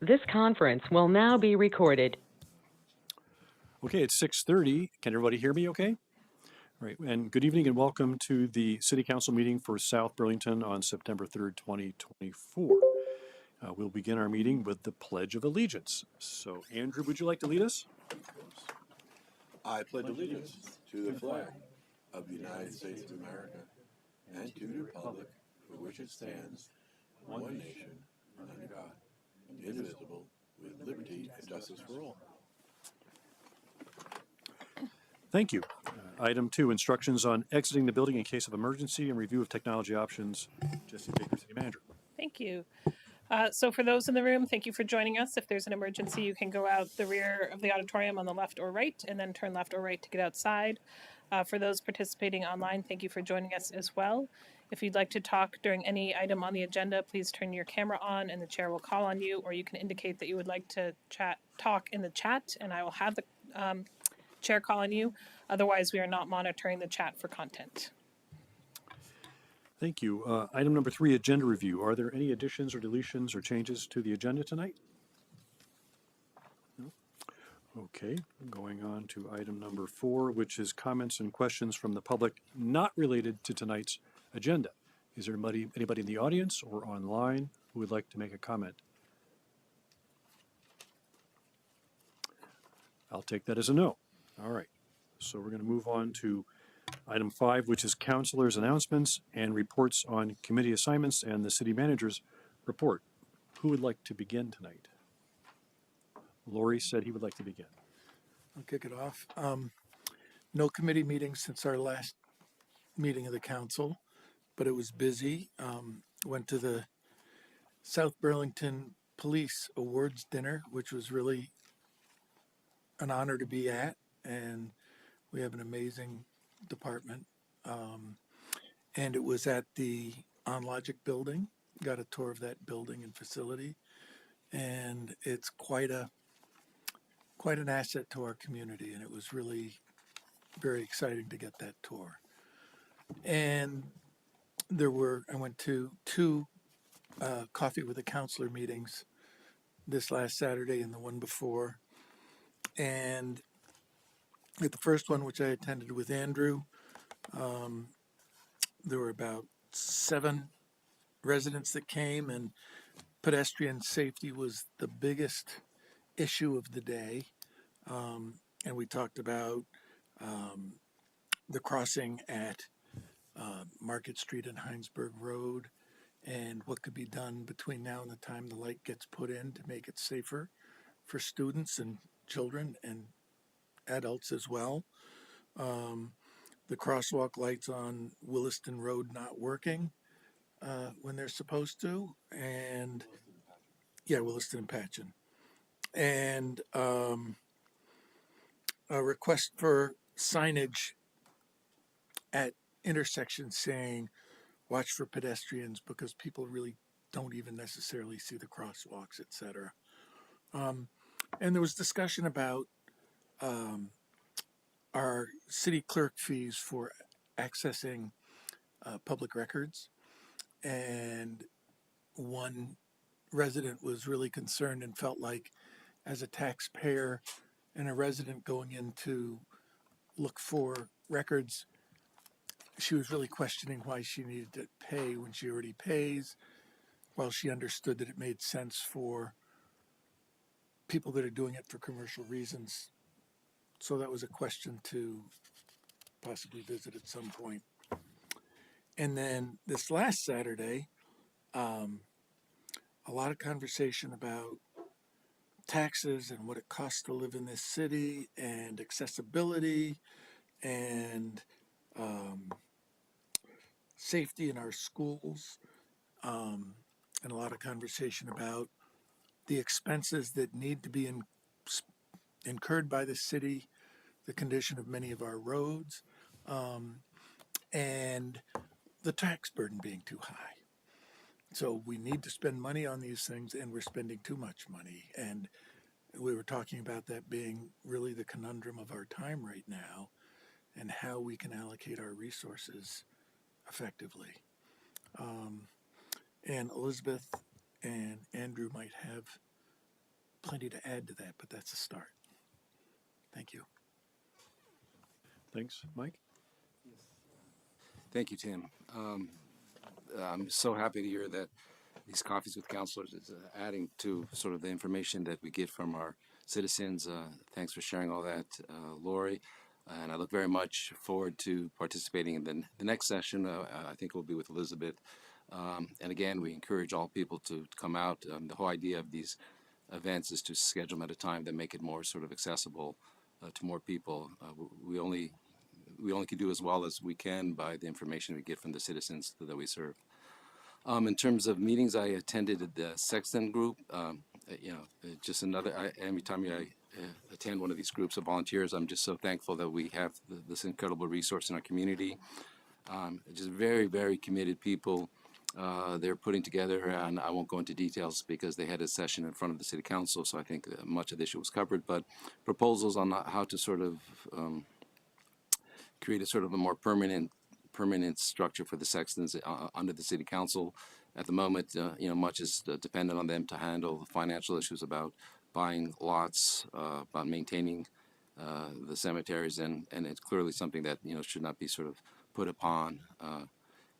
This conference will now be recorded. Okay, it's 6:30. Can everybody hear me okay? All right, and good evening and welcome to the City Council meeting for South Burlington on September 3rd, 2024. We'll begin our meeting with the Pledge of Allegiance. So, Andrew, would you like to lead us? I pledge allegiance to the flag of the United States of America and to the republic for which it stands, one nation, under God, indivisible, with liberty and justice for all. Thank you. Item 2, instructions on exiting the building in case of emergency and review of technology options. Jesse Baker, City Manager. Thank you. So for those in the room, thank you for joining us. If there's an emergency, you can go out the rear of the auditorium on the left or right, and then turn left or right to get outside. For those participating online, thank you for joining us as well. If you'd like to talk during any item on the agenda, please turn your camera on and the chair will call on you, or you can indicate that you would like to talk in the chat, and I will have the chair call on you. Otherwise, we are not monitoring the chat for content. Thank you. Item number 3, agenda review. Are there any additions or deletions or changes to the agenda tonight? No? Okay, going on to item number 4, which is comments and questions from the public not related to tonight's agenda. Is there anybody in the audience or online who would like to make a comment? I'll take that as a no. All right, so we're going to move on to item 5, which is Councilors Announcements and reports on committee assignments and the City Manager's report. Who would like to begin tonight? Lori said he would like to begin. I'll kick it off. No committee meetings since our last meeting of the council, but it was busy. Went to the South Burlington Police Awards dinner, which was really an honor to be at, and we have an amazing department. And it was at the OnLogic building. Got a tour of that building and facility, and it's quite an asset to our community, and it was really very exciting to get that tour. And I went to 2 coffee with a counselor meetings this last Saturday and the one before. And at the first one, which I attended with Andrew, there were about 7 residents that came, and pedestrian safety was the biggest issue of the day. And we talked about the crossing at Market Street and Heinsberg Road and what could be done between now and the time the light gets put in to make it safer for students and children and adults as well. The crosswalk lights on Williston Road not working when they're supposed to, and Williston and Patchen. And a request for signage at intersections saying, watch for pedestrians, because people really don't even necessarily see the crosswalks, etc. And there was discussion about our city clerk fees for accessing public records. And one resident was really concerned and felt like, as a taxpayer and a resident going in to look for records, she was really questioning why she needed to pay when she already pays, while she understood that it made sense for people that are doing it for commercial reasons. So that was a question to possibly visit at some point. And then this last Saturday, a lot of conversation about taxes and what it costs to live in this city, and accessibility, and safety in our schools, and a lot of conversation about the expenses that need to be incurred by the city, the condition of many of our roads, and the tax burden being too high. So we need to spend money on these things, and we're spending too much money. And we were talking about that being really the conundrum of our time right now, and how we can allocate our resources effectively. And Elizabeth and Andrew might have plenty to add to that, but that's a start. Thank you. Thanks, Mike. Thank you, Tim. I'm so happy to hear that these coffees with counselors is adding to sort of the information that we get from our citizens. Thanks for sharing all that, Lori. And I look very much forward to participating in the next session. I think it will be with Elizabeth. And again, we encourage all people to come out. The whole idea of these events is to schedule them at a time that make it more sort of accessible to more people. We only can do as well as we can by the information we get from the citizens that we serve. In terms of meetings, I attended the Sexton group. Just another. Every time I attend one of these groups of volunteers, I'm just so thankful that we have this incredible resource in our community. Just very, very committed people. They're putting together, and I won't go into details because they had a session in front of the city council, so I think much of the issue was covered. But proposals on how to sort of create a sort of a more permanent structure for the Sextons under the city council. At the moment, much is dependent on them to handle the financial issues about buying lots, about maintaining the cemeteries, and it's clearly something that should not be sort of put upon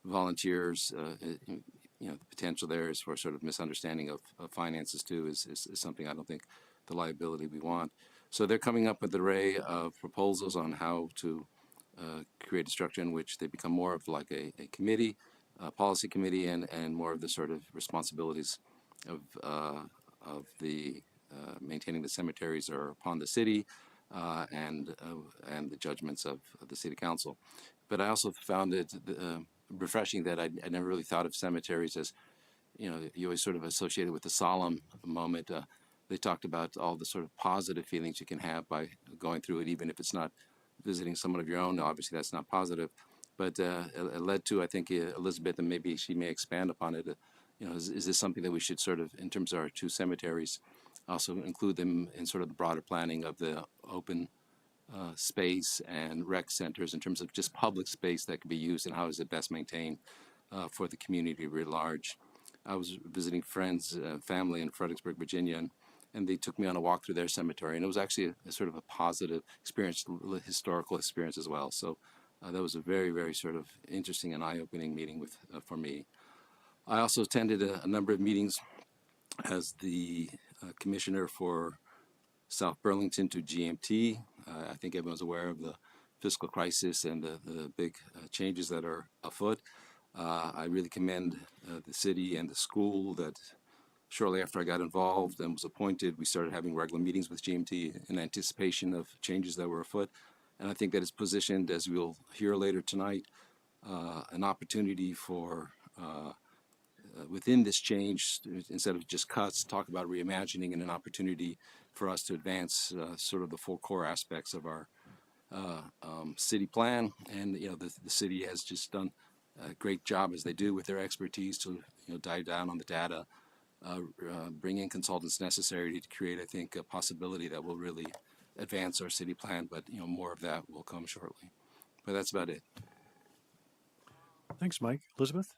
volunteers. The potential there is for sort of misunderstanding of finances too is something I don't think the liability we want. So they're coming up with an array of proposals on how to create a structure in which they become more of like a committee, a policy committee, and more of the sort of responsibilities of the maintaining the cemeteries are upon the city and the judgments of the city council. But I also found it refreshing that I never really thought of cemeteries as, you always sort of associate it with the solemn moment. They talked about all the sort of positive feelings you can have by going through it, even if it's not visiting someone of your own. Obviously, that's not positive. But it led to, I think, Elizabeth, and maybe she may expand upon it. Is this something that we should sort of, in terms of our two cemeteries, also include them in sort of the broader planning of the open space and rec centers in terms of just public space that can be used, and how is it best maintained for the community writ large. I was visiting friends, family in Fredericksburg, Virginia, and they took me on a walk through their cemetery, and it was actually a sort of a positive experience, historical experience as well. So that was a very, very sort of interesting and eye-opening meeting for me. I also attended a number of meetings as the commissioner for South Burlington to GMT. I think everyone's aware of the fiscal crisis and the big changes that are afoot. I really commend the city and the school that shortly after I got involved and was appointed, we started having regular meetings with GMT in anticipation of changes that were afoot. And I think that it's positioned, as we'll hear later tonight, an opportunity for within this change, instead of just cuts, talk about reimagining and an opportunity for us to advance sort of the four core aspects of our city plan. And the city has just done a great job, as they do with their expertise, to dive down on the data, bring in consultants necessary to create, I think, a possibility that will really advance our city plan. But more of that will come shortly. But that's about it. Thanks, Mike. Elizabeth?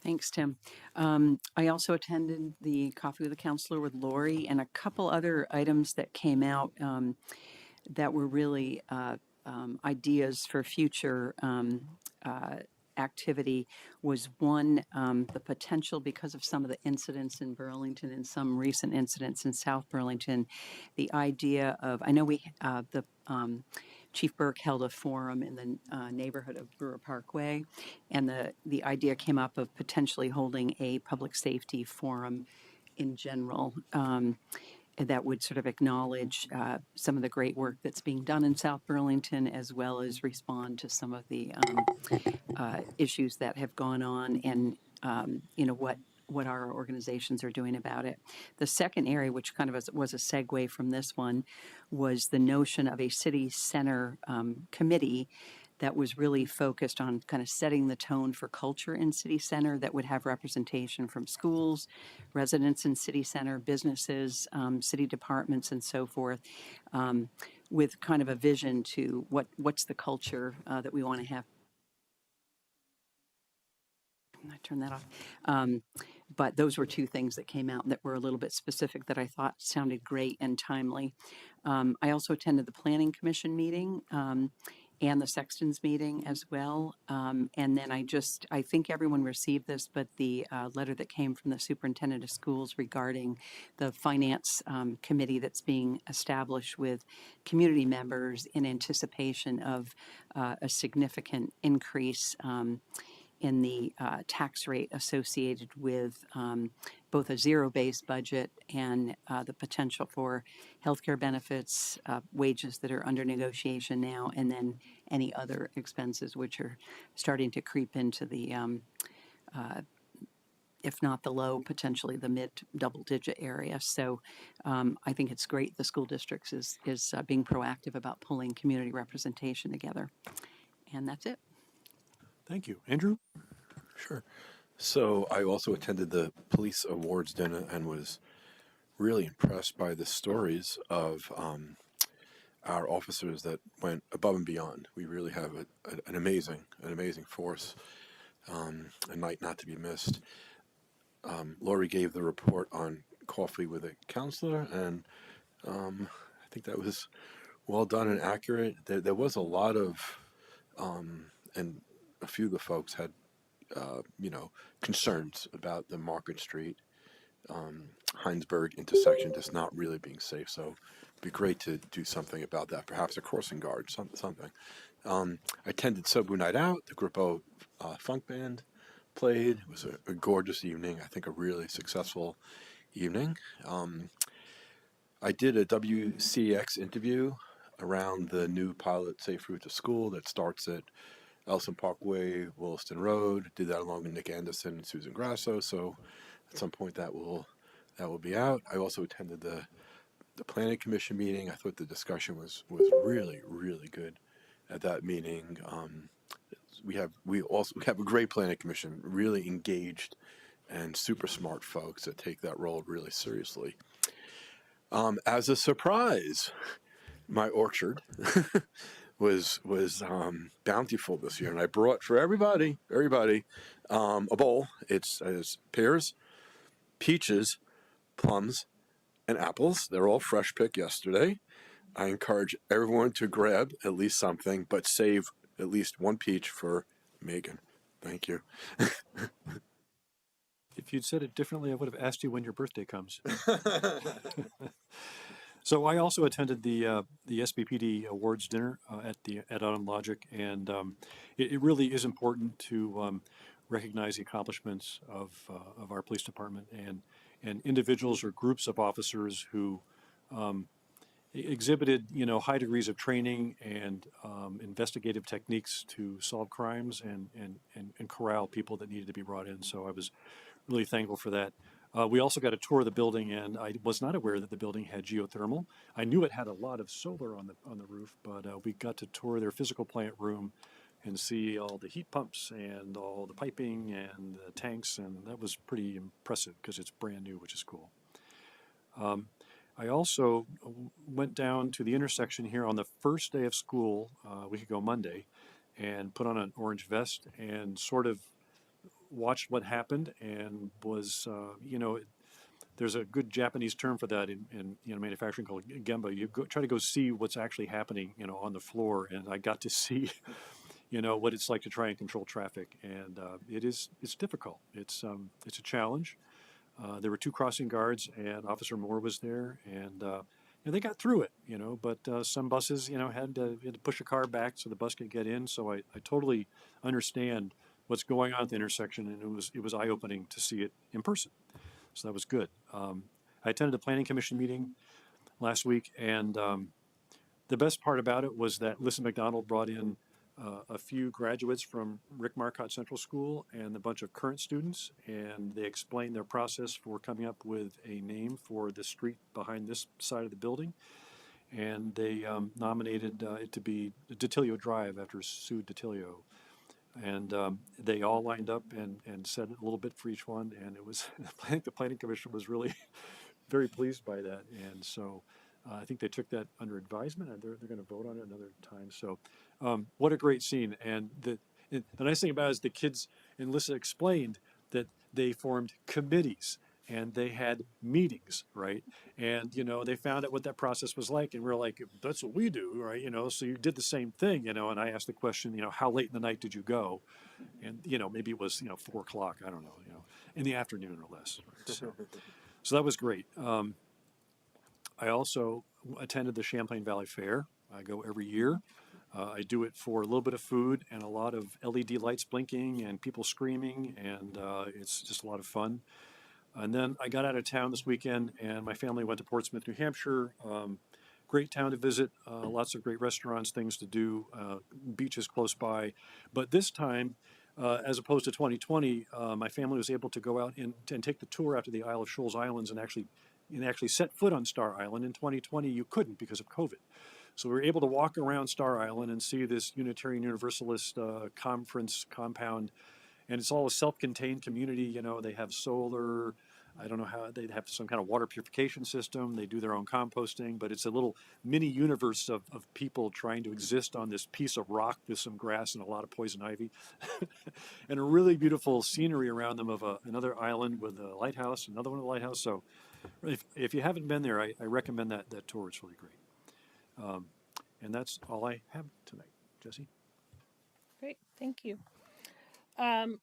Thanks, Tim. I also attended the Coffee with the Counselor with Lori, and a couple other items that came out that were really ideas for future activity was one, the potential, because of some of the incidents in Burlington and some recent incidents in South Burlington, the idea of, I know Chief Burke held a forum in the neighborhood of Brewer Parkway, and the idea came up of potentially holding a public safety forum in general that would sort of acknowledge some of the great work that's being done in South Burlington, as well as respond to some of the issues that have gone on, and what our organizations are doing about it. The second area, which kind of was a segue from this one, was the notion of a city center committee that was really focused on kind of setting the tone for culture in city center, that would have representation from schools, residents in city center, businesses, city departments, and so forth, with kind of a vision to what's the culture that we want to have I turned that off. But those were two things that came out that were a little bit specific that I thought sounded great and timely. I also attended the Planning Commission meeting and the Sexton's meeting as well. And then I think everyone received this, but the letter that came from the superintendent of schools regarding the finance committee that's being established with community members in anticipation of a significant increase in the tax rate associated with both a zero-based budget and the potential for healthcare benefits, wages that are under negotiation now, and then any other expenses which are starting to creep into the, if not the low, potentially the mid double-digit area. So I think it's great the school districts is being proactive about pulling community representation together. And that's it. Thank you. Andrew? Sure. So I also attended the police awards dinner and was really impressed by the stories of our officers that went above and beyond. We really have an amazing force, a night not to be missed. Lori gave the report on Coffee with a Counselor, and I think that was well done and accurate. There was a lot of, and a few of the folks had, concerns about the Market Street, Heinsberg intersection just not really being safe. So it'd be great to do something about that, perhaps a crossing guard, something. I attended Sobu Night Out. The Grippo Funk Band played. It was a gorgeous evening. I think a really successful evening. I did a WCX interview around the new pilot Safe Route to School that starts at Ellison Parkway, Williston Road. Did that along with Nick Anderson and Susan Grasso. So at some point that will be out. I also attended the Planning Commission meeting. I thought the discussion was really, really good at that meeting. We have a great Planning Commission, really engaged and super smart folks that take that role really seriously. As a surprise, my orchard was bountiful this year, and I brought for everybody a bowl. It's pears, peaches, plums, and apples. They're all fresh picked yesterday. I encourage everyone to grab at least something, but save at least one peach for Megan. Thank you. If you'd said it differently, I would have asked you when your birthday comes. So I also attended the SBPD awards dinner at Autumn Logic, and it really is important to recognize the accomplishments of our police department and individuals or groups of officers who exhibited high degrees of training and investigative techniques to solve crimes and corral people that needed to be brought in. So I was really thankful for that. We also got a tour of the building, and I was not aware that the building had geothermal. I knew it had a lot of solar on the roof, but we got to tour their physical plant room and see all the heat pumps and all the piping and the tanks, and that was pretty impressive because it's brand new, which is cool. I also went down to the intersection here on the first day of school, a week ago Monday, and put on an orange vest and sort of watched what happened and was, there's a good Japanese term for that in manufacturing called gemba. You try to go see what's actually happening, on the floor, and I got to see, what it's like to try and control traffic, and it's difficult. It's a challenge. There were two crossing guards, and Officer Moore was there, and they got through it, but some buses, had to push a car back so the bus could get in. So I totally understand what's going on at the intersection, and it was eye-opening to see it in person. So that was good. I attended the Planning Commission meeting last week, and the best part about it was that Lissa McDonald brought in a few graduates from Rick Marcotte Central School and a bunch of current students, and they explained their process for coming up with a name for the street behind this side of the building. And they nominated it to be Detilio Drive after Sue Detilio. And they all lined up and said a little bit for each one, and it was I think the Planning Commission was really very pleased by that, and so I think they took that under advisement, and they're going to vote on it another time. So what a great scene! And the nice thing about it is the kids, And Lissa explained that they formed committees and they had meetings, right? And, they found out what that process was like. And we're like, that's what we do, right? So you did the same thing, and I asked the question, how late in the night did you go? And, maybe it was, 4 o'clock, I don't know, in the afternoon or less. Right? So that was great. I also attended the Champlain Valley Fair. I go every year. I do it for a little bit of food and a lot of LED lights blinking and people screaming, and it's just a lot of fun. And then I got out of town this weekend, and my family went to Portsmouth, New Hampshire. Great town to visit, lots of great restaurants, things to do, beaches close by. But this time, as opposed to 2020, my family was able to go out and take the tour out to the Isle of Shoals Islands and actually set foot on Star Island. In 2020, you couldn't because of COVID. So we were able to walk around Star Island and see this Unitarian Universalist conference compound. And it's all a self-contained community. They have solar. I don't know how they have some kind of water purification system. They do their own composting, but it's a little mini universe of people trying to exist on this piece of rock with some grass and a lot of poison ivy, and a really beautiful scenery around them of another island with a lighthouse, another one with a lighthouse. So if you haven't been there, I recommend that tour. It's really great. And that's all I have tonight. Jesse? Great, thank you.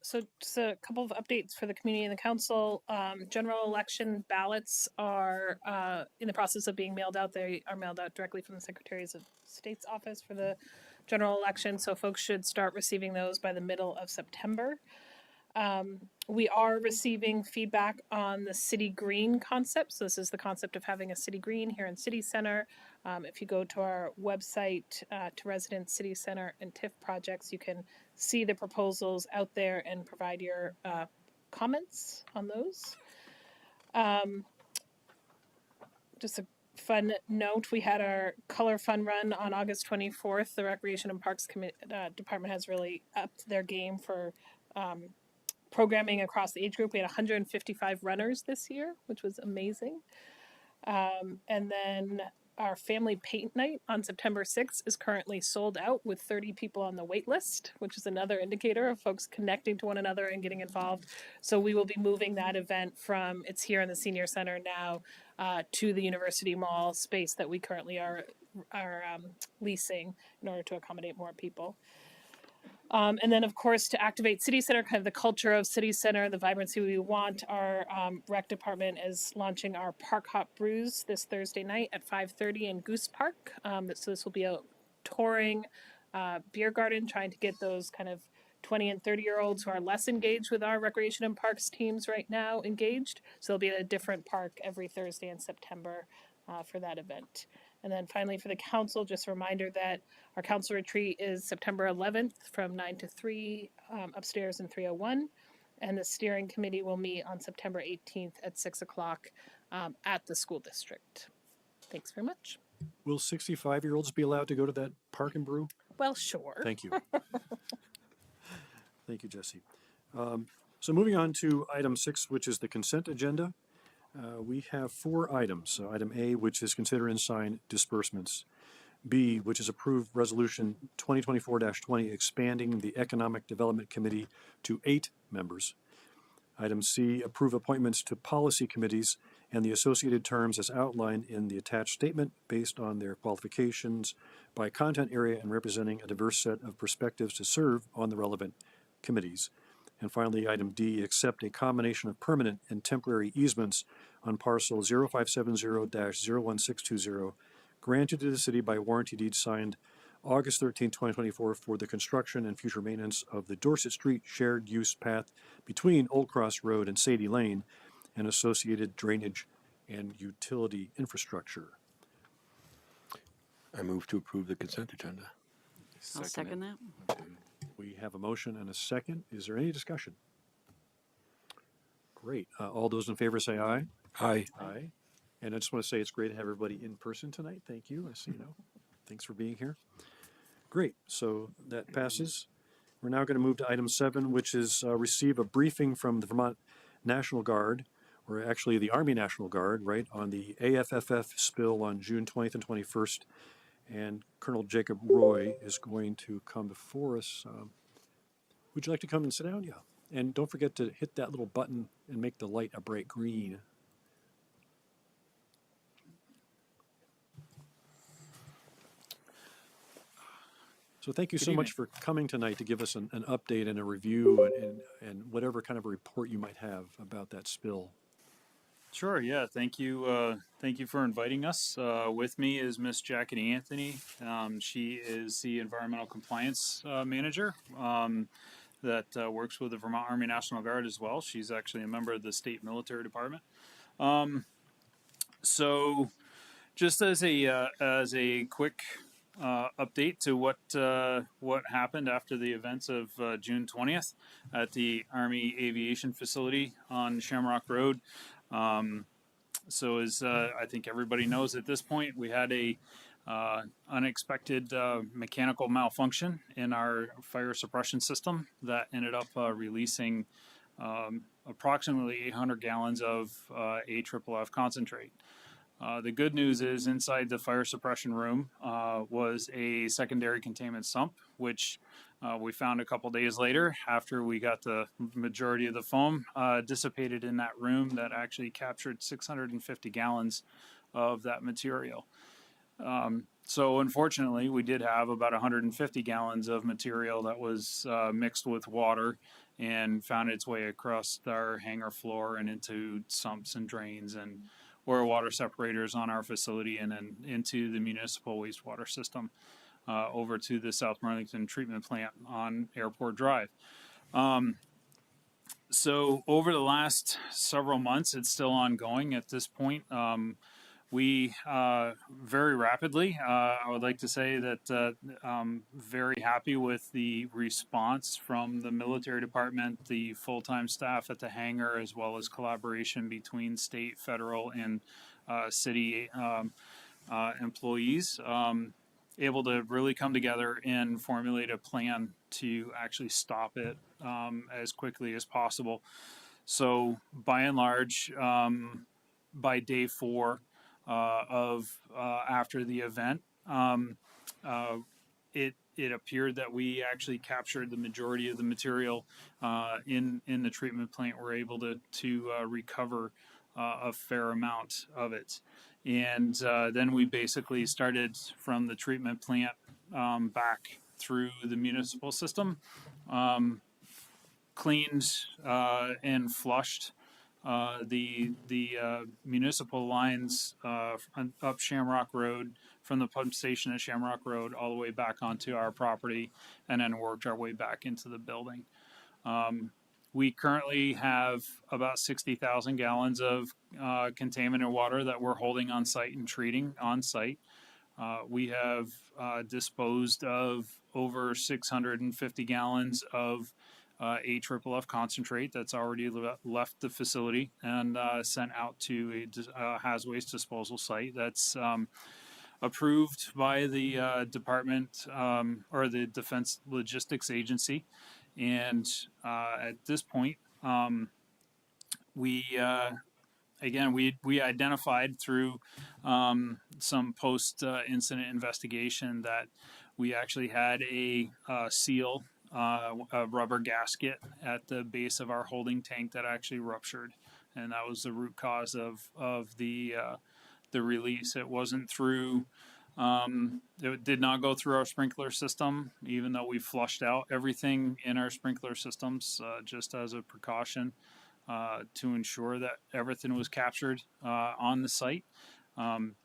So just a couple of updates for the community and the council. General election ballots are in the process of being mailed out. They are mailed out directly from the Secretary of State's office for the general election, so folks should start receiving those by the middle of September. We are receiving feedback on the city green concept. So this is the concept of having a city green here in City Center. If you go to our website, to Residents City Center and TIF projects, you can see the proposals out there and provide your comments on those. Just a fun note, we had our Color Fun Run on August 24th. The Recreation and Parks Department has really upped their game for programming across the age group. We had 155 runners this year, which was amazing. And then our family paint night on September 6th is currently sold out with 30 people on the wait list, which is another indicator of folks connecting to one another and getting involved. So we will be moving that event from, it's here in the senior center now, to the University Mall space that we currently are leasing in order to accommodate more people. And then, of course, to activate City Center, kind of the culture of City Center, the vibrancy we want, our rec department is launching our Park Hop Brews this Thursday night at 5:30 in Goose Park. So this will be a touring beer garden, trying to get those kind of 20 and 30-year-olds who are less engaged with our recreation and parks teams right now engaged. So they'll be at a different park every Thursday in September for that event. And then finally for the council, just a reminder that our council retreat is September 11th from 9 to 3 upstairs in 301. And the steering committee will meet on September 18th at 6 o'clock at the school district. Thanks very much. Will 65-year-olds be allowed to go to that park and brew? Well, sure. Thank you. Thank you, Jesse. So moving on to item 6, which is the consent agenda. We have 4 items. Item A, which is consider and sign disbursements. B, which is approve resolution 2024-20 expanding the Economic Development Committee to 8 members. Item C, approve appointments to policy committees and the associated terms as outlined in the attached statement based on their qualifications by content area and representing a diverse set of perspectives to serve on the relevant committees. And finally, item D, accept a combination of permanent and temporary easements on parcel 0570-01620 granted to the city by warranty deed signed August 13, 2024 for the construction and future maintenance of the Dorset Street shared use path between Old Cross Road and Sadie Lane and associated drainage and utility infrastructure. I move to approve the consent agenda. I'll second that. Okay. We have a motion and a second. Is there any discussion? Great. All those in favor say aye. Aye. Aye. And I just want to say it's great to have everybody in person tonight. Thank you. I see, thanks for being here. Great. So that passes. We're now going to move to item 7, which is receive a briefing from the Vermont National Guard, or actually the Army National Guard, right, on the AFFF spill on June 20th and 21st. And Colonel Jacob Roy is going to come before us. Would you like to come and sit down? Yeah. And don't forget to hit that little button and make the light a bright green. So thank you Good so evening. much for coming tonight to give us an update and a review and whatever kind of a report you might have about that spill. Sure. Yeah. Thank you. Thank you for inviting us. With me is Miss Jackie Anthony. She is the environmental compliance manager that works with the Vermont Army National Guard as well. She's actually a member of the state military department. So, just as a quick update to what happened after the events of June 20th at the Army Aviation Facility on Shamrock Road. So as I think everybody knows at this point, we had a unexpected mechanical malfunction in our fire suppression system that ended up releasing approximately 800 gallons of AFFF concentrate. The good news is inside the fire suppression room was a secondary containment sump, which we found a couple days later after we got the majority of the foam dissipated in that room that actually captured 650 gallons of that material. So unfortunately, we did have about 150 gallons of material that was mixed with water and found its way across our hangar floor and into sumps and drains and or water separators on our facility and then into the municipal wastewater system over to the South Burlington treatment plant on Airport Drive. So over the last several months, it's still ongoing at this point. We very rapidly, I would like to say that very happy with the response from the military department, the full-time staff at the hangar, as well as collaboration between state, federal, and city employees, able to really come together and formulate a plan to actually stop it as quickly as possible. So by and large, by day 4, after the event, it appeared that we actually captured the majority of the material in the treatment plant. We're able to recover a fair amount of it, and then we basically started from the treatment plant back through the municipal system, cleaned and flushed the municipal lines up Shamrock Road from the pump station at Shamrock Road all the way back onto our property, and then worked our way back into the building. We currently have about 60,000 gallons of contaminated water that we're holding on site and treating on site. We have disposed of over 650 gallons of AFFF concentrate that's already left the facility and sent out to a haz waste disposal site that's approved by the department or the Defense Logistics Agency. And at this point, we identified through some post-incident investigation that we actually had a seal, a rubber gasket at the base of our holding tank that actually ruptured, and that was the root cause of the release. It wasn't through. It did not go through our sprinkler system, even though we flushed out everything in our sprinkler systems just as a precaution. To ensure that everything was captured on the site. And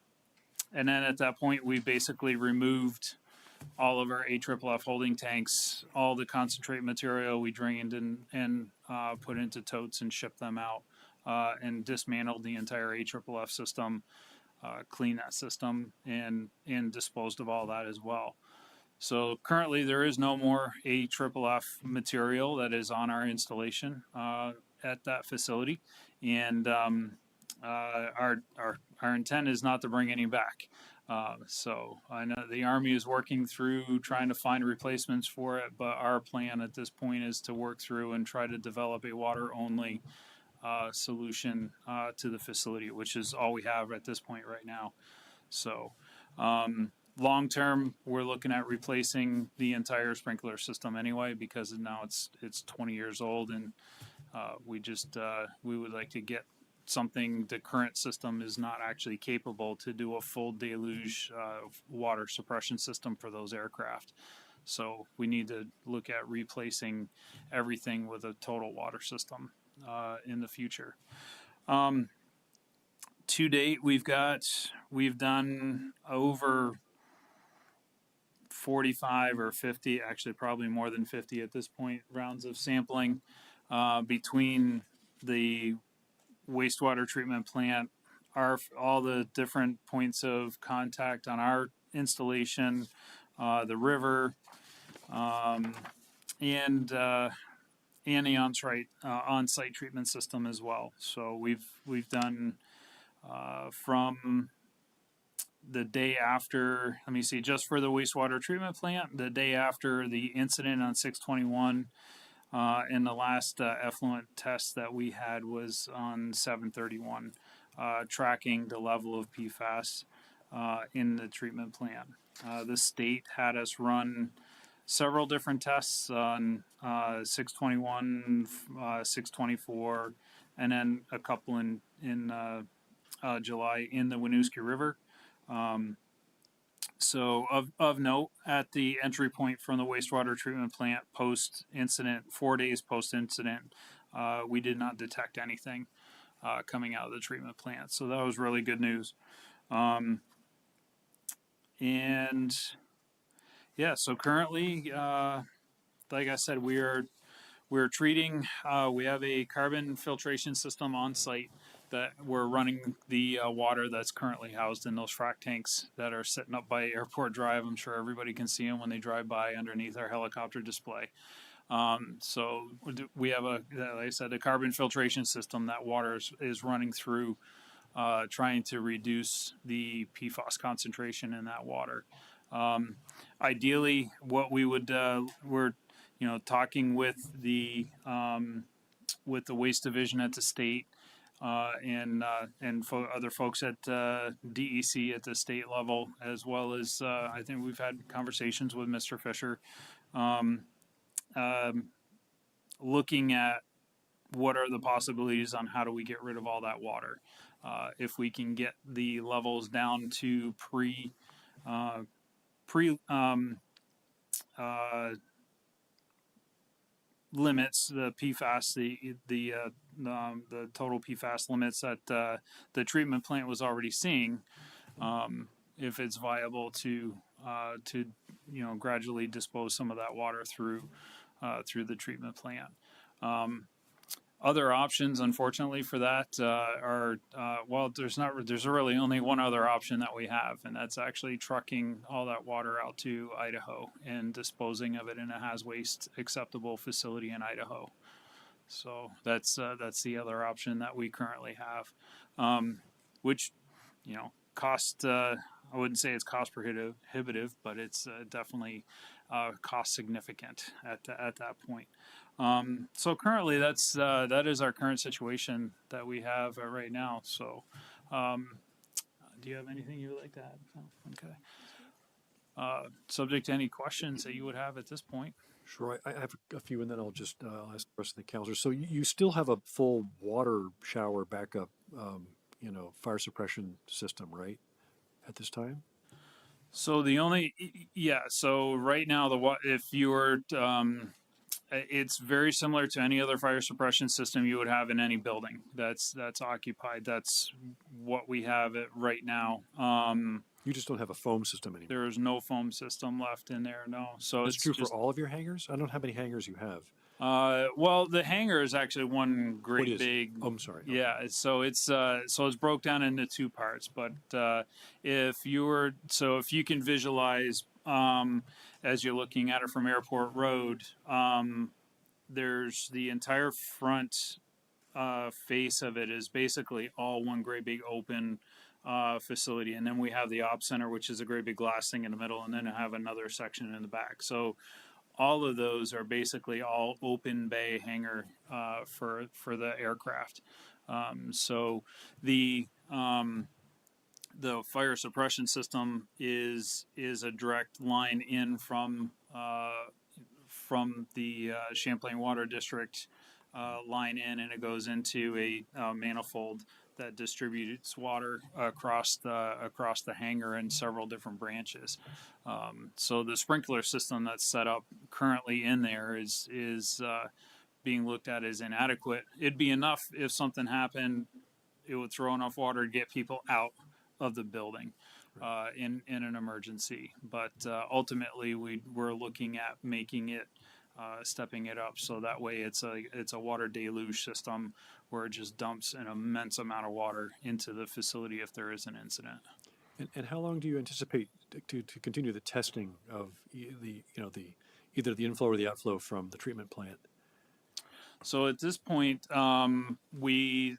then at that point, we basically removed all of our AFFF holding tanks, all the concentrate material we drained and put into totes and shipped them out, and dismantled the entire AFFF system, cleaned that system, and disposed of all that as well. So currently there is no more AFFF material that is on our installation at that facility, and our intent is not to bring any back. So I know the Army is working through trying to find replacements for it, but our plan at this point is to work through and try to develop a water-only solution to the facility, which is all we have at this point right now. So long term, we're looking at replacing the entire sprinkler system anyway, because now it's 20 years old, and we would like to get something. The current system is not actually capable to do a full deluge water suppression system for those aircraft. So we need to look at replacing everything with a total water system in the future. To date, we've done over 45 or 50, actually probably more than 50 at this point, rounds of sampling between the wastewater treatment plant, all the different points of contact on our installation, the river, and the on-site treatment system as well. So we've done from the day after, let me see, just for the wastewater treatment plant, the day after the incident on 6/21, and the last effluent test that we had was on 7/31, tracking the level of PFAS in the treatment plant. The state had us run several different tests on 6/21, 6/24, and then a couple in July in the Winooski River. So of note, at the entry point from the wastewater treatment plant post-incident, 4 days post-incident, we did not detect anything coming out of the treatment plant. So that was really good news. And yeah, so currently, like I said, we're treating, we have a carbon filtration system on site that we're running the water that's currently housed in those frac tanks that are sitting up by Airport Drive. I'm sure everybody can see them when they drive by underneath our helicopter display. So we have like I said, a carbon filtration system that water is running through, trying to reduce the PFAS concentration in that water. Ideally, what we would, we're talking with the waste division at the state, and other folks at DEC at the state level, as well as I think we've had conversations with Mr. Fisher, looking at what are the possibilities on how do we get rid of all that water. If we can get the levels down to limits, the PFAS, the total PFAS limits that the treatment plant was already seeing, if it's viable to gradually dispose some of that water through the treatment plant. Other options, unfortunately, for that are there's really only one other option that we have, and that's actually trucking all that water out to Idaho and disposing of it in a haz waste acceptable facility in Idaho. So that's the other option that we currently have, which cost. I wouldn't say it's cost prohibitive, but it's definitely cost significant at that point. So currently, that is our current situation that we have right now. So, do you have anything you would like to add? No? Okay. Subject to any questions that you would have at this point. Sure, I have a few, and then I'll just ask the rest of the counselors. So you still have a full water shower backup, fire suppression system, right, at this time? So so right now, if you were, it's very similar to any other fire suppression system you would have in any building that's occupied. That's what we have right now. You just don't have a foam system anymore. There is no foam system left in there, no. So That's true for all of your hangars? I don't know how many hangars you have. Well, the hangar is actually one great big. Oh, I'm sorry. Okay. Yeah, so it's broke down into two parts. But if you can visualize, as you're looking at it from Airport Road, there's the entire front face of it is basically all one great big open facility, and then we have the op center, which is a great big glass thing in the middle, and then I have another section in the back. So all of those are basically all open bay hangar for the aircraft. So the the fire suppression system is a direct line in from the Champlain Water District line in, and it goes into a manifold that distributes water across the hangar in several different branches. So the sprinkler system that's set up currently in there is being looked at as inadequate. It'd be enough if something happened, it would throw enough water to get people out of the building in an emergency. But ultimately, we're looking at making it, stepping it up so that way it's a water deluge system where it just dumps an immense amount of water into the facility if there is an incident. And how long do you anticipate to continue the testing of either the inflow or the outflow from the treatment plant? So at this point, we're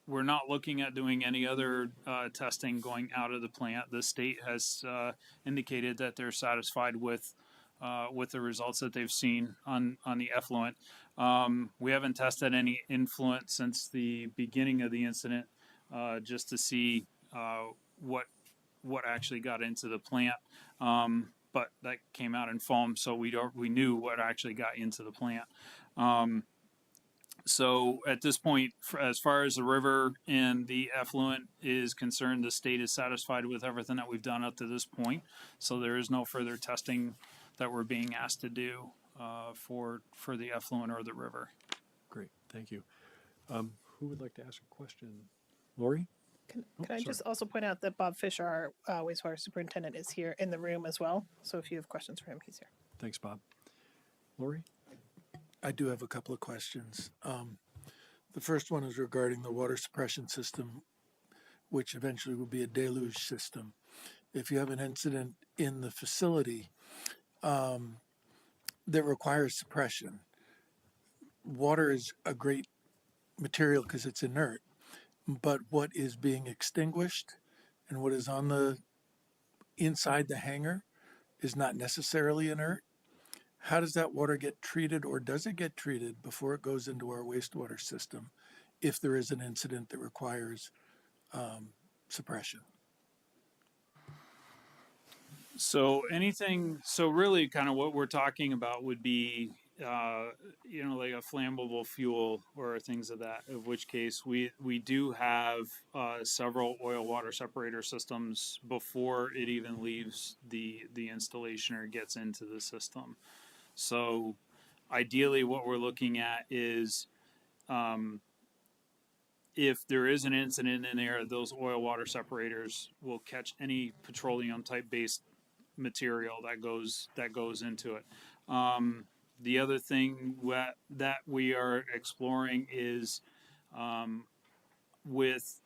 not looking at doing any other testing going out of the plant. The state has indicated that they're satisfied with the results that they've seen on the effluent. We haven't tested any influent since the beginning of the incident, just to see what actually got into the plant. But that came out in foam, so we knew what actually got into the plant. So at this point, as far as the river and the effluent is concerned, the state is satisfied with everything that we've done up to this point. So there is no further testing that we're being asked to do for the effluent or the river. Great, thank you. Who would like to ask a question? Lori? Can I just also point out that Bob Fisher, our wastewater superintendent, is here in the room as well. So if you have questions for him, he's here. Thanks, Bob. Lori? I do have a couple of questions. The first one is regarding the water suppression system, which eventually will be a deluge system. If you have an incident in the facility that requires suppression, water is a great material because it's inert, but what is being extinguished and what is on the inside the hangar is not necessarily inert. How does that water get treated, or does it get treated before it goes into our wastewater system if there is an incident that requires suppression? So really kind of what we're talking about would be, like a flammable fuel or things of that, of which case we do have several oil water separator systems before it even leaves the installation or gets into the system. So ideally what we're looking at is if there is an incident in there, those oil water separators will catch any petroleum type based material that goes into it. The other thing that we are exploring is with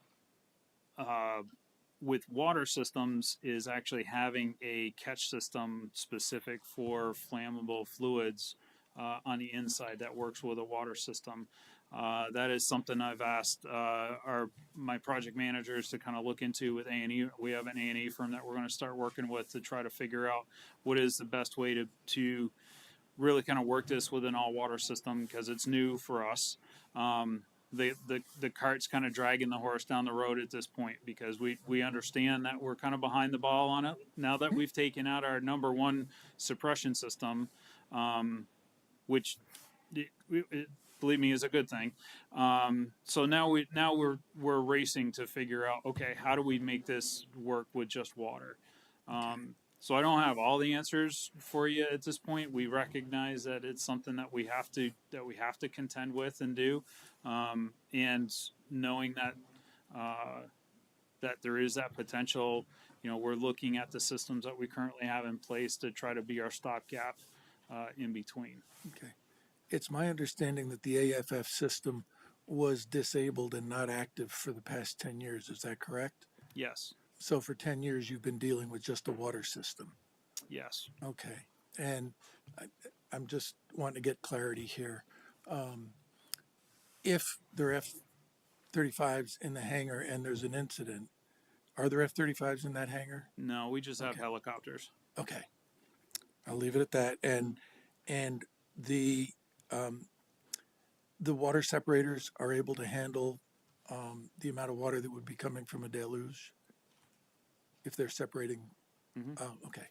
water systems is actually having a catch system specific for flammable fluids on the inside that works with a water system. That is something I've asked my project managers to kind of look into with A&E. We have an A&E firm that we're going to start working with to try to figure out what is the best way to really kind of work this with an all-water system, because it's new for us. The cart's kind of dragging the horse down the road at this point, because we understand that we're kind of behind the ball on it now that we've taken out our number one suppression system, which believe me is a good thing. So now we're racing to figure out, okay, how do we make this work with just water? So I don't have all the answers for you at this point. We recognize that it's something that we have to contend with and do, and knowing that there is that potential, we're looking at the systems that we currently have in place to try to be our stopgap in between. Okay. It's my understanding that the AFF system was disabled and not active for the past 10 years. Is that correct? Yes. So for 10 years, you've been dealing with just a water system. Yes. Okay. And I'm just wanting to get clarity here. If there are F-35s in the hangar and there's an incident, are there F-35s in that hangar? No, we just have helicopters. Okay. I'll leave it at that. And the water separators are able to handle the amount of water that would be coming from a deluge if they're separating? Oh, okay.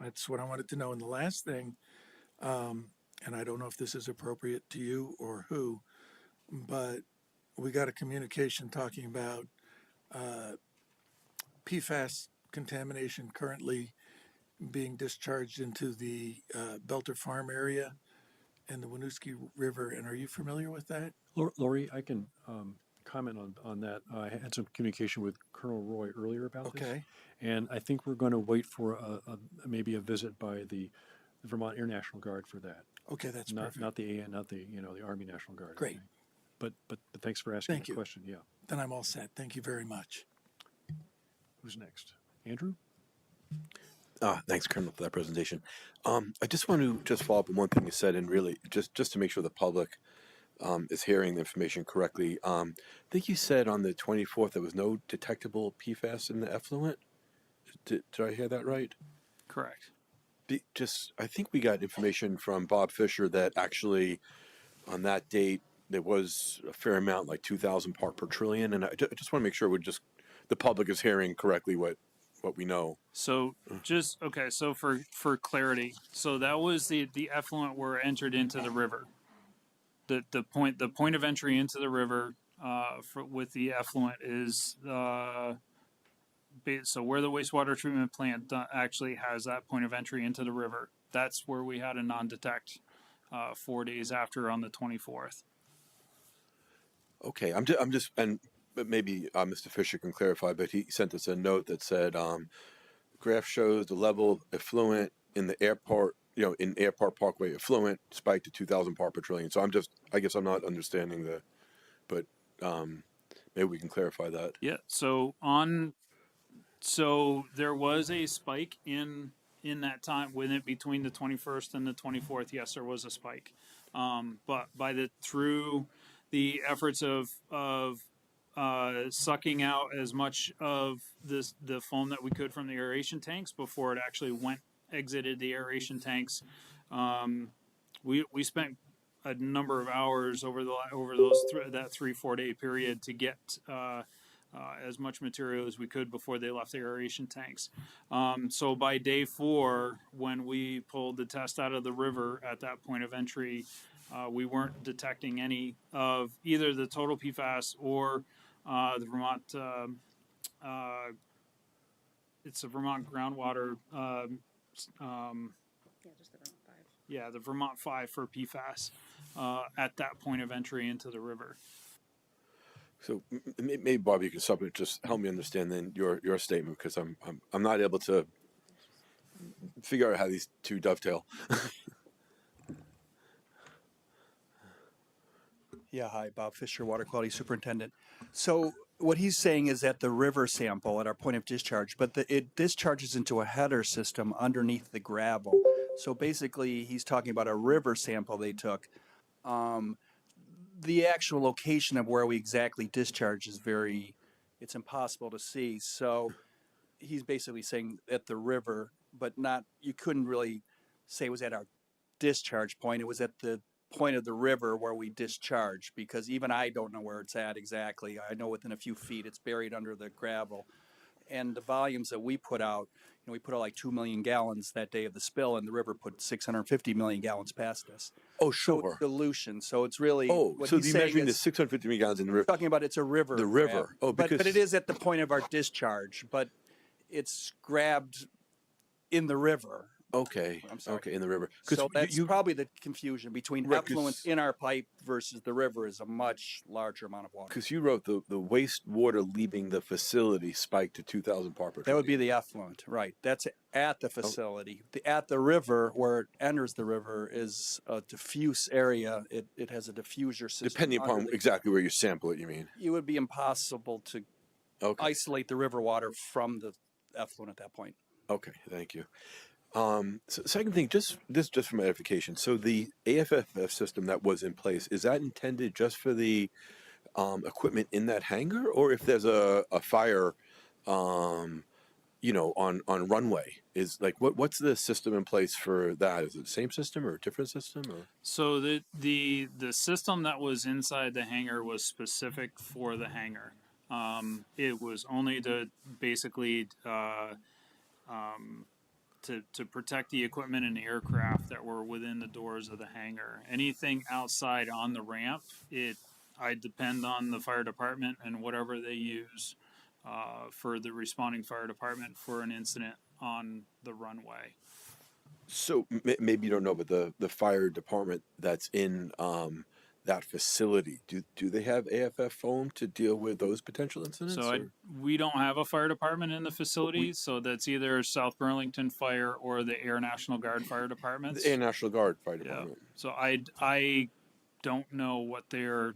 That's what I wanted to know. And the last thing, and I don't know if this is appropriate to you or who, but we got a communication talking about PFAS contamination currently being discharged into the Belter Farm area and the Winooski River. And are you familiar with that? Lori, I can comment on that. I had some communication with Colonel Roy earlier about this. Okay. And I think we're going to wait for maybe a visit by the Vermont Air National Guard for that. Okay, that's Not perfect. not the the Army National Guard. I Great. think. But thanks for asking Thank the you. question. Yeah. Then I'm all set. Thank you very much. Who's next? Andrew? Thanks, Colonel, for that presentation. I just want to follow up on one thing you said, and really just to make sure the public is hearing the information correctly. I think you said on the 24th there was no detectable PFAS in the effluent. Did I hear that right? Correct. I think we got information from Bob Fisher that actually on that date there was a fair amount, like 2,000 part per trillion, and I just want to make sure the public is hearing correctly what we know. So so for clarity, so that was the effluent were entered into the river. The point of entry into the river with the effluent is so where the wastewater treatment plant actually has that point of entry into the river. That's where we had a non-detect 4 days after on the 24th. Okay, but maybe Mr. Fisher can clarify, but he sent us a note that said, graph shows the level of effluent in the airport, in Airport Parkway effluent spiked to 2,000 part per trillion. So I guess I'm not understanding but maybe we can clarify that. Yeah. So there was a spike in that time between the 21st and the 24th. Yes, there was a spike. But through the efforts of sucking out as much of the foam that we could from the aeration tanks before it actually exited the aeration tanks, we spent a number of hours over that 3-4 day period to get as much material as we could before they left the aeration tanks. So by day 4, when we pulled the test out of the river at that point of entry, we weren't detecting any of either the total PFAS or the Vermont. It's a Vermont groundwater. The Vermont 5 for PFAS at that point of entry into the river. So maybe Bob, you can supplement, just help me understand then your statement, because I'm not able to figure out how these two dovetail. Yeah, hi, Bob Fisher, Water Quality Superintendent. So what he's saying is at the river sample at our point of discharge, but it discharges into a header system underneath the gravel. So basically, he's talking about a river sample they took. The actual location of where we exactly discharge is it's impossible to see. So he's basically saying at the river, but you couldn't really say it was at our discharge point. It was at the point of the river where we discharge, because even I don't know where it's at exactly. I know within a few feet it's buried under the gravel. And the volumes that we put out, we put out like 2 million gallons that day of the spill, and the river put 650 million gallons past us. Oh, sure. So dilution. So it's really. Oh, what so he's you're saying measuring the is, 650 million gallons in the river. talking about it's a river. The river. grab. Oh, because but it is at the point of our discharge, but it's grabbed in the river. Okay. I'm sorry. Okay, in the river. So that's probably the confusion between Right, 'cause- effluent in our pipe versus the river is a much larger amount of water. Because you wrote the wastewater leaving the facility spiked to 2,000 part per That would be trillion. the effluent, right? That's at the facility. At the river, where it enters the river, is a diffuse area. It has a diffuser system. Depending upon underneath. exactly where you sample it, you mean? It would be impossible to isolate the river water from the effluent at that point. Okay, thank you. So second thing, just for my edification. So the AFFF system that was in place, is that intended just for the equipment in that hangar, or if there's a fire on runway is like, what's the system in place for that? Is it the same system or a different system or? So the system that was inside the hangar was specific for the hangar. It was only to basically to protect the equipment and the aircraft that were within the doors of the hangar. Anything outside on the ramp, I depend on the fire department and whatever they use for the responding fire department for an incident on the runway. So maybe you don't know, but the fire department that's in that facility, do they have AFF foam to deal with those potential incidents? So we don't have a fire department in the facility, so that's either South Burlington Fire or the Air National Guard fire departments. The Air National Guard fire department. So I don't know what they're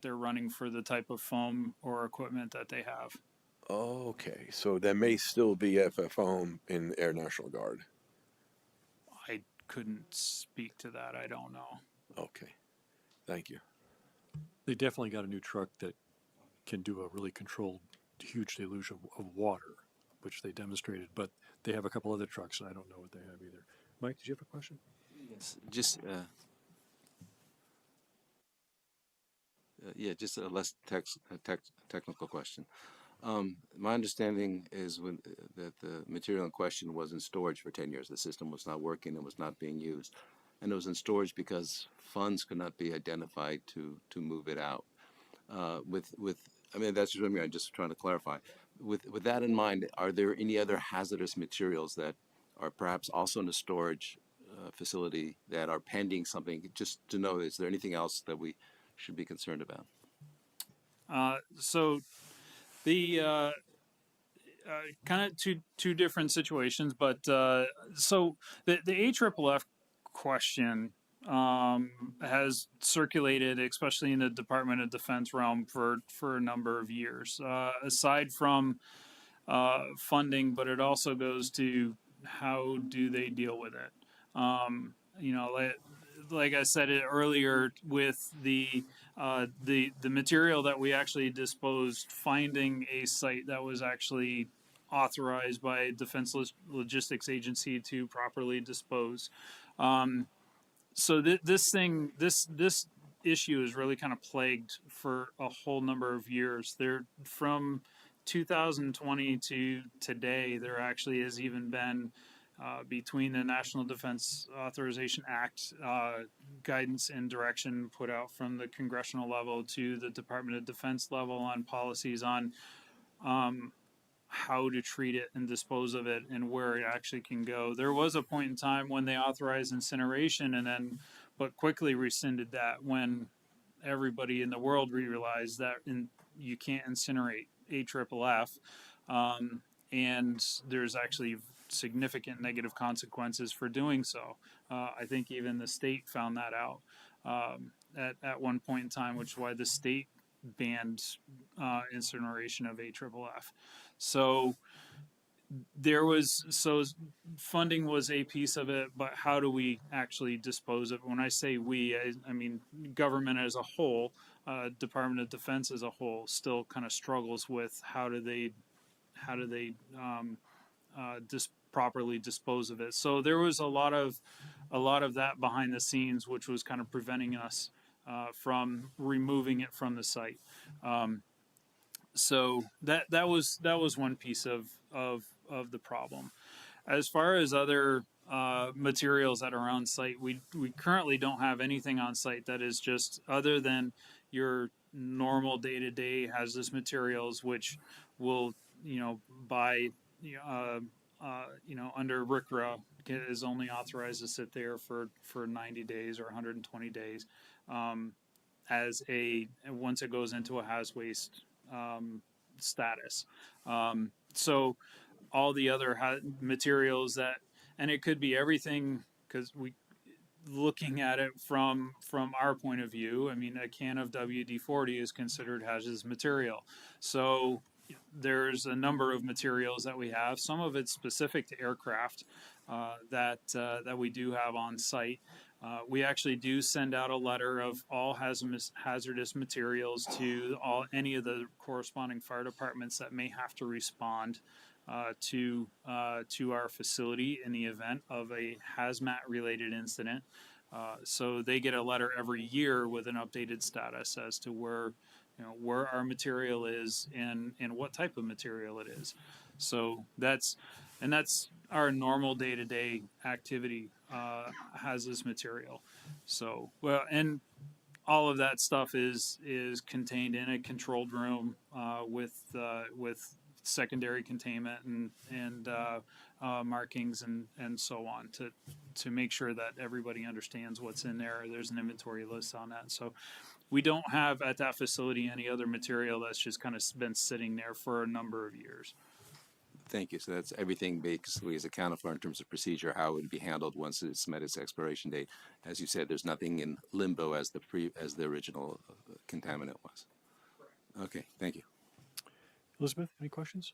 running for the type of foam or equipment that they have. Okay, so there may still be AFF foam in the Air National Guard. I couldn't speak to that. I don't know. Okay, thank you. They definitely got a new truck that can do a really controlled, huge deluge of water, which they demonstrated, but they have a couple other trucks, and I don't know what they have either. Mike, did you have a question? Yes, just just a less technical question. My understanding is that the material in question was in storage for 10 years. The system was not working and was not being used. And it was in storage because funds could not be identified to move it out. I mean, that's just what I'm just trying to clarify. With that in mind, are there any other hazardous materials that are perhaps also in the storage facility that are pending something? Just to know, is there anything else that we should be concerned about? So the kind of two different situations, but so the AFFF question has circulated, especially in the Department of Defense realm, for a number of years. Aside from funding, but it also goes to how do they deal with it. Like I said it earlier, with the material that we actually disposed, finding a site that was actually authorized by Defense Logistics Agency to properly dispose. So this issue is really kind of plagued for a whole number of years. There, from 2020 to today, there actually has even been between the National Defense Authorization Act guidance and direction put out from the congressional level to the Department of Defense level on policies on how to treat it and dispose of it and where it actually can go. There was a point in time when they authorized incineration but quickly rescinded that when everybody in the world realized that you can't incinerate AFFF, and there's actually significant negative consequences for doing so. I think even the state found that out at one point in time, which is why the state banned incineration of AFFF. So funding was a piece of it, but how do we actually dispose of it? When I say we, I mean government as a whole, Department of Defense as a whole still kind of struggles with how do they properly dispose of it. So there was a lot of that behind the scenes, which was kind of preventing us from removing it from the site. So that was one piece of the problem. As far as other materials that are on site, we currently don't have anything on site that is just other than your normal day-to-day hazardous materials, which will by under RCRA is only authorized to sit there for 90 days or 120 days once it goes into a haz waste status. So all the other materials and it could be everything, because looking at it from our point of view, I mean, a can of WD-40 is considered hazardous material. So there's a number of materials that we have. Some of it's specific to aircraft that we do have on site. We actually do send out a letter of all hazardous materials to any of the corresponding fire departments that may have to respond to our facility in the event of a hazmat related incident. So they get a letter every year with an updated status as to where our material is and what type of material it is. So that's our normal day-to-day activity, has this material. So, well, and all of that stuff is contained in a controlled room, with secondary containment and markings and so on to make sure that everybody understands what's in there. There's an inventory list on that. So we don't have at that facility any other material that's just kind of been sitting there for a number of years. Thank you. So that's everything basically is accounted for in terms of procedure, how it would be handled once it's met its expiration date. As you said, there's nothing in limbo as the original contaminant was. Okay, thank you. Elizabeth, any questions?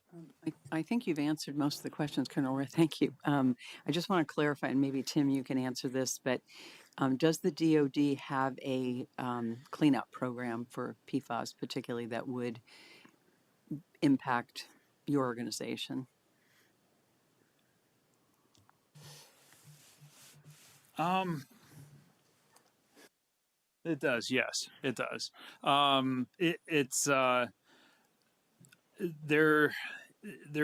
I think you've answered most of the questions, Colonel Orr. Thank you. I just want to clarify, and maybe Tim, you can answer this, but does the DoD have a cleanup program for PFAS, particularly that would impact your organization? It does, yes, it does. There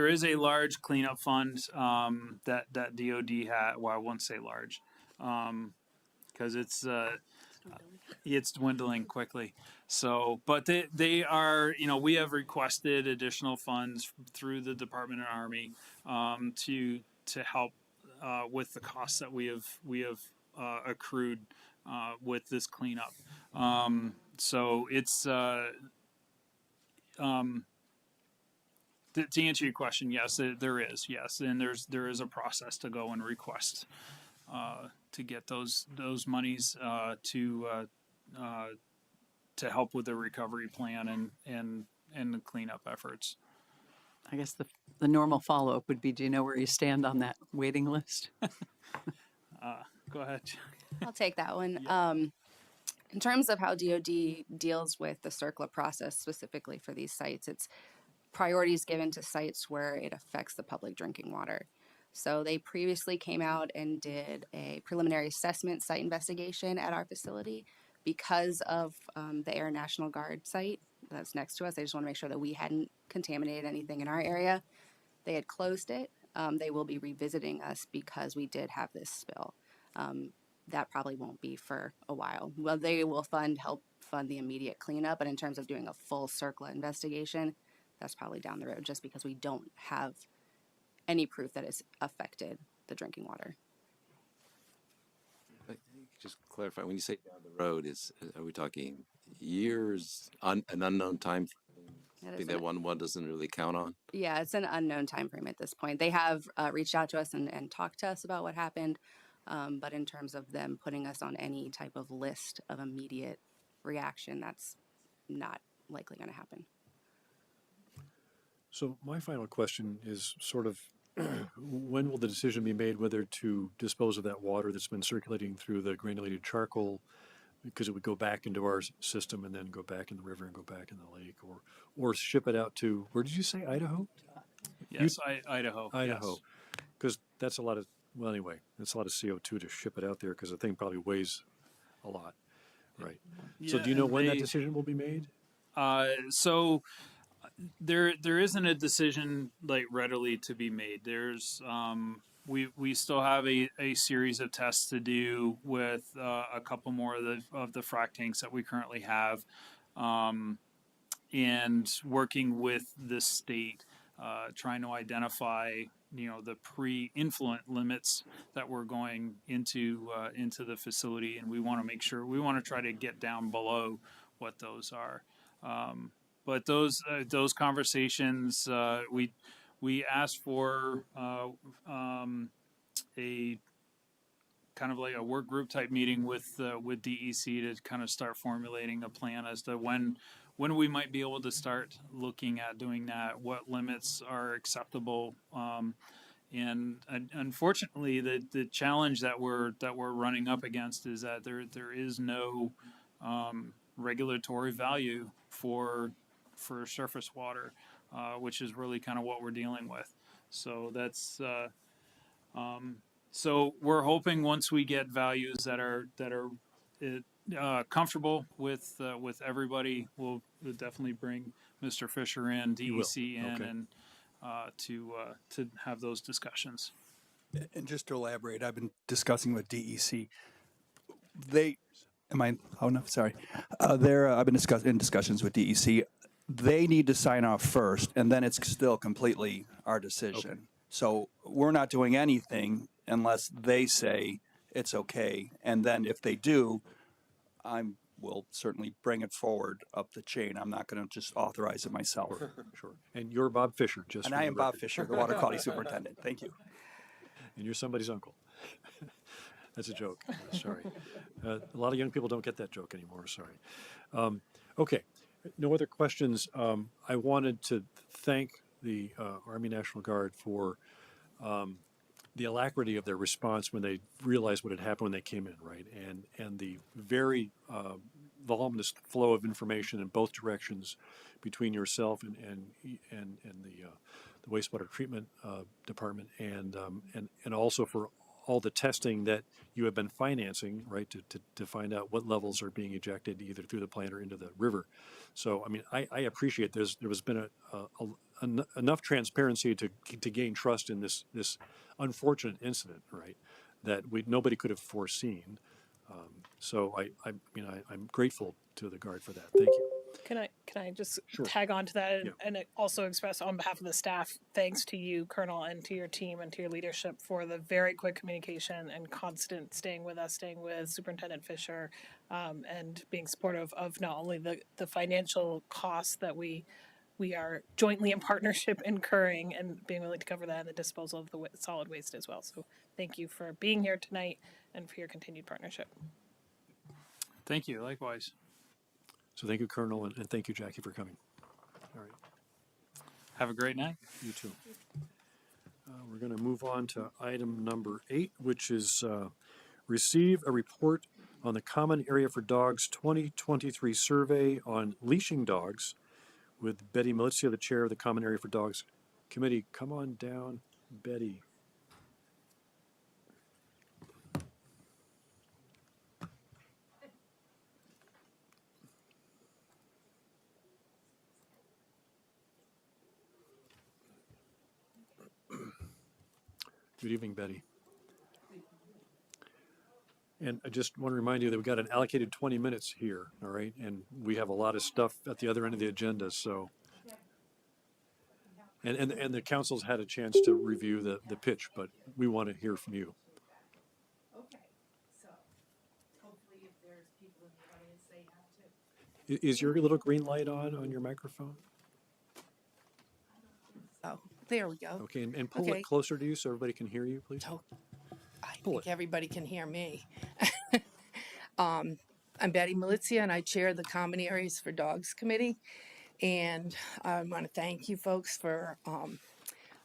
is a large cleanup fund, that DoD had. Well, I won't say large, because it's dwindling quickly. So, but they are, we have requested additional funds through the Department of Army, to help with the costs that we have accrued with this cleanup. So it's to answer your question, yes, there is, yes, and there is a process to go and request to get those monies to help with the recovery plan and the cleanup efforts. I guess the normal follow-up would be, do you know where you stand on that waiting list? Go ahead. I'll take that one. In terms of how DoD deals with the CERCLA process specifically for these sites, it's priorities given to sites where it affects the public drinking water. So they previously came out and did a preliminary assessment site investigation at our facility because of the Air National Guard site that's next to us. They just want to make sure that we hadn't contaminated anything in our area. They had closed it. They will be revisiting us because we did have this spill. That probably won't be for a while. Well, they will help fund the immediate cleanup, but in terms of doing a full CERCLA investigation, that's probably down the road just because we don't have any proof that it's affected the drinking water. Just clarify, when you say down the road, are we talking years, an unknown time? I think that one doesn't really count on. Yeah, it's an unknown time frame at this point. They have reached out to us and talked to us about what happened, but in terms of them putting us on any type of list of immediate reaction, that's not likely going to happen. So my final question is sort of, when will the decision be made whether to dispose of that water that's been circulating through the granulated charcoal, because it would go back into our system and then go back in the river and go back in the lake, or ship it out to, where did you say, Idaho? Yes, Idaho. Idaho, because that's a lot of, well, anyway, that's a lot of CO2 to ship it out there because the thing probably weighs a lot, right? So do you know when that decision will be made? So there isn't a decision like readily to be made. There's we still have a series of tests to do with a couple more of the frac tanks that we currently have, and working with the state, trying to identify the pre-influent limits that we're going into the facility, and we want to make sure, we want to try to get down below what those are. But those conversations, we asked for a kind of like a work group type meeting with DEC to kind of start formulating a plan as to when we might be able to start looking at doing that, what limits are acceptable, and unfortunately the challenge that we're running up against is that there is no regulatory value for surface water, which is really kind of what we're dealing with. So that's so we're hoping once we get values that are comfortable with everybody, we'll definitely bring Mr. Fisher in, You will. DEC in, Okay. and to have those discussions. And just to elaborate, I've been discussing with DEC. They, am I? Oh no, sorry. I've been in discussions with DEC. They need to sign off first, and then it's still completely our decision. Okay. So we're not doing anything unless they say it's okay, and then if they do, will certainly bring it forward up the chain. I'm not going to just authorize it myself. Sure. And you're Bob Fisher, just And for I the am Bob record. Fisher, the Water Quality Superintendent. Thank you. And you're somebody's uncle. That's a joke. Sorry. A lot of young people don't get that joke anymore. Sorry. Okay. No other questions. I wanted to thank the Army National Guard for the alacrity of their response when they realized what had happened when they came in, right? And the very voluminous flow of information in both directions between yourself and the wastewater treatment department, and also for all the testing that you have been financing, right, to find out what levels are being ejected either through the plant or into the river. So, I mean, I appreciate there has been enough transparency to gain trust in this unfortunate incident, right, that nobody could have foreseen. So I'm grateful to the Guard for that. Thank you. Can I just Sure. tag on to that Yeah. and also express on behalf of the staff thanks to you, Colonel, and to your team and to your leadership for the very quick communication and constant staying with Superintendent Fisher, and being supportive of not only the financial costs that we are jointly in partnership incurring and being willing to cover that and the disposal of the solid waste as well. So thank you for being here tonight and for your continued partnership. Thank you. Likewise. So thank you, Colonel, and thank you, Jackie, for coming. All right. Have a great night. You too. We're going to move on to item number 8, which is receive a report on the Common Area for Dogs 2023 survey on leashing dogs with Betty Milizia, the chair of the Common Area for Dogs Committee. Come on down, Betty. Good evening, Betty. And I just want to remind you that we've got an allocated 20 minutes here, all right? And we have a lot of stuff at the other end of the agenda, so. And the council's had a chance to review the pitch, but we want to hear from you. Okay, so hopefully if there's people in the audience, they have to. Is your little green light on your microphone? Oh, there we go. Okay, and pull Okay. it closer to you so everybody can hear you, please. So I Pull think it. everybody can hear me. I'm Betty Milizia and I chair the Common Areas for Dogs Committee. And I want to thank you folks for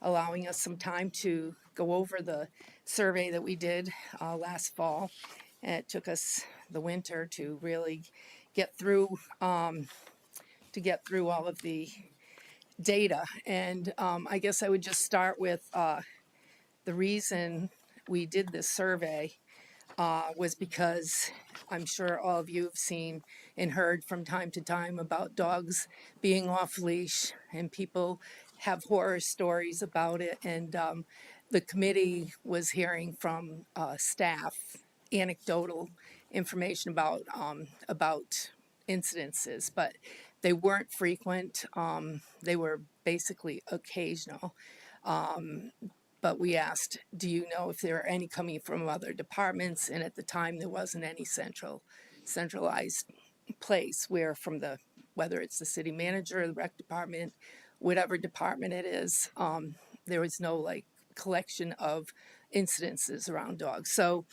allowing us some time to go over the survey that we did last fall. And it took us the winter to really get through all of the data. And I guess I would just start with the reason we did this survey was because I'm sure all of you have seen and heard from time to time about dogs being off leash, and people have horror stories about it. And the committee was hearing from staff anecdotal information about incidences, but they weren't frequent. They were basically occasional. But we asked, do you know if there are any coming from other departments? And at the time, there wasn't any centralized place where whether it's the city manager, the rec department, whatever department it is, there was no collection of incidences around dogs. So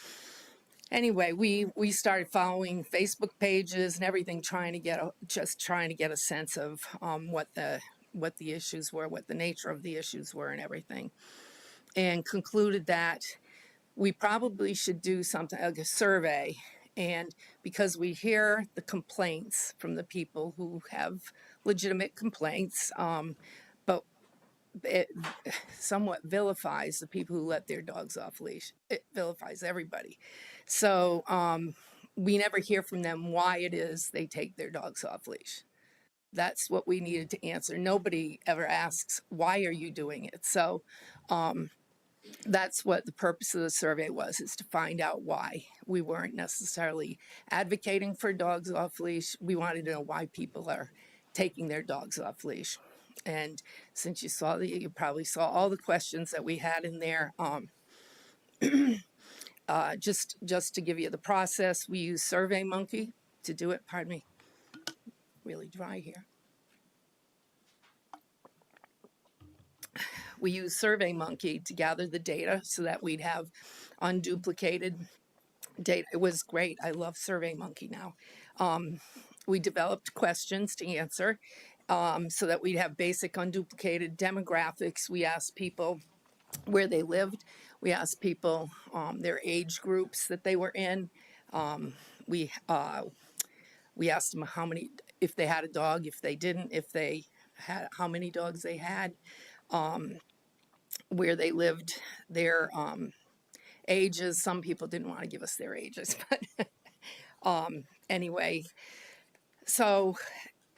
anyway, we started following Facebook pages and everything, trying to get a sense of what the issues were, what the nature of the issues were, and everything. And concluded that we probably should do something like a survey. And because we hear the complaints from the people who have legitimate complaints, but it somewhat vilifies the people who let their dogs off leash. It vilifies everybody. So we never hear from them why it is they take their dogs off leash. That's what we needed to answer. Nobody ever asks, why are you doing it? So that's what the purpose of the survey was, is to find out why. We weren't necessarily advocating for dogs off leash. We wanted to know why people are taking their dogs off leash. And since you probably saw all the questions that we had in there. Just to give you the process, we use SurveyMonkey to do it. Pardon me, really dry here. We use SurveyMonkey to gather the data so that we'd have unduplicated data. It was great. I love SurveyMonkey now. We developed questions to answer so that we'd have basic unduplicated demographics. We asked people where they lived. We asked people their age groups that they were in. We asked them how many, if they had a dog, if they didn't, if they had, how many dogs they had, where they lived, their ages. Some people didn't want to give us their ages, but anyway, so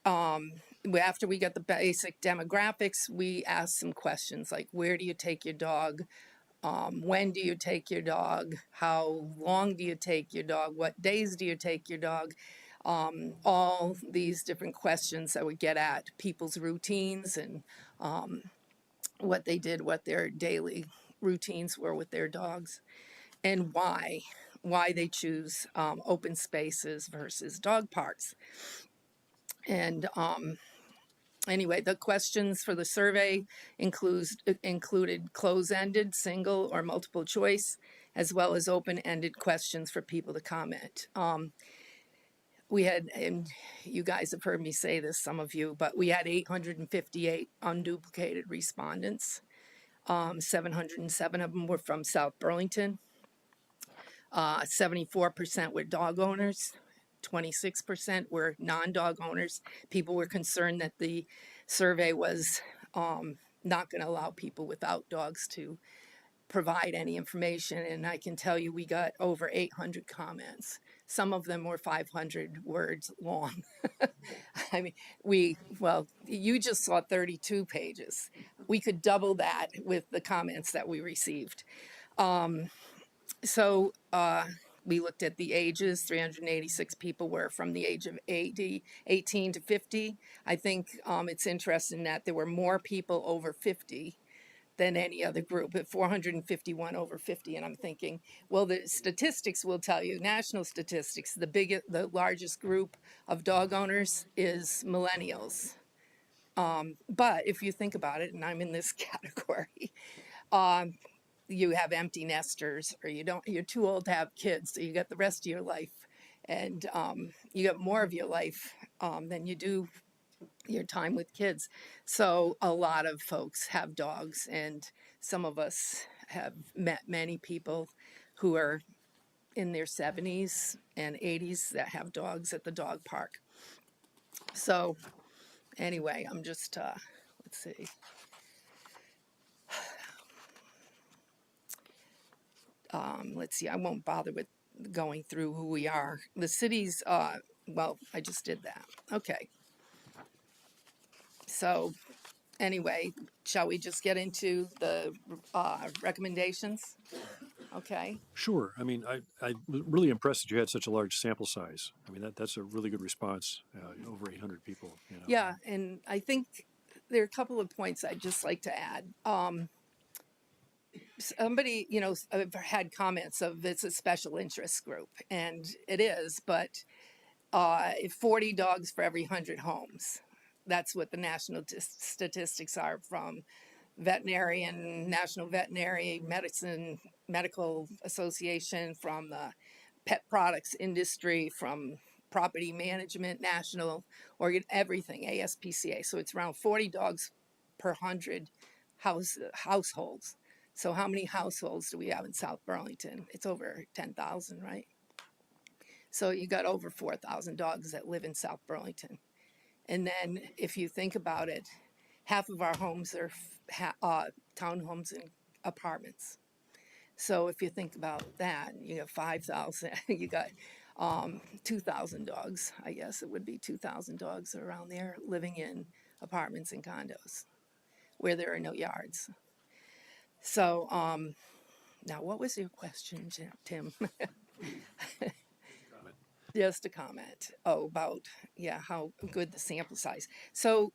after we got the basic demographics, we asked some questions like, where do you take your dog? When do you take your dog? How long do you take your dog? What days do you take your dog? All these different questions that would get at people's routines and what they did, what their daily routines were with their dogs, and why they choose open spaces versus dog parks. And anyway, the questions for the survey included close-ended, single or multiple choice, as well as open-ended questions for people to comment. We had, and you guys have heard me say this, some of you, but we had 858 unduplicated respondents. 707 of them were from South Burlington. 74% were dog owners. 26% were non-dog owners. People were concerned that the survey was not going to allow people without dogs to provide any information. And I can tell you we got over 800 comments. Some of them were 500 words long. I mean, you just saw 32 pages. We could double that with the comments that we received. So we looked at the ages. 386 people were from the age of 18 to 50. I think it's interesting that there were more people over 50 than any other group, at 451 over 50. And I'm thinking, well, the statistics will tell you, national statistics, the largest group of dog owners is millennials. But if you think about it, and I'm in this category, you have empty nesters, or you're too old to have kids, so you got the rest of your life, and you got more of your life than you do your time with kids. So a lot of folks have dogs, and some of us have met many people who are in their 70s and 80s that have dogs at the dog park. So anyway, I'm just, let's see. Let's see, I won't bother with going through who we are. The cities, well, I just did that. Okay. So anyway, shall we just get into the recommendations? Okay. Sure. I mean, I was really impressed that you had such a large sample size. I mean, that's a really good response, over 800 people. You know. Yeah, and I think there are a couple of points I'd just like to add. Somebody, I've had comments of it's a special interest group, and it is, but 40 dogs for every 100 homes. That's what the national statistics are from National Veterinary Medical Association, from the pet products industry, from property management, national, everything, ASPCA. So it's around 40 dogs per 100 households. So how many households do we have in South Burlington? It's over 10,000, right? So you got over 4,000 dogs that live in South Burlington. And then if you think about it, half of our homes are townhomes and apartments. So if you think about that, you got 5,000, you got 2,000 dogs, I guess it would be 2,000 dogs around there living in apartments and condos where there are no yards. So now what was your question, Tim? Just a comment. Oh, about, yeah, how good the sample size. So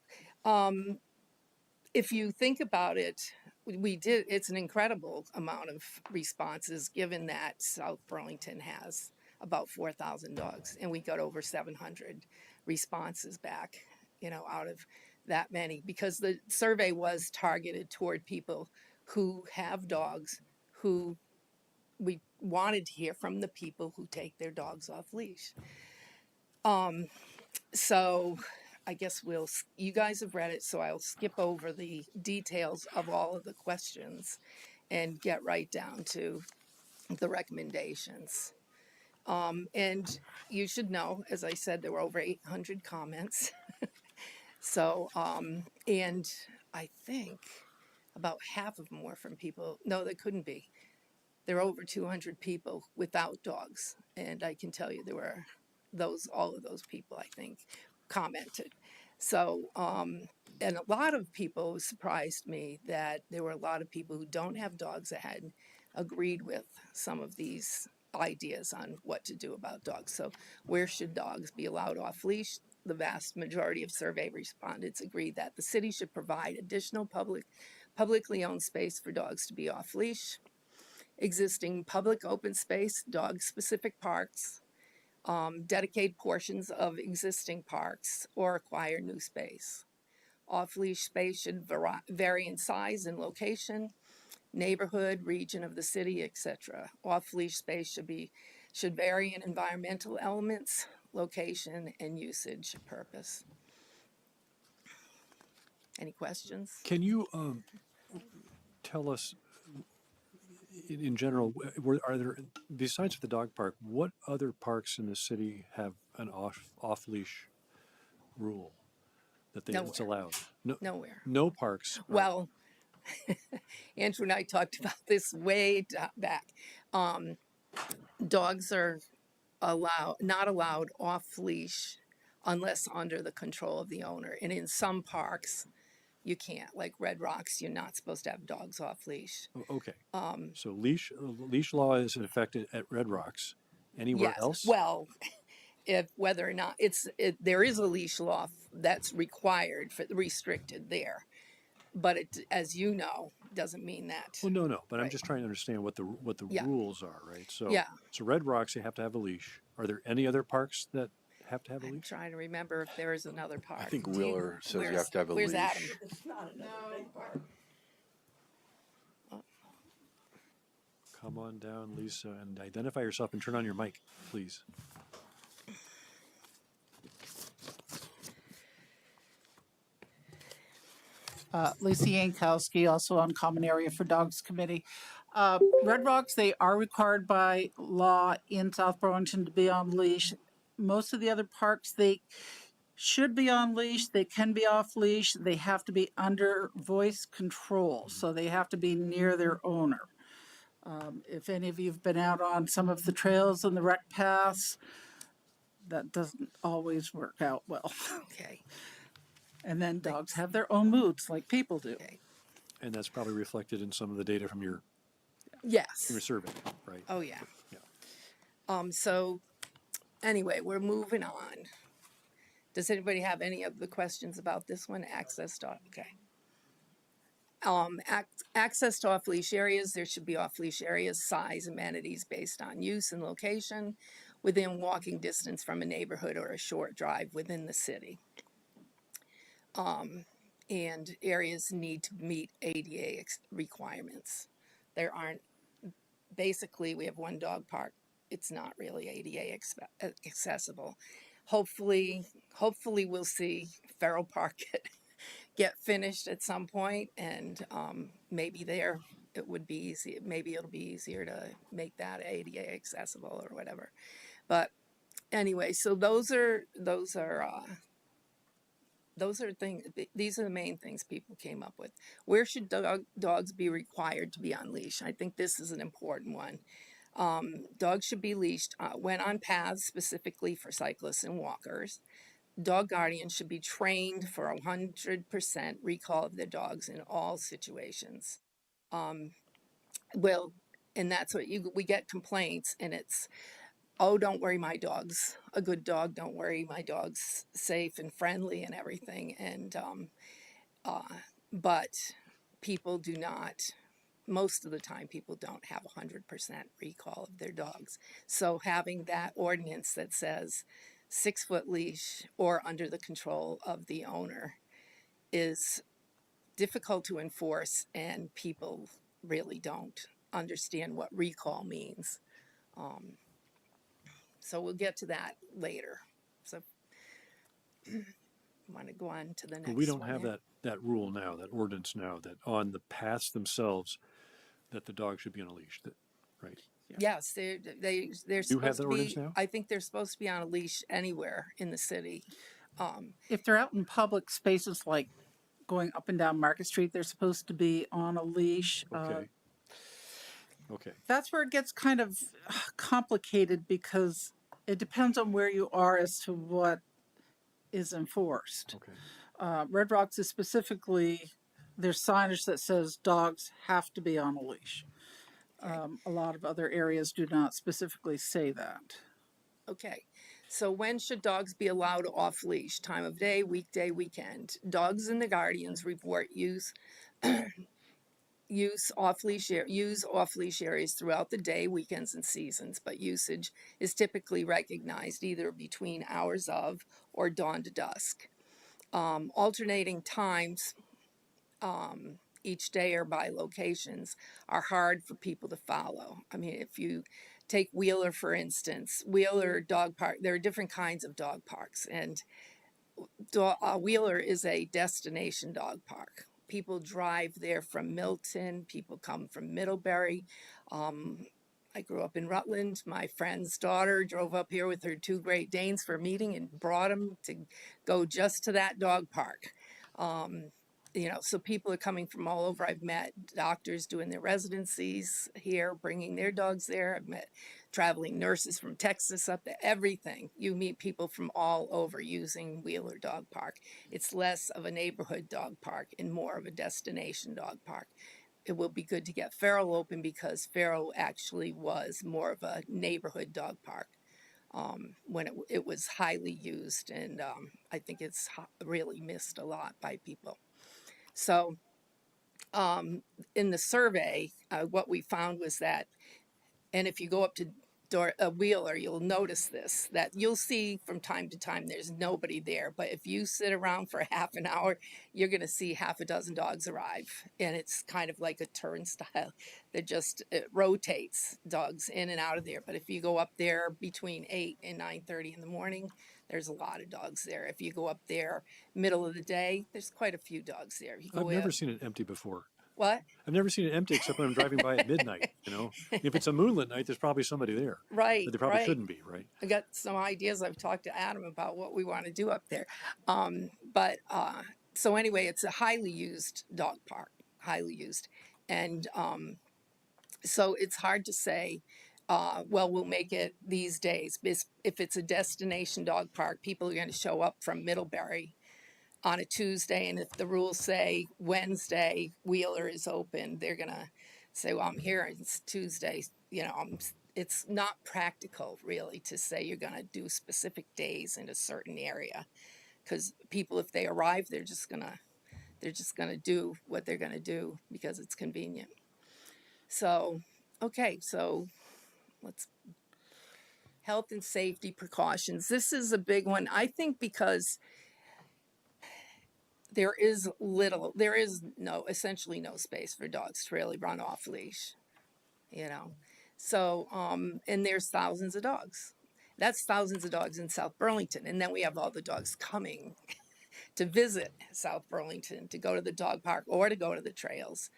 if you think about it, it's an incredible amount of responses given that South Burlington has about 4,000 dogs and we got over 700 responses back, out of that many, because the survey was targeted toward people who have dogs, who we wanted to hear from the people who take their dogs off leash. So I guess you guys have read it, so I'll skip over the details of all of the questions and get right down to the recommendations. And you should know, as I said, there were over 800 comments. So, and I think about half of them were from people, no, they couldn't be. There were over 200 people without dogs. And I can tell you there were all of those people, I think, commented. So, and a lot of people surprised me that there were a lot of people who don't have dogs that had agreed with some of these ideas on what to do about dogs. So where should dogs be allowed off leash? The vast majority of survey respondents agreed that the city should provide additional publicly owned space for dogs to be off leash, existing public open space, dog-specific parks, dedicate portions of existing parks, or acquire new space. Off-leash space should vary in size and location, neighborhood, region of the city, etc. Off-leash space should vary in environmental elements, location, and usage purpose. Any questions? Can you tell us, in general, are there, besides the dog park, what other parks in the city have an off-leash rule that it's allowed? No, Nowhere. no parks. Well, Andrew and I talked about this way back. Dogs are not allowed off leash unless under the control of the owner. And in some parks, you can't. Like Red Rocks, you're not supposed to have dogs off leash. Okay. So leash law is in effect at Red Rocks. Anywhere else? Well, whether or not there is a leash law that's required restricted there, but it, as you know, doesn't mean that. Well, no, but right. I'm just trying to understand what the rules are, right? So, so Red Rocks, they have to have a leash. Are there any other parks that have to have a leash? I'm trying to remember if there is another park. I think Wheeler says you have to have a where's leash. Adam? It's not another big park. Come on down, Lisa, and identify yourself and turn on your mic, please. Lisa Yankowski, also on Common Area for Dogs Committee. Red Rocks, they are required by law in South Burlington to be on leash. Most of the other parks, they should be on leash. They can be off leash. They have to be under voice control, so they have to be near their owner. If any of you have been out on some of the trails and the rec paths, that doesn't always work out well. Okay. And then dogs have their own moods like people do. Okay. And that's probably reflected in some of the data from your survey, right? Oh, yeah. Yeah. So anyway, we're moving on. Does anybody have any of the questions about this one? Access to, okay. Access to off-leash areas. There should be off-leash areas, size, amenities based on use and location within walking distance from a neighborhood or a short drive within the city. And areas need to meet ADA requirements. There aren't, basically we have one dog park. It's not really ADA accessible. Hopefully we'll see Farrell Park get finished at some point, and maybe there it would be easy. Maybe it'll be easier to make that ADA accessible or whatever. But anyway, so those are those are things. These are the main things people came up with. Where should dogs be required to be on leash? I think this is an important one. Dogs should be leashed when on paths specifically for cyclists and walkers. Dog guardians should be trained for 100% recall of their dogs in all situations. Well, and that's what we get complaints, and it's, oh, don't worry, my dog's a good dog. Don't worry, my dog's safe and friendly and everything. And but people do not. Most of the time, people don't have 100% recall of their dogs. So having that ordinance that says 6-foot leash or under the control of the owner is difficult to enforce, and people really don't understand what recall means. So we'll get to that later. So I want to go on to the next But we don't one have here. that rule now, that ordinance now, that on the paths themselves, that the dog should be on a leash, right? Yes, they're You have supposed that to ordinance be. now? I think they're supposed to be on a leash anywhere in the city. If they're out in public spaces like going up and down Market Street, they're supposed to be on a leash. Okay. Okay. That's where it gets kind of complicated because it depends on where you are as to what is enforced. Okay. Red Rocks is specifically, there's signage that says dogs have to be on a leash. A lot of other areas do not specifically say that. Okay, so when should dogs be allowed off leash? Time of day, weekday, weekend. Dogs and the guardians report use off leash areas throughout the day, weekends, and seasons, but usage is typically recognized either between hours of or dawn to dusk. Alternating times each day or by locations are hard for people to follow. I mean, if you take Wheeler, for instance, Wheeler Dog Park, there are different kinds of dog parks, and Wheeler is a destination dog park. People drive there from Milton, people come from Middlebury. I grew up in Rutland. My friend's daughter drove up here with her 2 Great Danes for a meeting and brought them to go just to that dog park. So people are coming from all over. I've met doctors doing their residencies here, bringing their dogs there. I've met traveling nurses from Texas up to everything. You meet people from all over using Wheeler Dog Park. It's less of a neighborhood dog park and more of a destination dog park. It will be good to get Farrell open because Farrell actually was more of a neighborhood dog park when it was highly used, and I think it's really missed a lot by people. So in the survey, what we found was that, and if you go up to Wheeler, you'll notice this, that you'll see from time to time there's nobody there. But if you sit around for half an hour, you're going to see half a dozen dogs arrive. And it's kind of like a turnstile that it rotates dogs in and out of there. But if you go up there between 8 and 9:30 in the morning, there's a lot of dogs there. If you go up there middle of the day, there's quite a few dogs there. I've never seen it empty before. What? I've never seen it empty except when I'm driving by at midnight, If it's a moonlit night, there's probably somebody there. Right. But there probably right. shouldn't be, right? I got some ideas. I've talked to Adam about what we want to do up there. So anyway, it's a highly used dog park, highly used. And so it's hard to say, we'll make it these days. If it's a destination dog park, people are going to show up from Middlebury on a Tuesday, and if the rules say Wednesday Wheeler is open, they're gonna say, well, I'm here, it's Tuesday. It's not practical really to say you're gonna do specific days in a certain area, because people, if they arrive, they're just gonna do what they're gonna do because it's convenient. So let's health and safety precautions. This is a big one, I think, because there is essentially no space for dogs to really run off leash, So, and there's thousands of dogs. That's thousands of dogs in South Burlington. And then we have all the dogs coming to visit South Burlington, to go to the dog park or to go to the trails.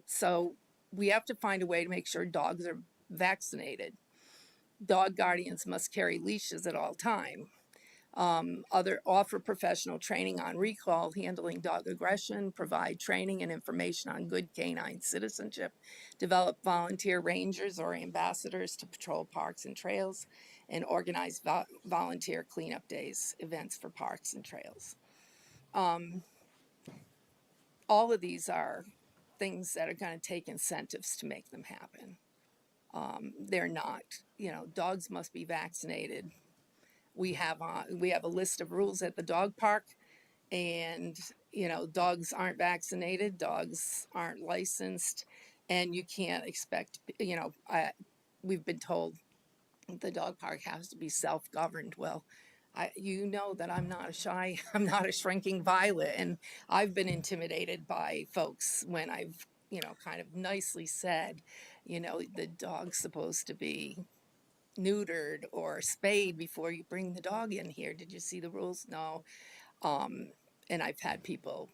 So we have to find a way to make sure dogs are vaccinated. Dog guardians must carry leashes at all time. Offer professional training on recall, handling dog aggression, provide training and information on good canine citizenship, develop volunteer rangers or ambassadors to patrol parks and trails, and organize volunteer cleanup days, events for parks and trails. All of these are things that are going to take incentives to make them happen. They're not, dogs must be vaccinated. We have a list of rules at the dog park, and dogs aren't vaccinated, dogs aren't licensed, and you can't expect. We've been told the dog park has to be self-governed. Well, that I'm not I'm not a shrinking violet, and I've been intimidated by folks when I've kind of nicely said, the dog's supposed to be neutered or spayed before you bring the dog in here. Did you see the rules? No. And I've had people,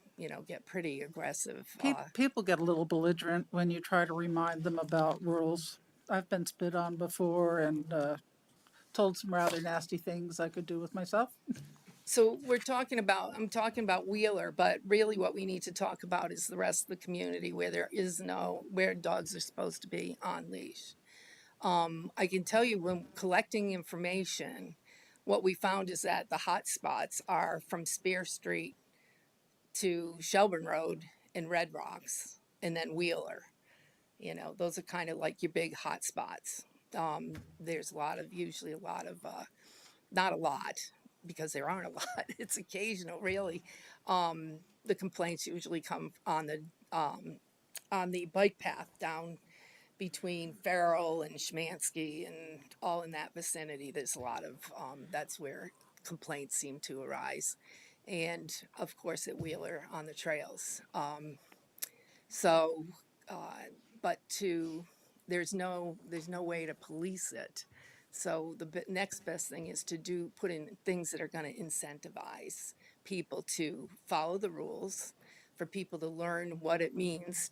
get pretty aggressive. People get a little belligerent when you try to remind them about rules. I've been spit on before and told some rather nasty things I could do with myself. So I'm talking about Wheeler, but really what we need to talk about is the rest of the community where dogs are supposed to be on leash. I can tell you, when collecting information, what we found is that the hot spots are from Spear Street to Shelburne Road and Red Rocks, and then Wheeler. Those are kind of like your big hot spots. There's usually a lot of, not a lot, because there aren't a lot. It's occasional, really. The complaints usually come on the bike path down between Farrell and Schmansky and all in that vicinity. There's a lot of, that's where complaints seem to arise. And of course at Wheeler on the trails. There's no way to police it. So the next best thing is to put in things that are going to incentivize people to follow the rules, for people to learn what it means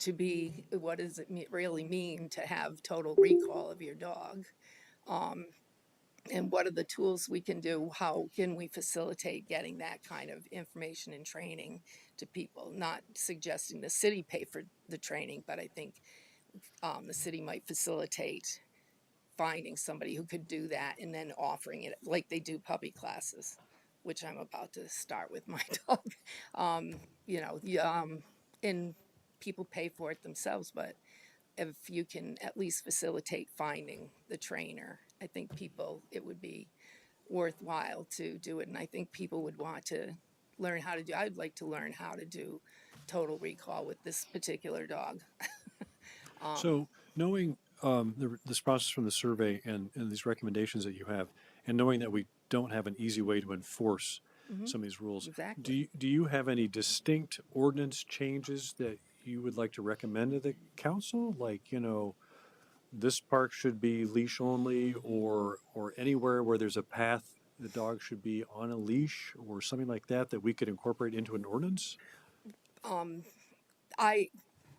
what does it really mean to have total recall of your dog, and what are the tools we can do, how can we facilitate getting that kind of information and training to people. Not suggesting the city pay for the training, but I think the city might facilitate finding somebody who could do that and then offering it like they do puppy classes, which I'm about to start with my dog. And people pay for it themselves, but if you can at least facilitate finding the trainer, I think it would be worthwhile to do it. And I think people would want to learn how to do, I'd like to learn how to do total recall with this particular dog. So knowing this process from the survey and these recommendations that you have, and knowing that we don't have an easy way to enforce some of these rules, Exactly. do you have any distinct ordinance changes that you would like to recommend to the council? Like, this park should be leash only, or anywhere where there's a path, the dog should be on a leash, or something like that we could incorporate into an ordinance?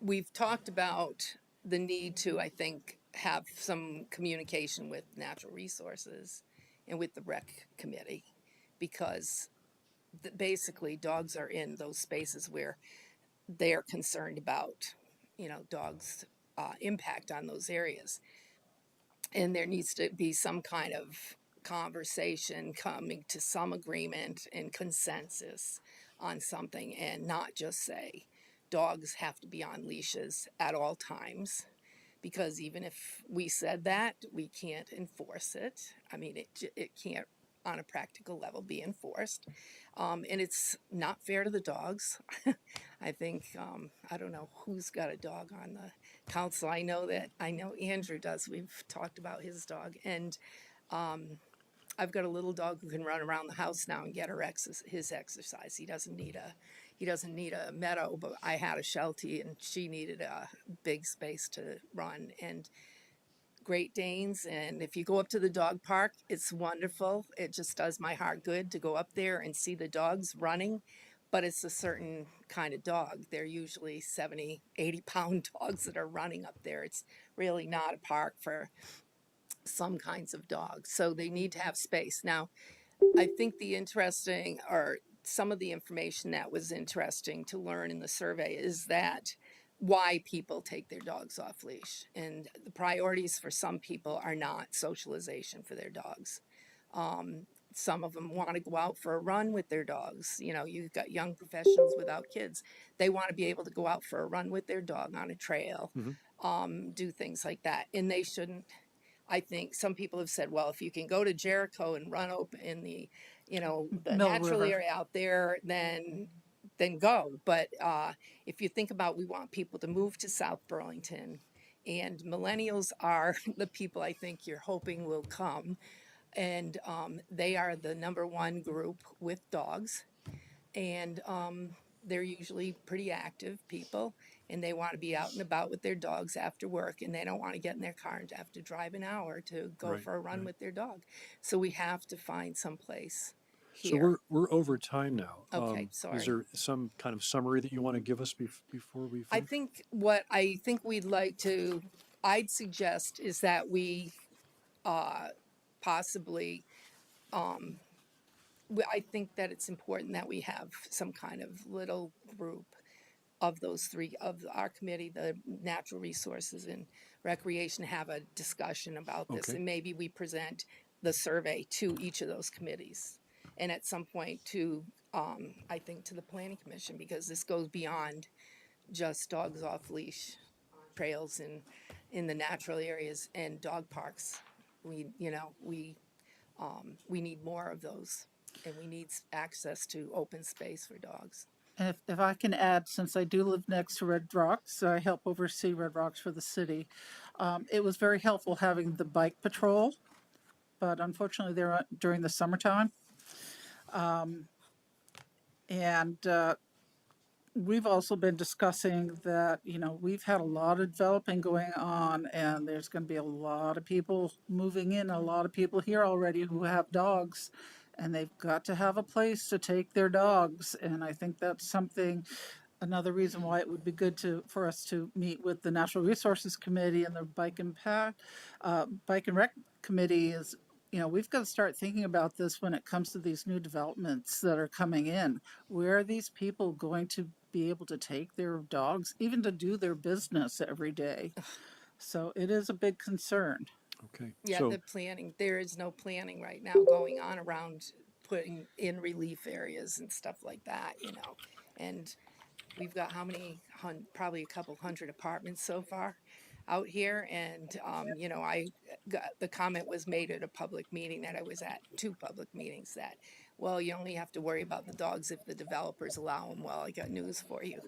We've talked about the need to, I think, have some communication with natural resources and with the rec committee, because basically dogs are in those spaces where they're concerned about, dogs' impact on those areas. And there needs to be some kind of conversation coming to some agreement and consensus on something, and not just say dogs have to be on leashes at all times, because even if we said that, we can't enforce it. I mean, it can't on a practical level be enforced. And it's not fair to the dogs. I think, I don't know who's got a dog on the council. I know Andrew does. We've talked about his dog. And I've got a little dog who can run around the house now and get his exercise. He doesn't need a meadow, but I had a Sheltie and she needed a big space to run. And Great Danes, and if you go up to the dog park, it's wonderful. It just does my heart good to go up there and see the dogs running, but it's a certain kind of dog. They're usually 70, 80-pound dogs that are running up there. It's really not a park for some kinds of dogs, so they need to have space. Now, I think the interesting, or some of the information that was interesting to learn in the survey, is that why people take their dogs off leash. And the priorities for some people are not socialization for their dogs. Some of them want to go out for a run with their dogs. You know, you've got young professionals without kids. They want to be able to go out for a run with their dog on a trail, do things like that. And they shouldn't. I think some people have said, well, if you can go to Jericho and run open in the, the Mill natural River. area out there, then go. But if you think about, we want people to move to South Burlington, and millennials are the people I think you're hoping will come, and they are the number one group with dogs, and they're usually pretty active people, and they want to be out and about with their dogs after work, and they don't want to get in their car and have to drive an hour to go Right, for a run right. with their dog. So we have to find some place So here. we're over time now. Okay, Is sorry. there some kind of summary that you want to give us before we I finish? think what I think we'd like to, I'd suggest is that we possibly, I think that it's important that we have some kind of little group of those three, of our committee, the natural resources and recreation, have a discussion about this. Okay. And maybe we present the survey to each of those committees. And at some point to, I think, to the planning commission, because this goes beyond just dogs off leash trails in the natural areas and dog parks. We need more of those, and we need access to open space for dogs. And if I can add, since I do live next to Red Rocks, I help oversee Red Rocks for the city. It was very helpful having the bike patrol, but unfortunately they're during the summertime. We've also been discussing that, we've had a lot of developing going on, and there's going to be a lot of people moving in, a lot of people here already who have dogs, and they've got to have a place to take their dogs. And I think that's another reason why it would be good for us to meet with the Natural Resources Committee and the Bike and Rec Committee is, we've got to start thinking about this when it comes to these new developments that are coming in. Where are these people going to be able to take their dogs, even to do their business every day? So it is a big concern. Okay. Yeah, So the planning, there is no planning right now going on around putting in relief areas and stuff like that, And we've got how many, probably a couple hundred apartments so far out here. And, the comment was made at a public meeting that I was at, 2 public meetings, that, well, you only have to worry about the dogs if the developers allow them. Well, I got news for you.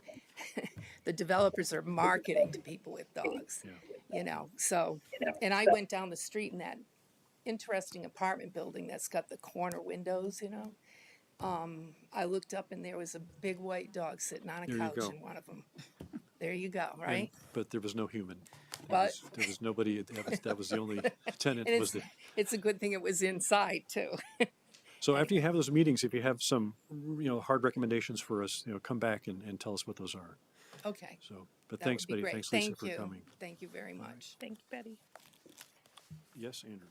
The developers are marketing to people with dogs, so, and I went down the street in that interesting apartment building that's got the corner windows, I looked up and there was a big white dog sitting on a There you couch go. in one of them. There you go, right? but there was no human. But- There was nobody. That was the only tenant And was there. it's a good thing it was inside too. So after you have those meetings, if you have some, hard recommendations for us, come back and tell us what those are. Okay. So, but that thanks, would be Betty. great. Thanks, Lisa, Thank for you. coming. Thank you very much. Thank you, Betty. Yes, Andrew.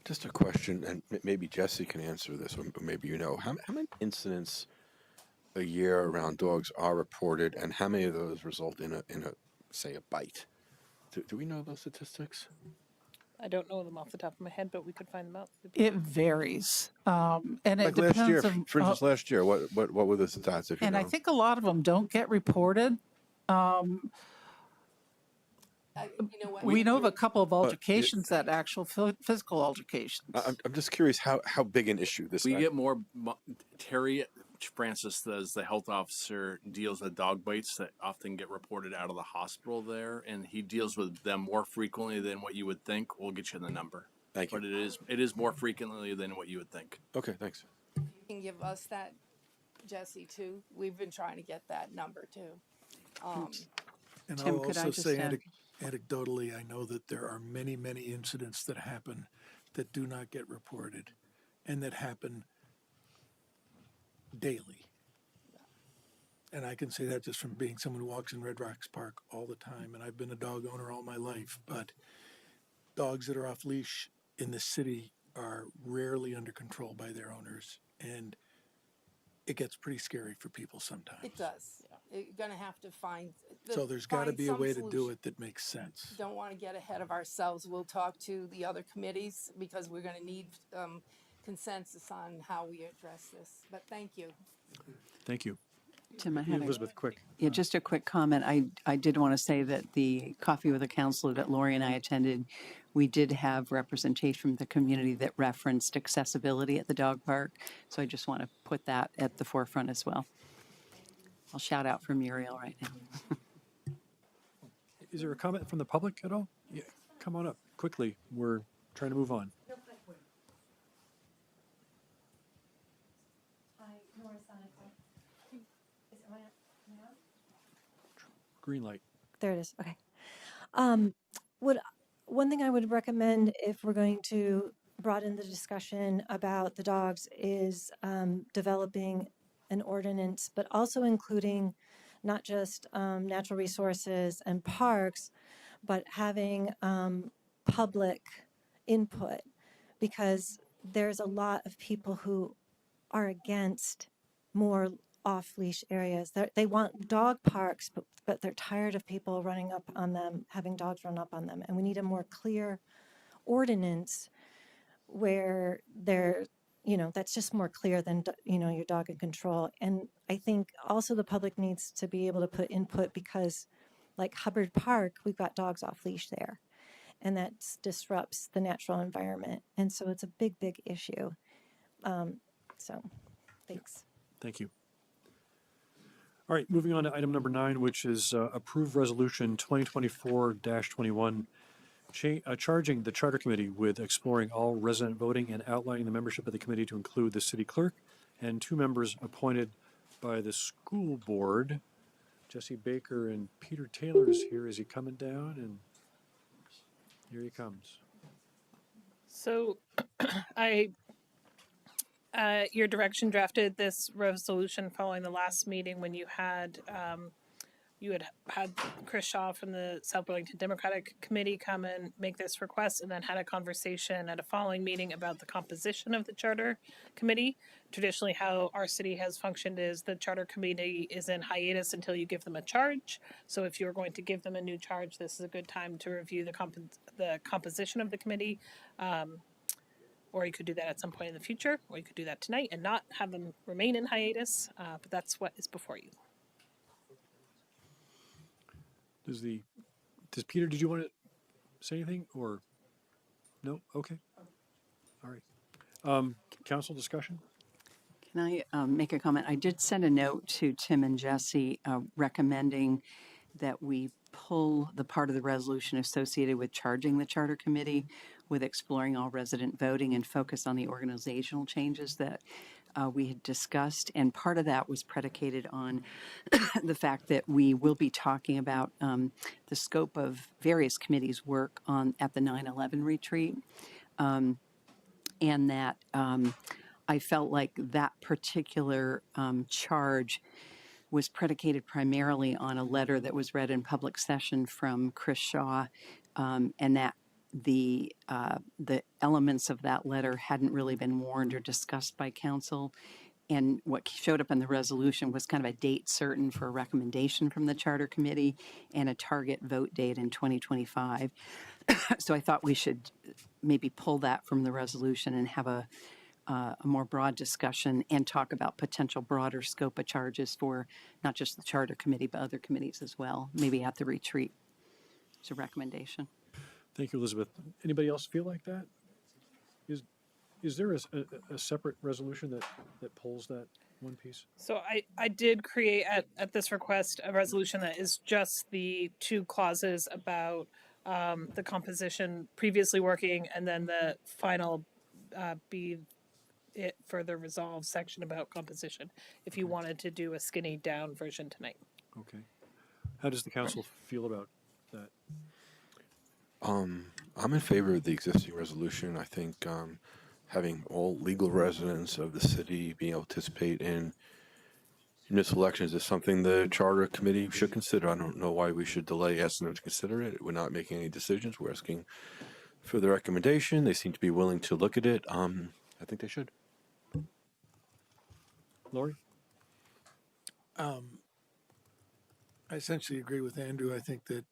Just a question, and maybe Jesse can answer this, or maybe how many incidents a year around dogs are reported, and how many of those result in a say a bite? Do we know those statistics? I don't know them off the top of my head, but we could find them out. It varies, and it Like depends last year, on, for instance, last year, what were the stats? If you and know? I think a lot of them don't get reported. You know what? We know of a couple of it- altercations, that actual physical altercations. I'm just curious how big an issue this We is. get more. Terry Francis, as the health officer, deals with dog bites that often get reported out of the hospital there, and he deals with them more frequently than what you would think. We'll get you the number. Thank you. But it is more frequently than what you would think. Okay, thanks. You can give us that, Jesse, too. We've been trying to get that number too. And Tim, I'll could I also just say add- anecdotally, I know that there are many, many incidents that happen that do not get reported and that happen daily. And I can say that just from being someone who walks in Red Rocks Park all the time, and I've been a dog owner all my life, but dogs that are off leash in the city are rarely under control by their owners, and it gets pretty scary for people sometimes. It does. You're gonna have to find. So there's got to find be a some way to do solution. it that makes sense. Don't want to get ahead of ourselves. We'll talk to the other committees because we're gonna need consensus on how we address this. But thank you. Thank you. Tim, I had a, Elizabeth, quick. yeah, just a quick comment. I did want to say that the coffee with a counselor that Lori and I attended, we did have representation from the community that referenced accessibility at the dog park. So I just want to put that at the forefront as well. I'll shout out for Muriel right now. Is there a comment from the public at all? Yeah, come on up quickly. We're trying to move on. Green light. There it is. Okay. Would one thing I would recommend if we're going to broaden the discussion about the dogs is developing an ordinance, but also including not just natural resources and parks, but having public input, because there's a lot of people who are against more off-leash areas. They want dog parks, but they're tired of people running up on them, having dogs run up on them. And we need a more clear ordinance where that's just more clear than, your dog in control. And I think also the public needs to be able to put input because like Hubbard Park, we've got dogs off leash there, and that disrupts the natural environment. And so it's a big, big issue. So thanks. Thank you. All right, moving on to item number 9, which is approve resolution 2024-21, charging the charter committee with exploring all resident voting and outlining the membership of the committee to include the city clerk and 2 members appointed by the school board. Jesse Baker and Peter Taylor is here. Is he coming down? And here he comes. So your direction drafted this resolution following the last meeting when you had Chris Shaw from the South Burlington Democratic Committee come and make this request, and then had a conversation at a following meeting about the composition of the charter committee. Traditionally, how our city has functioned is the charter committee is in hiatus until you give them a charge. So if you're going to give them a new charge, this is a good time to review the composition of the committee. Or you could do that at some point in the future, or you could do that tonight and not have them remain in hiatus. But that's what is before you. Does Peter, did you want to say anything or no? Okay. All right. Council discussion? Can I make a comment? I did send a note to Tim and Jesse recommending that we pull the part of the resolution associated with charging the charter committee with exploring all resident voting and focus on the organizational changes that we had discussed. And part of that was predicated on the fact that we will be talking about the scope of various committees' work at the 9/11 retreat. And that I felt like that particular charge was predicated primarily on a letter that was read in public session from Chris Shaw, and that the elements of that letter hadn't really been warned or discussed by council. And what showed up in the resolution was kind of a date certain for a recommendation from the charter committee and a target vote date in 2025. So I thought we should maybe pull that from the resolution and have a more broad discussion and talk about potential broader scope of charges for not just the charter committee, but other committees as well, maybe at the retreat. It's a recommendation. Thank you, Elizabeth. Anybody else feel like that? Is there a separate resolution that pulls that one piece? So I did create at this request a resolution that is just the 2 clauses about the composition previously working, and then the final be it further resolved section about composition, if you wanted to do a skinny down version tonight. Okay. How does the council feel about that? I'm in favor of the existing resolution. I think having all legal residents of the city being able to participate in municipal elections is something the charter committee should consider. I don't know why we should delay asking them to consider it. We're not making any decisions. We're asking for the recommendation. They seem to be willing to look at it. I think they should. Lori? I essentially agree with Andrew. I think that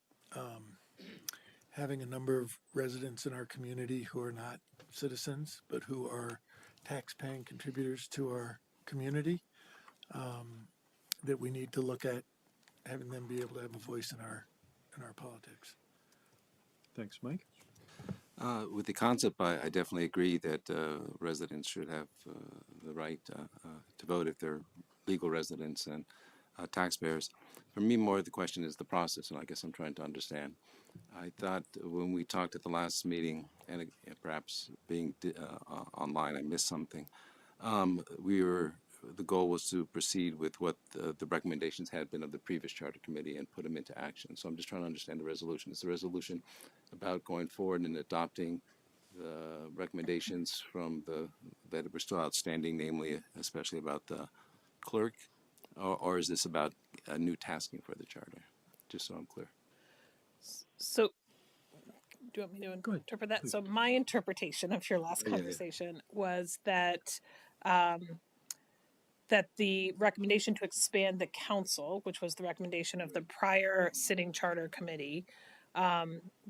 having a number of residents in our community who are not citizens, but who are tax-paying contributors to our community, that we need to look at having them be able to have a voice in our politics. Thanks, Mike. With the concept, I definitely agree that residents should have the right to vote if they're legal residents and taxpayers. For me, more the question is the process, and I guess I'm trying to understand. I thought when we talked at the last meeting, and perhaps being online, I missed something. The goal was to proceed with what the recommendations had been of the previous charter committee and put them into action. So I'm just trying to understand the resolution. Is the resolution about going forward and adopting the recommendations from that were still outstanding, namely, especially about the clerk, or is this about a new tasking for the charter? Just so I'm clear. So, do you want me to interpret that? please. So, my interpretation of your last conversation was that that the recommendation to expand the council, which was the recommendation of the prior sitting charter committee,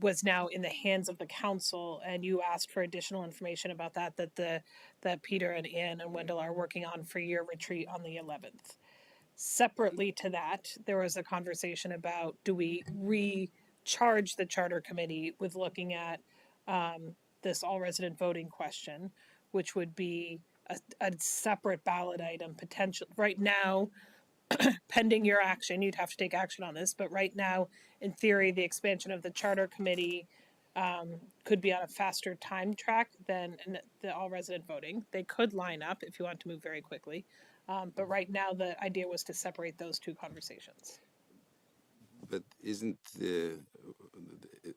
was now in the hands of the council, and you asked for additional information about that Peter and Ann and Wendell are working on for your retreat on the 11th. Separately to that, there was a conversation about, do we recharge the charter committee with looking at this all resident voting question, which would be a separate ballot item potential right now. Pending your action, you'd have to take action on this, but right now, in theory, the expansion of the charter committee could be on a faster time track than the all resident voting. They could line up if you want to move very quickly, but right now the idea was to separate those two conversations. But isn't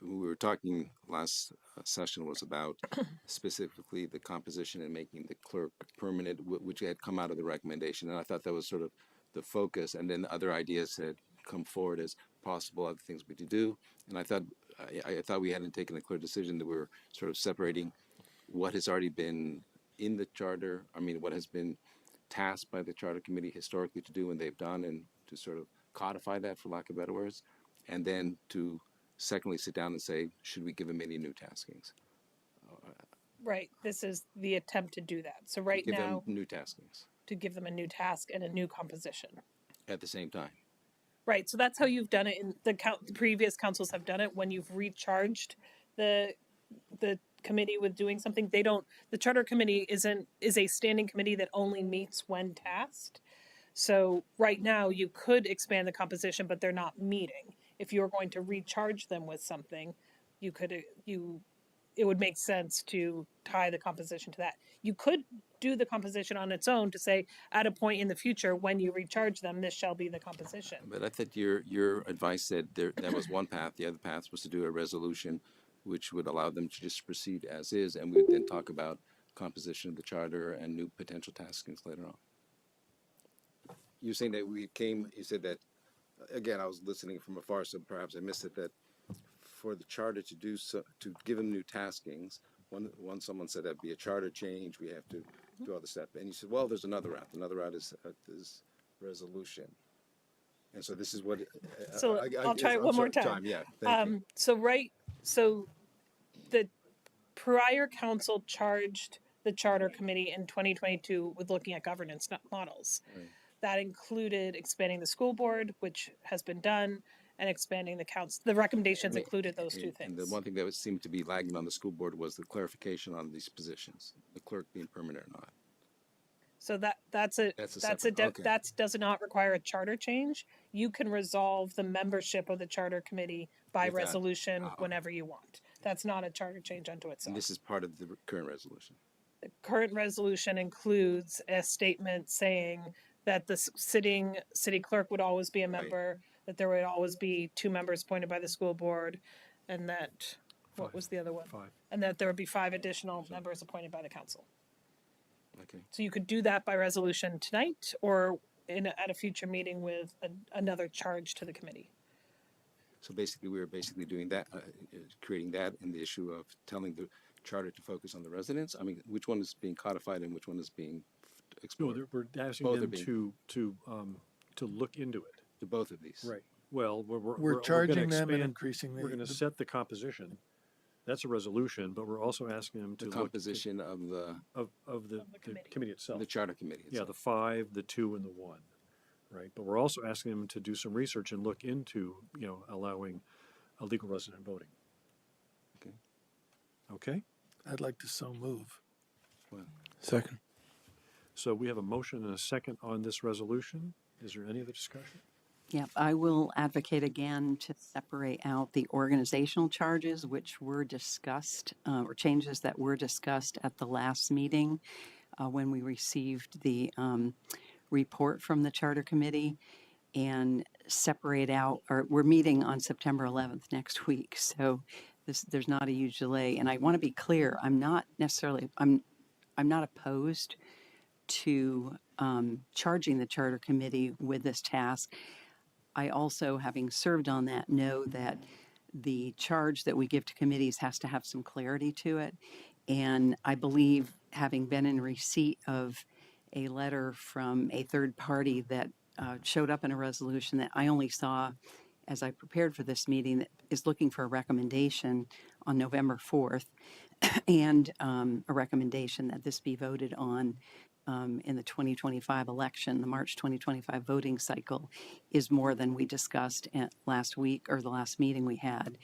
we were talking last session was about specifically the composition and making the clerk permanent, which had come out of the recommendation, and I thought that was sort of the focus, and then other ideas had come forward as possible other things we could do, and I thought we hadn't taken a clear decision that we were sort of separating what has already been in the charter, what has been tasked by the charter committee historically to do and they've done, and to sort of codify that, for lack of better words, and then to secondly sit down and say, should we give them any new taskings? Right, this is the attempt to do that. So right give now, them new taskings to give them a new task and a new composition. at the same time. Right, so that's how you've done it in the previous councils have done it when you've recharged the committee with doing something. The charter committee is a standing committee that only meets when tasked. So right now you could expand the composition, but they're not meeting. If you're going to recharge them with something, it would make sense to tie the composition to that. You could do the composition on its own to say, at a point in the future, when you recharge them, this shall be the composition. But I thought your advice said that was one path. The other path was to do a resolution which would allow them to just proceed as is, and we would then talk about composition of the charter and new potential taskings later on. You're saying that you said that, again, I was listening from afar, so perhaps I missed it, that for the charter to do so, to give them new taskings, when someone said that'd be a charter change, we have to do all the steps. And you said, well, there's another route. Another route is resolution. And so this is what. So I'll try it one more time. Yeah. Thank you. So the prior council charged the charter committee in 2022 with looking at governance models. Right. That included expanding the school board, which has been done, and expanding the council. The recommendations included those two things. And the one thing that seemed to be lagging on the school board was the clarification on these positions, the clerk being permanent or not. So that does not require a charter change. You can resolve the membership of the charter committee by resolution whenever you want. That's not a charter change unto itself. And this is part of the current resolution. The current resolution includes a statement saying that the sitting city clerk would always be a member, that there would always be 2 members appointed by the school board, and that, what was the other one? 5. And that there would be 5 additional members appointed by the council. Okay. So you could do that by resolution tonight or at a future meeting with another charge to the committee. So basically, we were basically doing that, creating that, and the issue of telling the charter to focus on the residents. I mean, which one is being codified and which one is being No, explored? we're asking Both are them being- to look into it. To both of these. Right. Well, We're gonna charging them and expand- increasing We're going to the set the composition. That's a resolution, but we're also asking them to The look composition of the of the committee itself. the charter committee. Yeah, the 5, the 2, and the 1, right? But we're also asking them to do some research and look into, allowing illegal resident voting. Okay. Okay? I'd like to so move. Well, Second. So we have a motion and a second on this resolution. Is there any other discussion? Yeah, I will advocate again to separate out the organizational charges which were discussed, or changes that were discussed at the last meeting when we received the report from the Charter Committee, and separate out, or we're meeting on September 11th next week, so there's not a huge delay. And I want to be clear, I'm not opposed to charging the Charter Committee with this task. I also, having served on that, know that the charge that we give to committees has to have some clarity to it. And I believe, having been in receipt of a letter from a third party that showed up in a resolution that I only saw as I prepared for this meeting, that is looking for a recommendation on November 4th, and a recommendation that this be voted on in the 2025 election, the March 2025 voting cycle, is more than we discussed at last week, or the last meeting we had,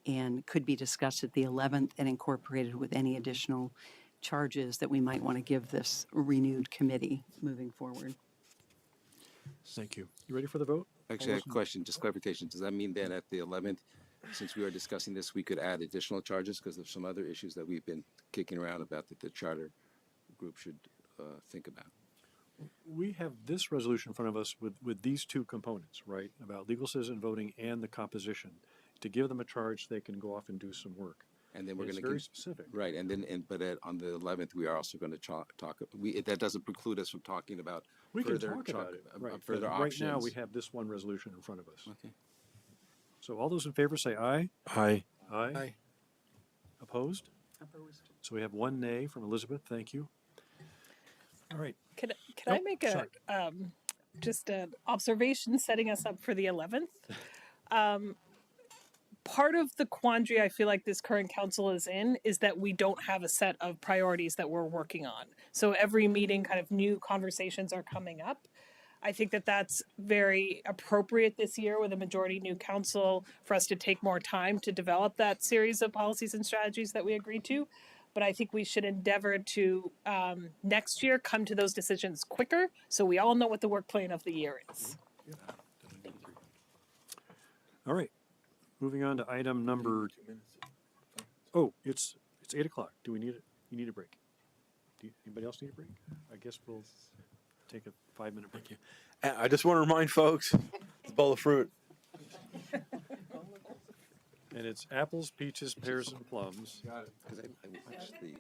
and could be discussed at the 11th and incorporated with any additional charges that we might want to give this renewed committee moving forward. Thank you. You ready for the vote? Actually, I have a question, just clarification. Does that mean then at the 11th, since we are discussing this, we could add additional charges because of some other issues that we've been kicking around about that the charter group should think about? We have this resolution in front of us with these two components, right? About legal citizen voting and the composition. To give them a charge, they can go off and do some work. And then we're It's going to very specific. Right, and then on the 11th, we are also going to talk. That doesn't preclude us from talking about We can further talk about it, right? further but options. Right now, we have this one resolution in front of us. Okay. So all those in favor say aye. Aye. Aye. Aye. Opposed? So we have one nay from Elizabeth. Thank you. All right. Can I make sorry. just an observation setting us up for the 11th? Part of the quandary I feel like this current council is in is that we don't have a set of priorities that we're working on. So every meeting, kind of new conversations are coming up. I think that that's very appropriate this year with a majority new council for us to take more time to develop that series of policies and strategies that we agreed to. But I think we should endeavor to next year come to those decisions quicker so we all know what the work plan of the year is. All right. Moving on to item number. Oh, it's 8 o'clock. Do we need it? You need a break. Anybody else need a break? I guess we'll take a 5-minute break. And I just want to remind folks, it's a bowl of fruit. And it's apples, peaches, pears, and plums. Got it. Because I watched the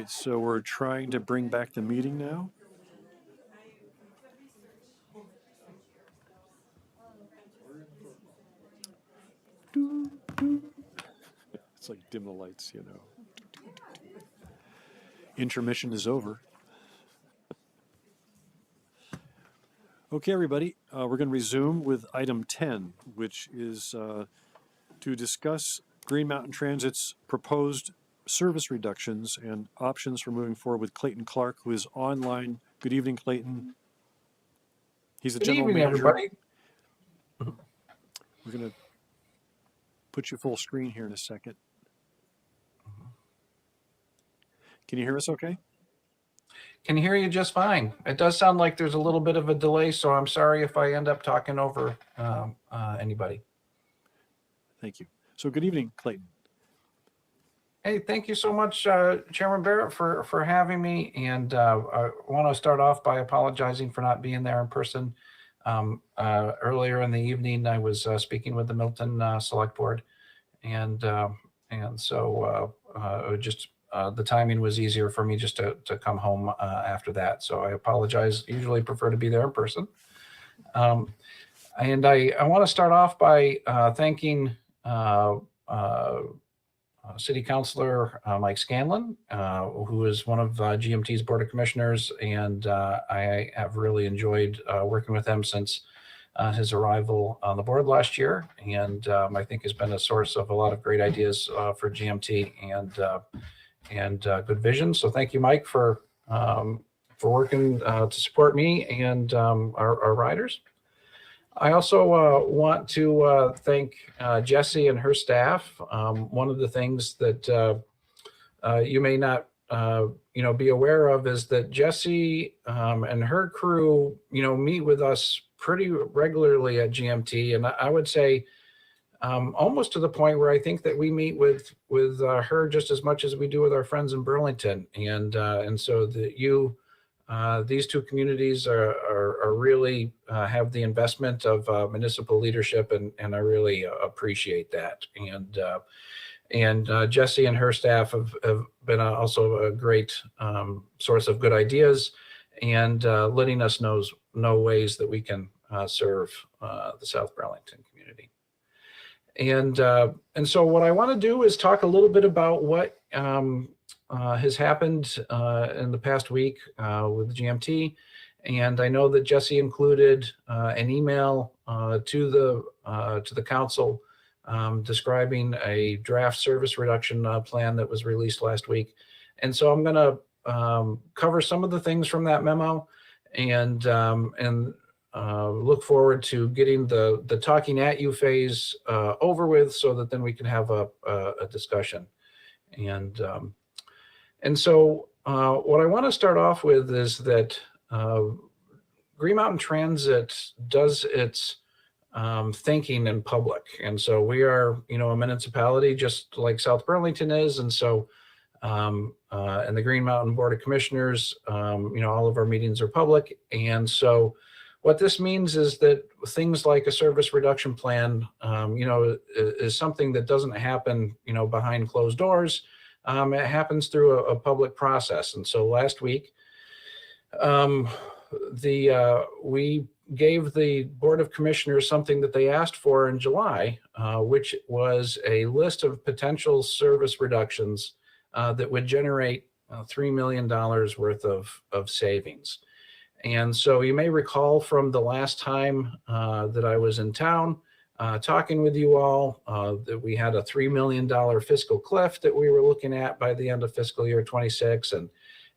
right, so we're trying to bring back the meeting now. It's like dim the lights, you know. Intermission is over. Okay, everybody, we're going to resume with item 10, which is to discuss Green Mountain Transit's proposed service reductions and options for moving forward with Clayton Clark, who is online. Good evening, Clayton. He's the general manager. Everybody. We're going to put you full screen here in a second. Can you hear us okay? Can hear you just fine. It does sound like there's a little bit of a delay, so I'm sorry if I end up talking over anybody. Thank you. So good evening, Clayton. Hey, thank you so much, Chairman Barrett, for having me. And I want to start off by apologizing for not being there in person. Earlier in the evening, I was speaking with the Milton Select Board, and so just the timing was easier for me just to come home after that. So I apologize. Usually prefer to be there in person. And I want to start off by thanking City Councilor Mike Scanlon, who is one of GMT's Board of Commissioners, and I have really enjoyed working with him since his arrival on the board last year, and I think has been a source of a lot of great ideas for GMT and good vision. So thank you, Mike, for working to support me and our riders. I also want to thank Jessie and her staff. One of the things that you may not be aware of is that Jessie and her crew meet with us pretty regularly at GMT, and I would say almost to the point where I think that we meet with her just as much as we do with our friends in Burlington, and so these two communities are really have the investment of municipal leadership, and I really appreciate that. And Jessie and her staff have been also a great source of good ideas and letting us know ways that we can serve the South Burlington community. And so what I want to do is talk a little bit about what has happened in the past week with GMT. And I know that Jessie included an email to the council describing a draft service reduction plan that was released last week. And so I'm going to cover some of the things from that memo and look forward to getting the talking at you phase over with, so that then we can have a discussion. And so what I want to start off with is that Green Mountain Transit does its thinking in public. And so we are, a municipality just like South Burlington is. And so, and the Green Mountain Board of Commissioners, all of our meetings are public. And so what this means is that things like a service reduction plan, is something that doesn't happen, behind closed doors. It happens through a public process. And so last week, we gave the Board of Commissioners something that they asked for in July, which was a list of potential service reductions that would generate $3 million worth of savings. And so you may recall from the last time that I was in town talking with you all that we had a $3 million fiscal cliff that we were looking at by the end of fiscal year 26.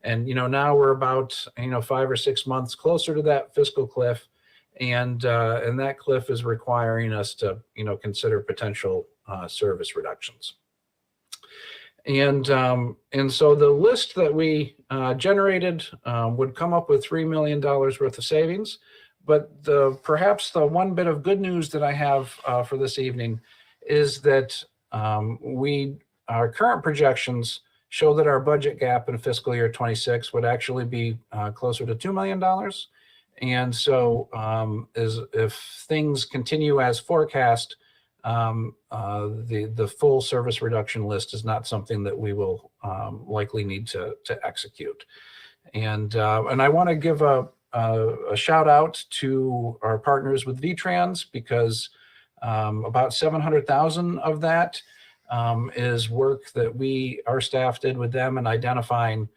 And now we're about 5 or 6 months closer to that fiscal cliff, and that cliff is requiring us to consider potential service reductions. And so the list that we generated would come up with $3 million worth of savings. But perhaps the one bit of good news that I have for this evening is that our current projections show that our budget gap in fiscal year 26 would actually be closer to $2 million. And so if things continue as forecast, the full service reduction list is not something that we will likely need to execute. And I want to give a shout out to our partners with VTRANS, because about 700,000 of that is work that our staff did with them in identifying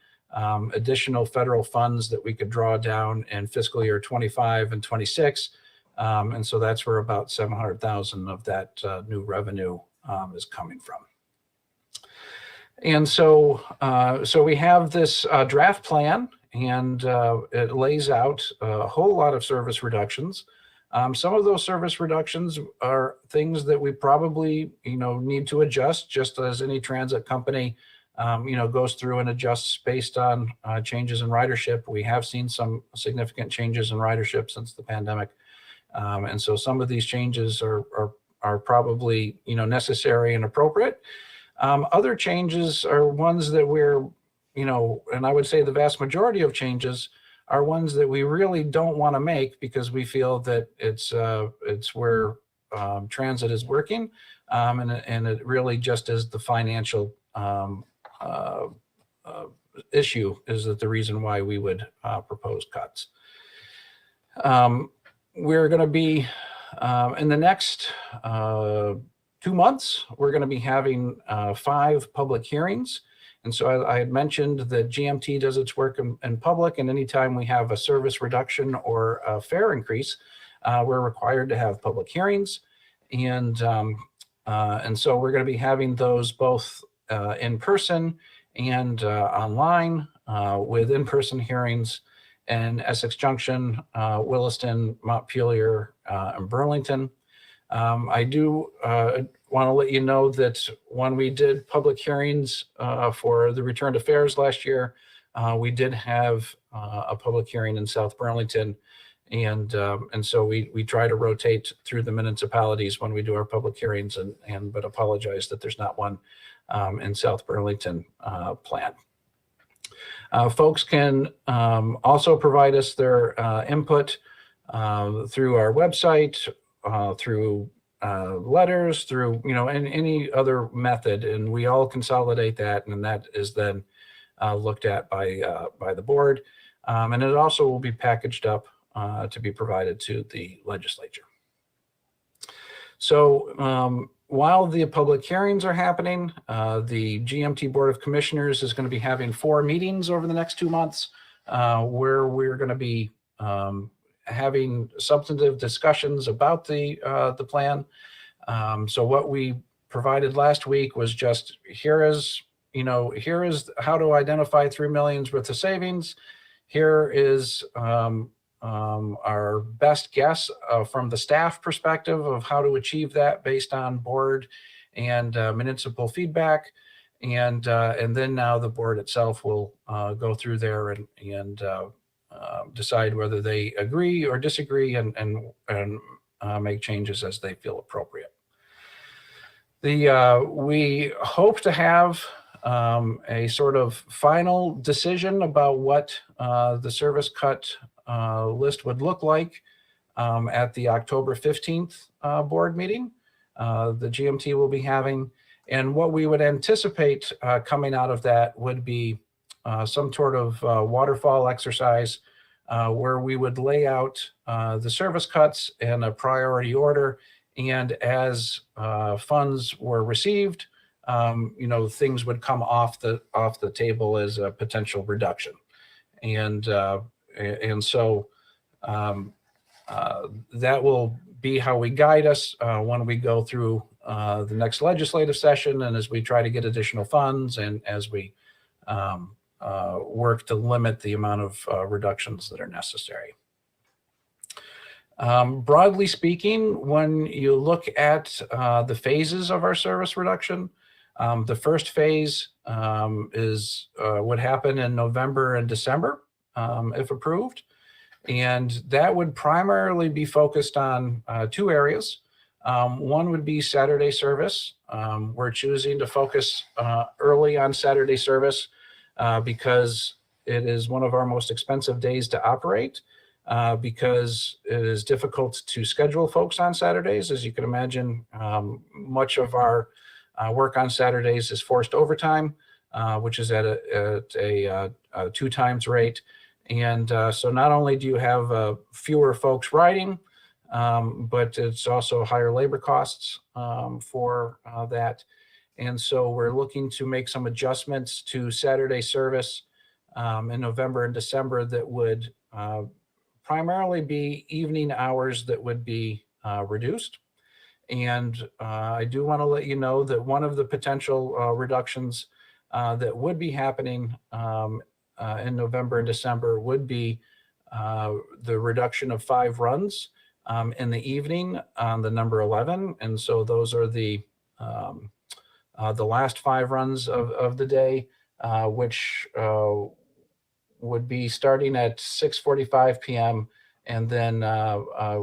additional federal funds that we could draw down in fiscal year 25 and 26. And so that's where about 700,000 of that new revenue is coming from. And so we have this draft plan, and it lays out a whole lot of service reductions. Some of those service reductions are things that we probably, need to adjust, just as any transit company, goes through and adjusts based on changes in ridership. We have seen some significant changes in ridership since the pandemic. And so some of these changes are probably, necessary and appropriate. Other changes are ones that we're, and I would say the vast majority of changes are ones that we really don't want to make, because we feel that it's where transit is working, and it really just is the financial issue is that the reason why we would propose cuts. We're going to be in the next 2 months, we're going to be having 5 public hearings. And so I had mentioned that GMT does its work in public, and anytime we have a service reduction or a fare increase, we're required to have public hearings. And so we're going to be having those both in person and online, with in-person hearings in Essex Junction, Williston, Montpelier, and Burlington. I do want to let you know that when we did public hearings for the return to fares last year, we did have a public hearing in South Burlington, and so we try to rotate through the municipalities when we do our public hearings, but apologize that there's not one in South Burlington planned. Folks can also provide us their input through our website, through letters, through and any other method, and we all consolidate that, and that is then looked at by the board, and it also will be packaged up to be provided to the legislature. So while the public hearings are happening, the GMT Board of Commissioners is going to be having 4 meetings over the next 2 months, where we're going to be having substantive discussions about the plan. So what we provided last week was just here is how to identify $3 million worth of savings. Here is our best guess from the staff perspective of how to achieve that based on board and municipal feedback. And then now the board itself will go through there and decide whether they agree or disagree and make changes as they feel appropriate. We hope to have a sort of final decision about what the service cut list would look like at the October 15th board meeting the GMT will be having. And what we would anticipate coming out of that would be some sort of waterfall exercise where we would lay out the service cuts in a priority order. And as funds were received, things would come off the table as a potential reduction. And so that will be how we guide us when we go through the next legislative session, and as we try to get additional funds, and as we work to limit the amount of reductions that are necessary. Broadly speaking, when you look at the phases of our service reduction, the first phase would happen in November and December, if approved. And that would primarily be focused on 2 areas. One would be Saturday service. We're choosing to focus early on Saturday service because it is one of our most expensive days to operate. because it is difficult to schedule folks on Saturdays. As you can imagine, much of our work on Saturdays is forced overtime, which is at a 2 times rate. And so not only do you have fewer folks riding, but it's also higher labor costs for that. And so we're looking to make some adjustments to Saturday service in November and December that would primarily be evening hours that would be reduced. And I do want to let you know that one of the potential reductions that would be happening in November and December would be the reduction of 5 runs in the evening on the number 11. And so those are the last 5 runs of the day, which would be starting at 6:45 p.m. and then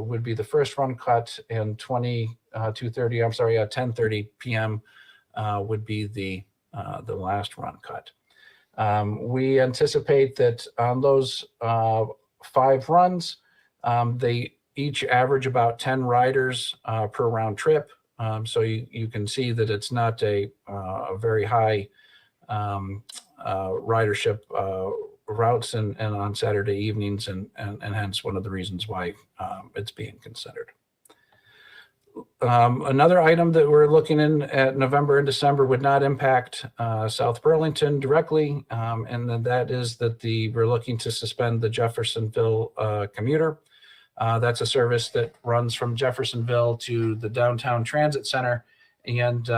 would be the first run cut, and 10:30 p.m. Would be the last run cut. We anticipate that on those 5 runs, they each average about 10 riders per round trip. So you can see that it's not a very high ridership routes and on Saturday evenings, and hence one of the reasons why it's being considered. Another item that we're looking in at November and December would not impact South Burlington directly, and then that is that we're looking to suspend the Jeffersonville commuter. That's a service that runs from Jeffersonville to the downtown transit center, and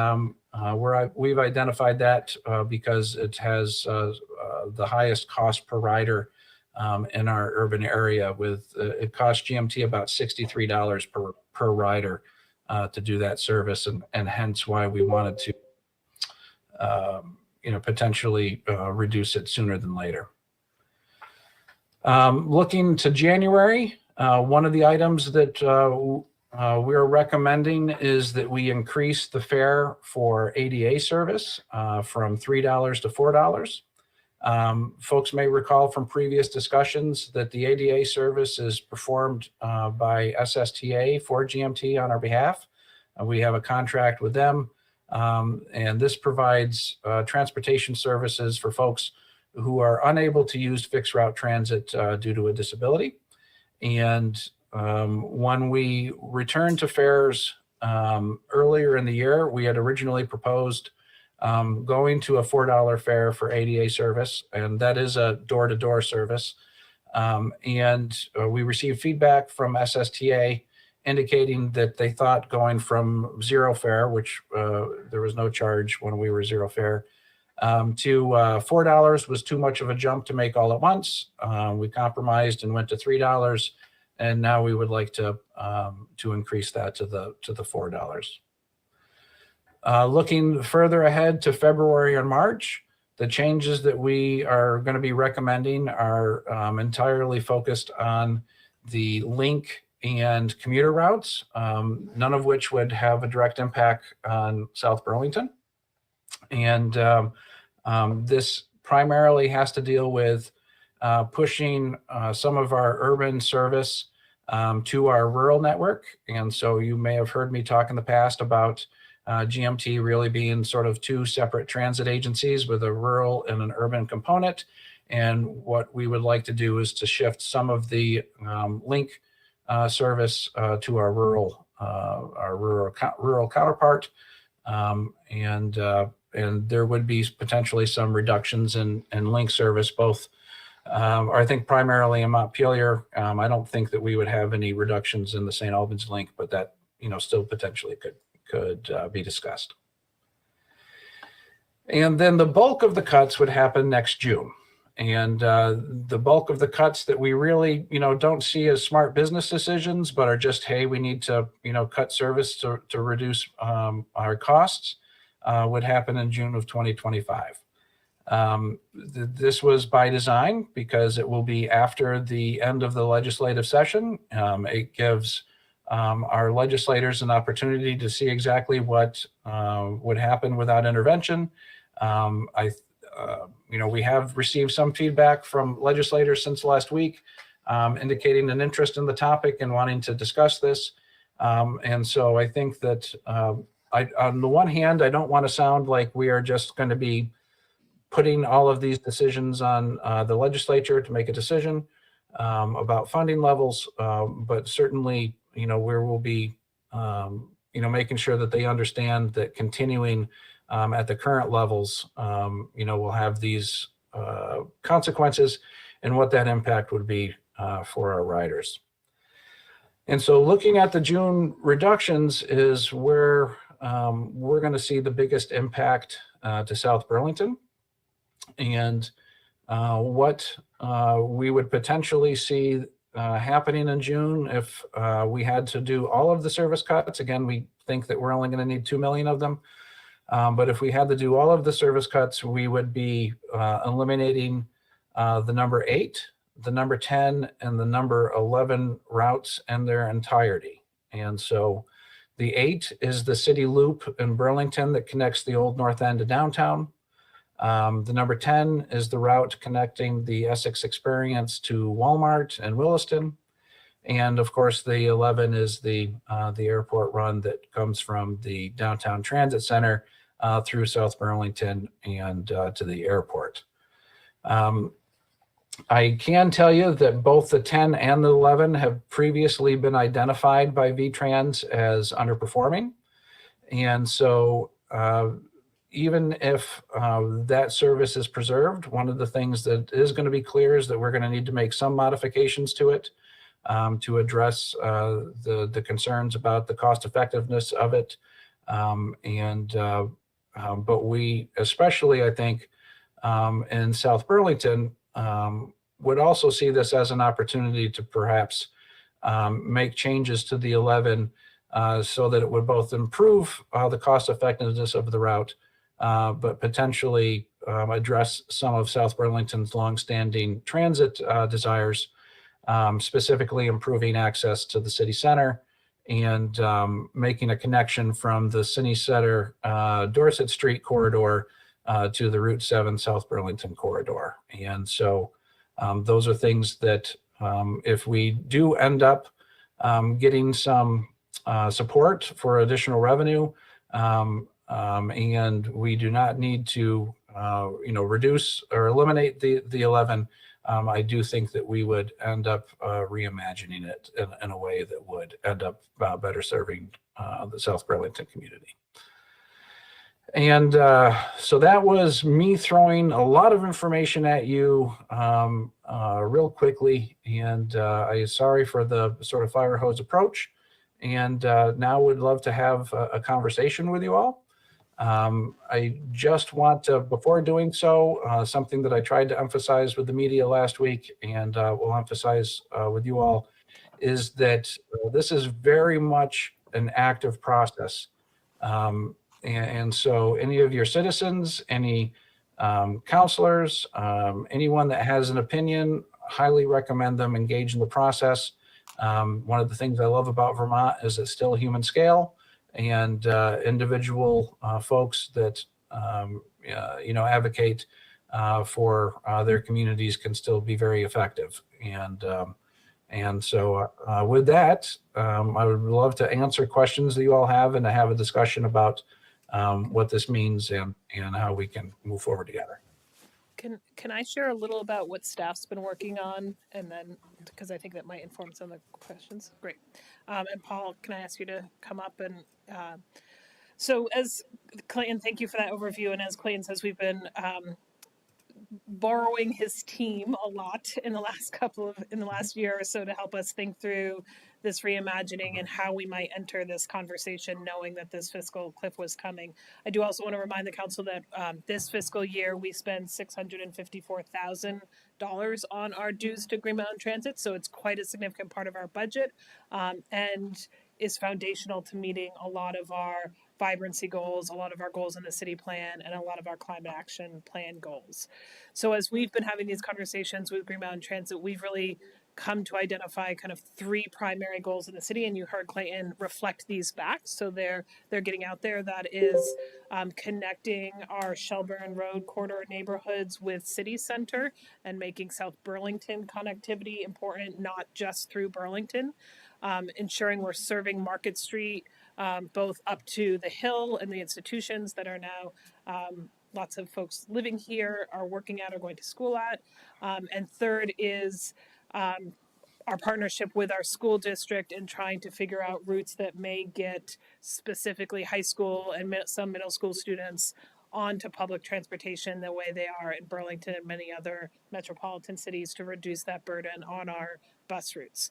we've identified that because it has the highest cost per rider in our urban area. It costs GMT about $63 per rider to do that service, and hence why we wanted to potentially reduce it sooner than later. Looking to January, one of the items that we're recommending is that we increase the fare for ADA service from $3 to $4. Folks may recall from previous discussions that the ADA service is performed by SSTA for GMT on our behalf. We have a contract with them, and this provides transportation services for folks who are unable to use fixed route transit due to a disability. And when we returned to fares earlier in the year, we had originally proposed going to a $4 fare for ADA service, and that is a door-to-door service. And we received feedback from SSTA indicating that they thought going from 0 fare, which there was no charge when we were 0 fare, to $4 was too much of a jump to make all at once. We compromised and went to $3, and now we would like to increase that to the $4. Looking further ahead to February and March, the changes that we are going to be recommending are entirely focused on the link and commuter routes, none of which would have a direct impact on South Burlington. And this primarily has to deal with pushing some of our urban service to our rural network. And so you may have heard me talk in the past about GMT really being sort of 2 separate transit agencies with a rural and an urban component. And what we would like to do is to shift some of the link service to our rural counterpart, and there would be potentially some reductions in link service, both, or I think primarily in Montpelier. I don't think that we would have any reductions in the St. Albans link, but that still potentially could be discussed. And then the bulk of the cuts would happen next June. And the bulk of the cuts that we really, don't see as smart business decisions, but are just, hey, we need to, cut service to reduce our costs, would happen in June of 2025. This was by design because it will be after the end of the legislative session. It gives our legislators an opportunity to see exactly what would happen without intervention. We have received some feedback from legislators since last week indicating an interest in the topic and wanting to discuss this. And so I think that on the one hand, I don't want to sound like we are just going to be putting all of these decisions on the legislature to make a decision about funding levels, but certainly, we will be, making sure that they understand that continuing at the current levels, will have these consequences and what that impact would be for our riders. And so looking at the June reductions is where we're going to see the biggest impact to South Burlington. And what we would potentially see happening in June if we had to do all of the service cuts. Again, we think that we're only going to need 2 million of them. But if we had to do all of the service cuts, we would be eliminating the number 8, the number 10, and the number 11 routes in their entirety. And so the 8 is the city loop in Burlington that connects the old North End to downtown. The number 10 is the route connecting the Essex Experience to Walmart and Williston. And of course, the 11 is the airport run that comes from the downtown transit center through South Burlington and to the airport. I can tell you that both the 10 and the 11 have previously been identified by VTRANS as underperforming. And so even if that service is preserved, one of the things that is going to be clear is that we're going to need to make some modifications to it to address the concerns about the cost effectiveness of it. But we, especially I think in South Burlington, would also see this as an opportunity to perhaps make changes to the 11 so that it would both improve the cost effectiveness of the route, but potentially address some of South Burlington's longstanding transit desires, specifically improving access to the city center and making a connection from the city center Dorset Street corridor to the Route 7 South Burlington corridor. And so those are things that if we do end up getting some support for additional revenue, and we do not need to reduce or eliminate the 11, I do think that we would end up reimagining it in a way that would end up better serving the South Burlington community. And so that was me throwing a lot of information at you real quickly. And I'm sorry for the sort of fire hose approach. And now would love to have a conversation with you all. I just want to, before doing so, something that I tried to emphasize with the media last week and will emphasize with you all is that this is very much an active process. And so any of your citizens, any counselors, anyone that has an opinion, highly recommend them engage in the process. One of the things I love about Vermont is it's still human scale, and individual folks that advocate for their communities can still be very effective. And so with that, I would love to answer questions that you all have and to have a discussion about what this means and how we can move forward together. Can I share a little about what staff's been working on, and then because I think that might inform some of the questions. Great. And Paul, can I ask you to come up and so as Clayton, thank you for that overview. And as Clayton says, we've been borrowing his team a lot in the last year or so to help us think through this reimagining and how we might enter this conversation knowing that this fiscal cliff was coming. I do also want to remind the council that this fiscal year we spend $654,000 on our dues to Green Mountain Transit, so it's quite a significant part of our budget and is foundational to meeting a lot of our vibrancy goals, a lot of our goals in the city plan, and a lot of our climate action plan goals. So as we've been having these conversations with Green Mountain Transit, we've really come to identify kind of 3 primary goals in the city, and you heard Clayton reflect these back. So they're getting out there. That is connecting our Shelburne Road corridor neighborhoods with city center and making South Burlington connectivity important, not just through Burlington. Ensuring we're serving Market Street, both up to the Hill and the institutions that are now lots of folks living here, are working at, or going to school at. And third is our partnership with our school district and trying to figure out routes that may get specifically high school and some middle school students onto public transportation the way they are in Burlington and many other metropolitan cities, to reduce that burden on our bus routes.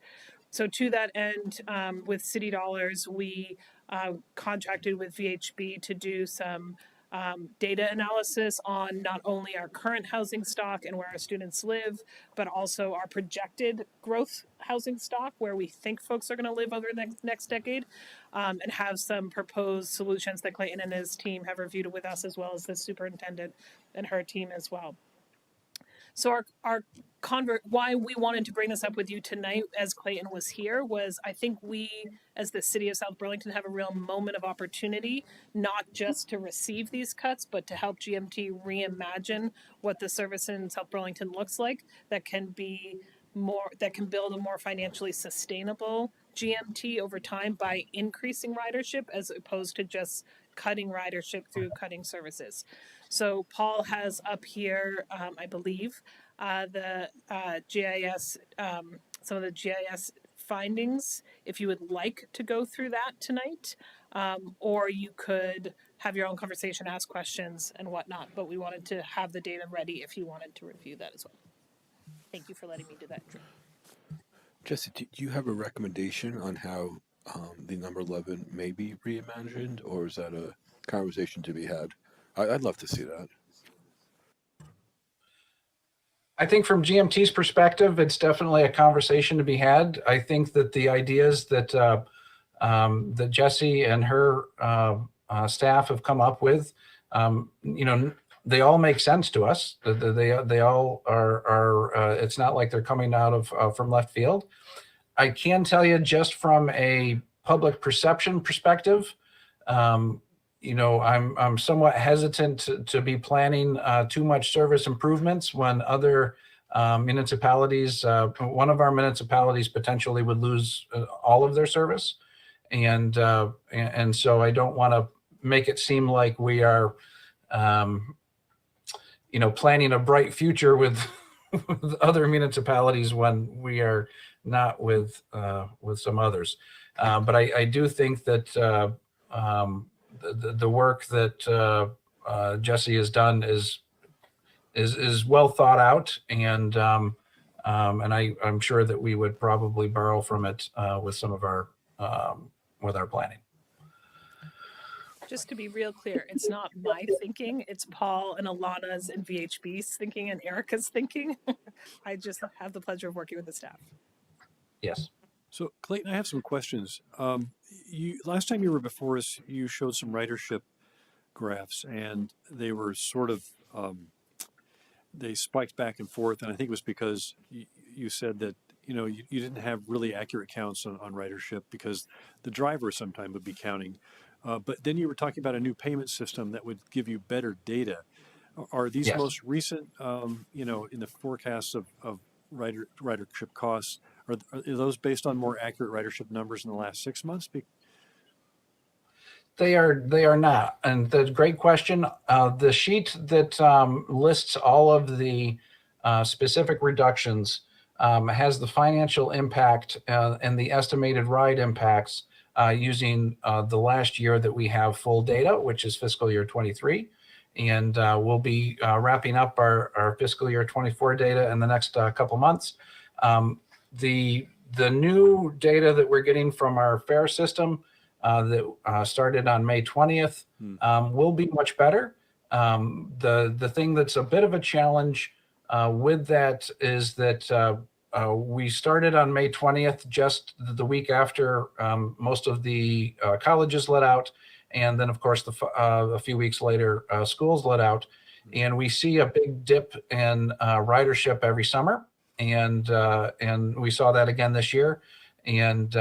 So to that end, with city dollars, we contracted with VHB to do some data analysis on not only our current housing stock and where our students live, but also our projected growth housing stock, where we think folks are going to live over the next decade, and have some proposed solutions that Clayton and his team have reviewed with us, as well as the superintendent and her team as well. So why we wanted to bring this up with you tonight, as Clayton was here, was I think we, as the city of South Burlington, have a real moment of opportunity, not just to receive these cuts, but to help GMT reimagine what the service in South Burlington looks like, that can build a more financially sustainable GMT over time by increasing ridership, as opposed to just cutting ridership through cutting services. So Paul has up here, I believe, the GIS, some of the GIS findings, if you would like to go through that tonight, or you could have your own conversation, ask questions and whatnot, but we wanted to have the data ready if you wanted to review that as well. Thank you for letting me do that. Jesse, do you have a recommendation on how the number 11 may be reimagined, or is that a conversation to be had? I'd love to see that. I think from GMT's perspective, it's definitely a conversation to be had. I think that the ideas that that Jessie and her staff have come up with, they all make sense to us. They all are. It's not like they're coming out of from left field. I can tell you, just from a public perception perspective, I'm somewhat hesitant to be planning too much service improvements when other municipalities, one of our municipalities potentially would lose all of their service. And so I don't want to make it seem like we are, planning a bright future with other municipalities when we are not with some others. But I do think that the work that Jessie has done is well thought out, and I'm sure that we would probably borrow from it with some of our with our planning. Just to be real clear, it's not my thinking, it's Paul and Alana's and VHB's thinking and Erica's thinking. I just have the pleasure of working with the staff. Yes. So Clayton, I have some questions. Last time you were before us, you showed some ridership graphs, and they were sort of, they spiked back and forth. And I think it was because you said that, you didn't have really accurate counts on ridership because the driver sometime would be counting. But then you were talking about a new payment system that would give you better data. Are these Yes. most recent, in the forecasts of ridership costs? Are those based on more accurate ridership numbers in the last 6 months? They are not. And that's a great question. The sheet that lists all of the specific reductions has the financial impact and the estimated ride impacts using the last year that we have full data, which is fiscal year 23. And we'll be wrapping up our fiscal year 24 data in the next couple months. The new data that we're getting from our fare system that started on May 20th will be much better. The thing that's a bit of a challenge with that is that we started on May 20th, just the week after most of the colleges let out. And then, of course, a few weeks later, schools let out. And we see a big dip in ridership every summer. and we saw that again this year. And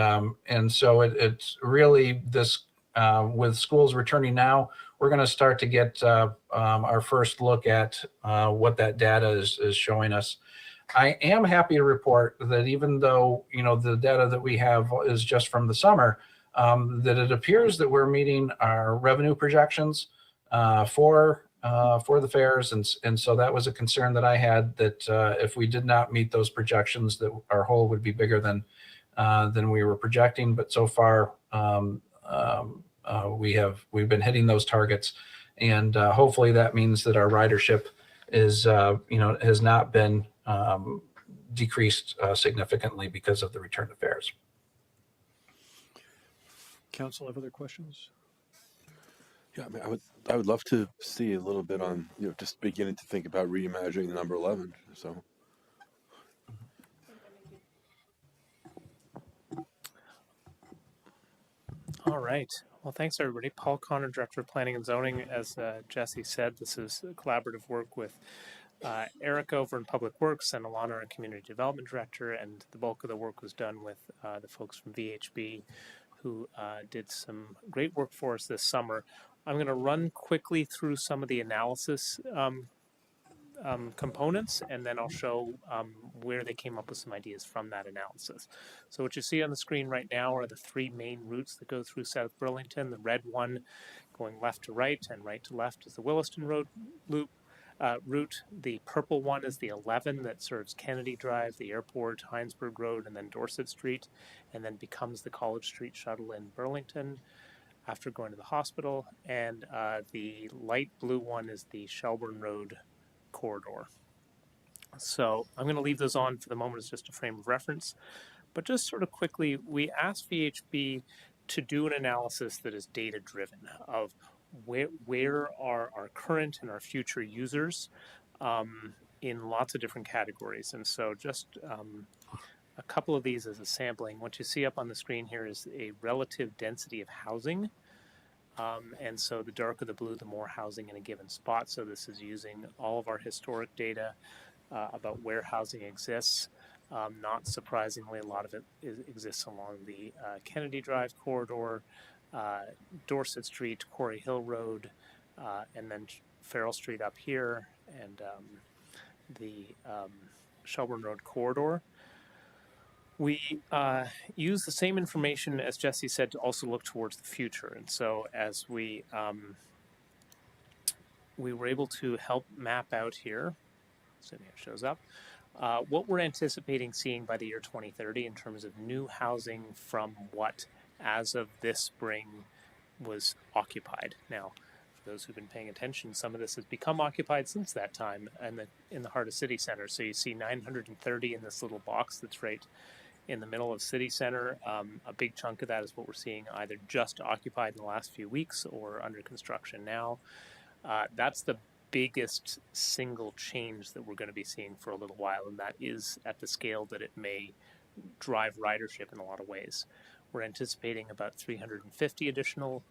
so it's really this, with schools returning now, we're going to start to get our first look at what that data is showing us. I am happy to report that even though, the data that we have is just from the summer, that it appears that we're meeting our revenue projections for the fairs. And so that was a concern that I had, that if we did not meet those projections, that our hole would be bigger than we were projecting. But so far, we've been hitting those targets, and hopefully that means that our ridership is has not been decreased significantly because of the return to fairs. Council, have other questions? Yeah, I mean, I would love to see a little bit on, just beginning to think about reimagining the number 11. So. All right. Well, thanks everybody. Paul Connor, Director of Planning and Zoning. As Jesse said, this is collaborative work with Erica over in Public Works and Alana, our Community Development Director, and the bulk of the work was done with the folks from VHB, who did some great work for us this summer. I'm going to run quickly through some of the analysis components, and then I'll show where they came up with some ideas from that analysis. So what you see on the screen right now are the three main routes that go through South Burlington. The red one going left to right and right to left is the Williston Road loop route. The purple one is the 11 that serves Kennedy Drive, the airport, Heinsberg Road, and then Dorset Street, and then becomes the College Street shuttle in Burlington after going to the hospital. And the light blue one is the Shelburne Road corridor. So I'm going to leave those on for the moment as just a frame of reference. But just sort of quickly, we asked VHB to do an analysis that is data-driven of where are our current and our future users in lots of different categories. And so just a couple of these as a sampling. What you see up on the screen here is a relative density of housing. And so the darker the blue, the more housing in a given spot. So this is using all of our historic data about where housing exists. Not surprisingly, a lot of it exists along the Kennedy Drive corridor, Dorset Street, Quarry Hill Road, and then Farrell Street up here, and the Shelburne Road corridor. We use the same information, as Jesse said, to also look towards the future. And so as we were able to help map out here, assuming it shows up, what we're anticipating seeing by the year 2030 in terms of new housing from what, as of this spring, was occupied. Now, for those who've been paying attention, some of this has become occupied since that time in the heart of City Center. So you see 930 in this little box that's right in the middle of City Center. A big chunk of that is what we're seeing either just occupied in the last few weeks or under construction now. That's the biggest single change that we're going to be seeing for a little while, and that is at the scale that it may drive ridership in a lot of ways. We're anticipating about 350 additional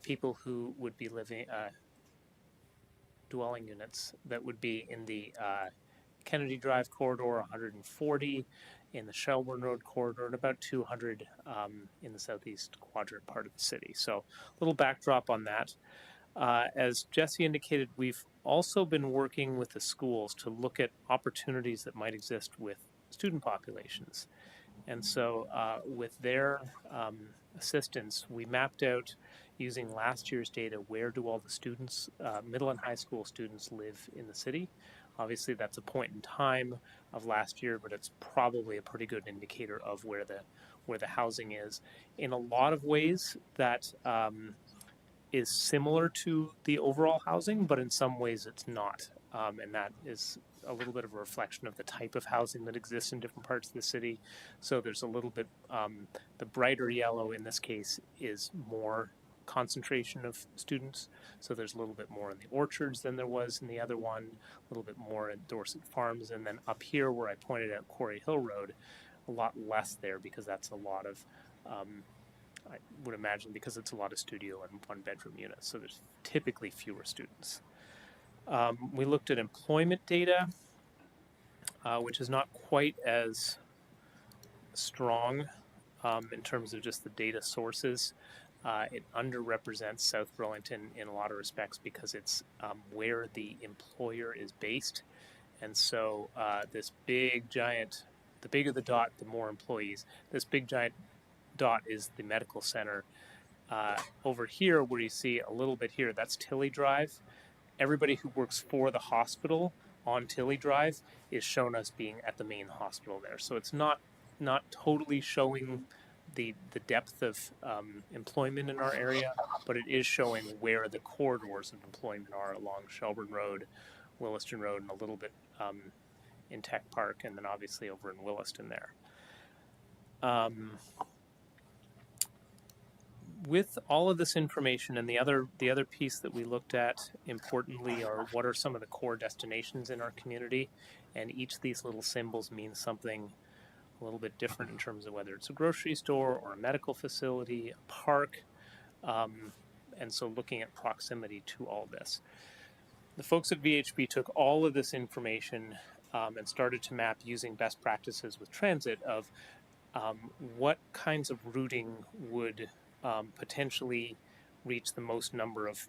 people who would be living, dwelling units that would be in the Kennedy Drive corridor, 140 in the Shelburne Road corridor, and about 200 in the southeast quadrant part of the city. So a little backdrop on that. As Jesse indicated, we've also been working with the schools to look at opportunities that might exist with student populations. And so with their assistance, we mapped out, using last year's data, where do all the students, middle and high school students, live in the city. Obviously, that's a point in time of last year, but it's probably a pretty good indicator of where the housing is. In a lot of ways, that is similar to the overall housing, but in some ways it's not. And that is a little bit of a reflection of the type of housing that exists in different parts of the city. So there's a little bit, the brighter yellow in this case is more concentration of students. So there's a little bit more in the orchards than there was in the other one, a little bit more in Dorset Farms, and then up here where I pointed out Quarry Hill Road, a lot less there because that's a lot of, I would imagine because it's a lot of studio and one-bedroom units, so there's typically fewer students. We looked at employment data. which is not quite as strong in terms of just the data sources. It underrepresents South Burlington in a lot of respects because it's where the employer is based. And so this big giant, the bigger the dot, the more employees. This big giant dot is the medical center. Over here, where you see a little bit here, that's Tilly Drive. Everybody who works for the hospital on Tilly Drive is shown as being at the main hospital there. So it's not totally showing the depth of employment in our area, but it is showing where the corridors of employment are along Shelburne Road, Williston Road, and a little bit in Tech Park, and then obviously over in Williston there. With all of this information, and the other piece that we looked at importantly are what are some of the core destinations in our community, and each of these little symbols means something a little bit different in terms of whether it's a grocery store or a medical facility, a park, and so looking at proximity to all this. The folks at VHB took all of this information and started to map using best practices with transit of what kinds of routing would potentially reach the most number of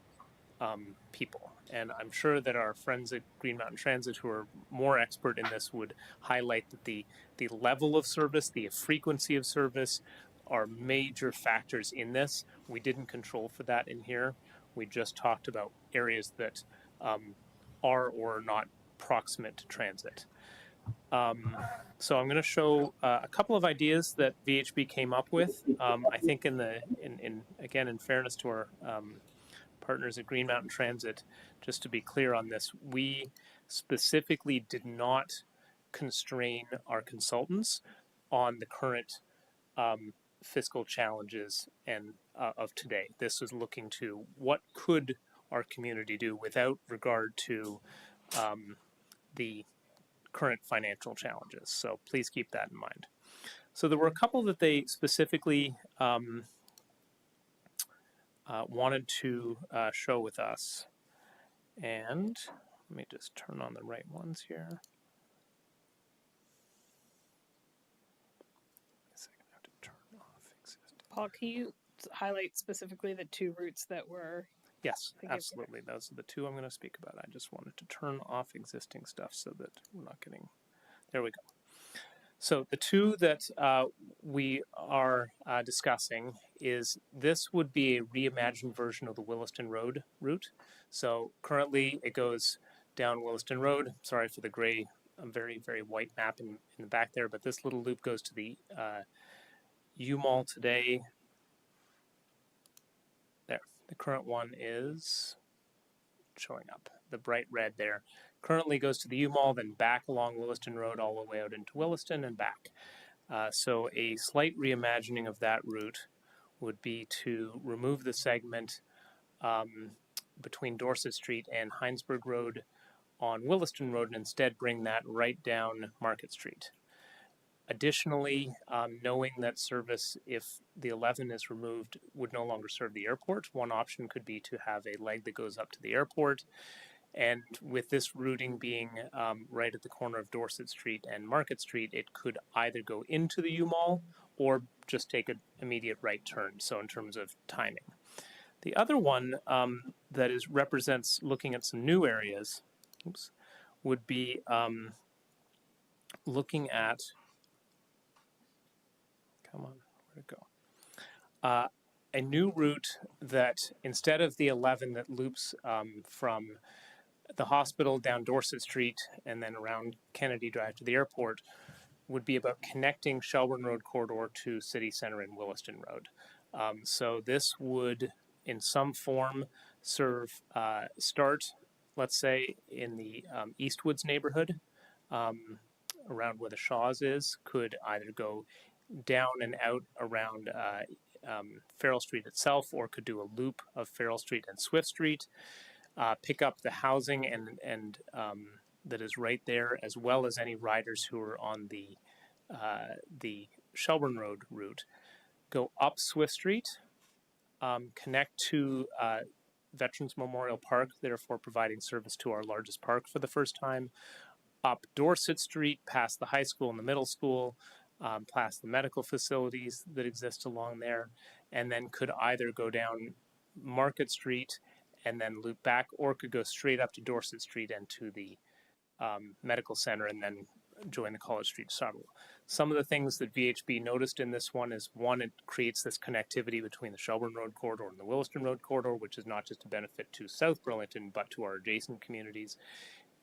people. And I'm sure that our friends at Green Mountain Transit, who are more expert in this, would highlight that the level of service, the frequency of service are major factors in this. We didn't control for that in here. We just talked about areas that are or are not proximate to transit. So I'm going to show a couple of ideas that VHB came up with. I think again, in fairness to our partners at Green Mountain Transit, just to be clear on this, we specifically did not constrain our consultants on the current fiscal challenges and of today. This was looking to what could our community do without regard to the current financial challenges. So please keep that in mind. So there were a couple that they specifically wanted to show with us. And let me just turn on the right ones here. Paul, can you highlight specifically the two routes that were? Yes, absolutely. Those are the two I'm going to speak about. I just wanted to turn off existing stuff so that we're not getting, there we go. So the two that we are discussing is this would be a reimagined version of the Williston Road route. So currently it goes down Williston Road. Sorry for the gray, very, very white map in the back there, but this little loop goes to the U-Mall today. There, the current one is showing up, the bright red there. Currently goes to the U-Mall, then back along Williston Road all the way out into Williston and back. So a slight reimagining of that route would be to remove the segment between Dorset Street and Heinsberg Road on Williston Road and instead bring that right down Market Street. Additionally, knowing that service, if the 11 is removed, would no longer serve the airport, one option could be to have a leg that goes up to the airport. And with this routing being right at the corner of Dorset Street and Market Street, it could either go into the U-Mall or just take an immediate right turn, so in terms of timing. The other one that represents looking at some new areas would be looking at, come on, where'd it go? A new route that instead of the 11 that loops from the hospital down Dorset Street and then around Kennedy Drive to the airport would be about connecting Shelburne Road corridor to City Center and Williston Road. So this would, in some form, serve, start, let's say, in the Eastwoods neighborhood, around where the Shaws is, could either go down and out around Farrell Street itself, or could do a loop of Farrell Street and Swift Street. Pick up the housing and that is right there, as well as any riders who are on the Shelburne Road route. Go up Swift Street, connect to Veterans Memorial Park, therefore providing service to our largest park for the first time, up Dorset Street, past the high school and the middle school, past the medical facilities that exist along there, and then could either go down Market Street and then loop back, or could go straight up to Dorset Street and to the medical center and then join the College Street shuttle. Some of the things that VHB noticed in this one is, one, it creates this connectivity between the Shelburne Road corridor and the Williston Road corridor, which is not just a benefit to South Burlington, but to our adjacent communities.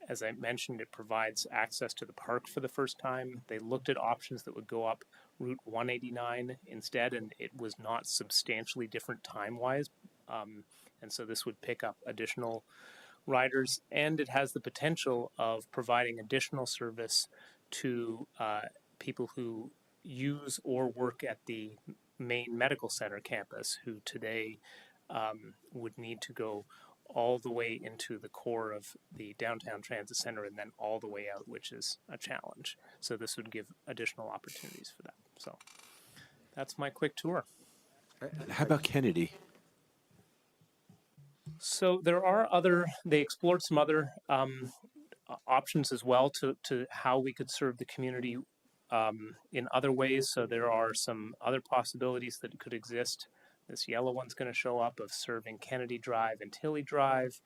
As I mentioned, it provides access to the park for the first time. They looked at options that would go up Route 189 instead, and it was not substantially different time-wise. And so this would pick up additional riders, and it has the potential of providing additional service to people who use or work at the main medical center campus, who today would need to go all the way into the core of the downtown transit center and then all the way out, which is a challenge. So this would give additional opportunities for that. So that's my quick tour. How about Kennedy? So there are they explored some other options as well to how we could serve the community in other ways. So there are some other possibilities that could exist. This yellow one's going to show up, of serving Kennedy Drive and Tilly Drive.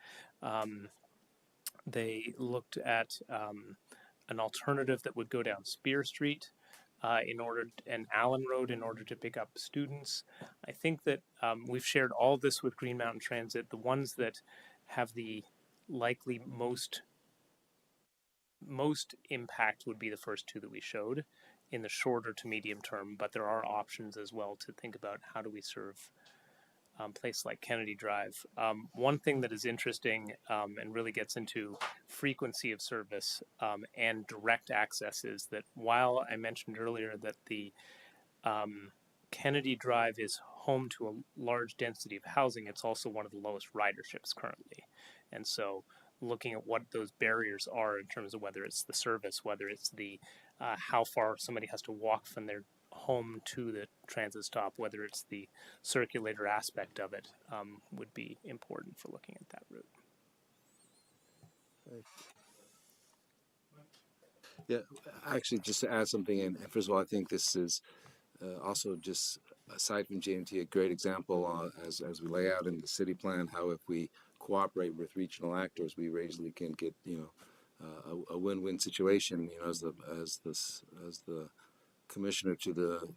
They looked at an alternative that would go down Spear Street and Allen Road in order to pick up students. I think that we've shared all this with Green Mountain Transit. The ones that have the likely most impact would be the first two that we showed in the shorter to medium term, but there are options as well to think about how do we serve place like Kennedy Drive. One thing that is interesting and really gets into frequency of service and direct access is that while I mentioned earlier that the Kennedy Drive is home to a large density of housing, it's also one of the lowest riderships currently. And so looking at what those barriers are in terms of whether it's the service, whether it's the how far somebody has to walk from their home to the transit stop, whether it's the circulator aspect of it, would be important for looking at that route. Yeah, actually, just to add something, and first of all, I think this is also just, aside from GMT, a great example as we lay out in the city plan, how if we cooperate with regional actors, we easily can get, a win-win situation. As the commissioner to the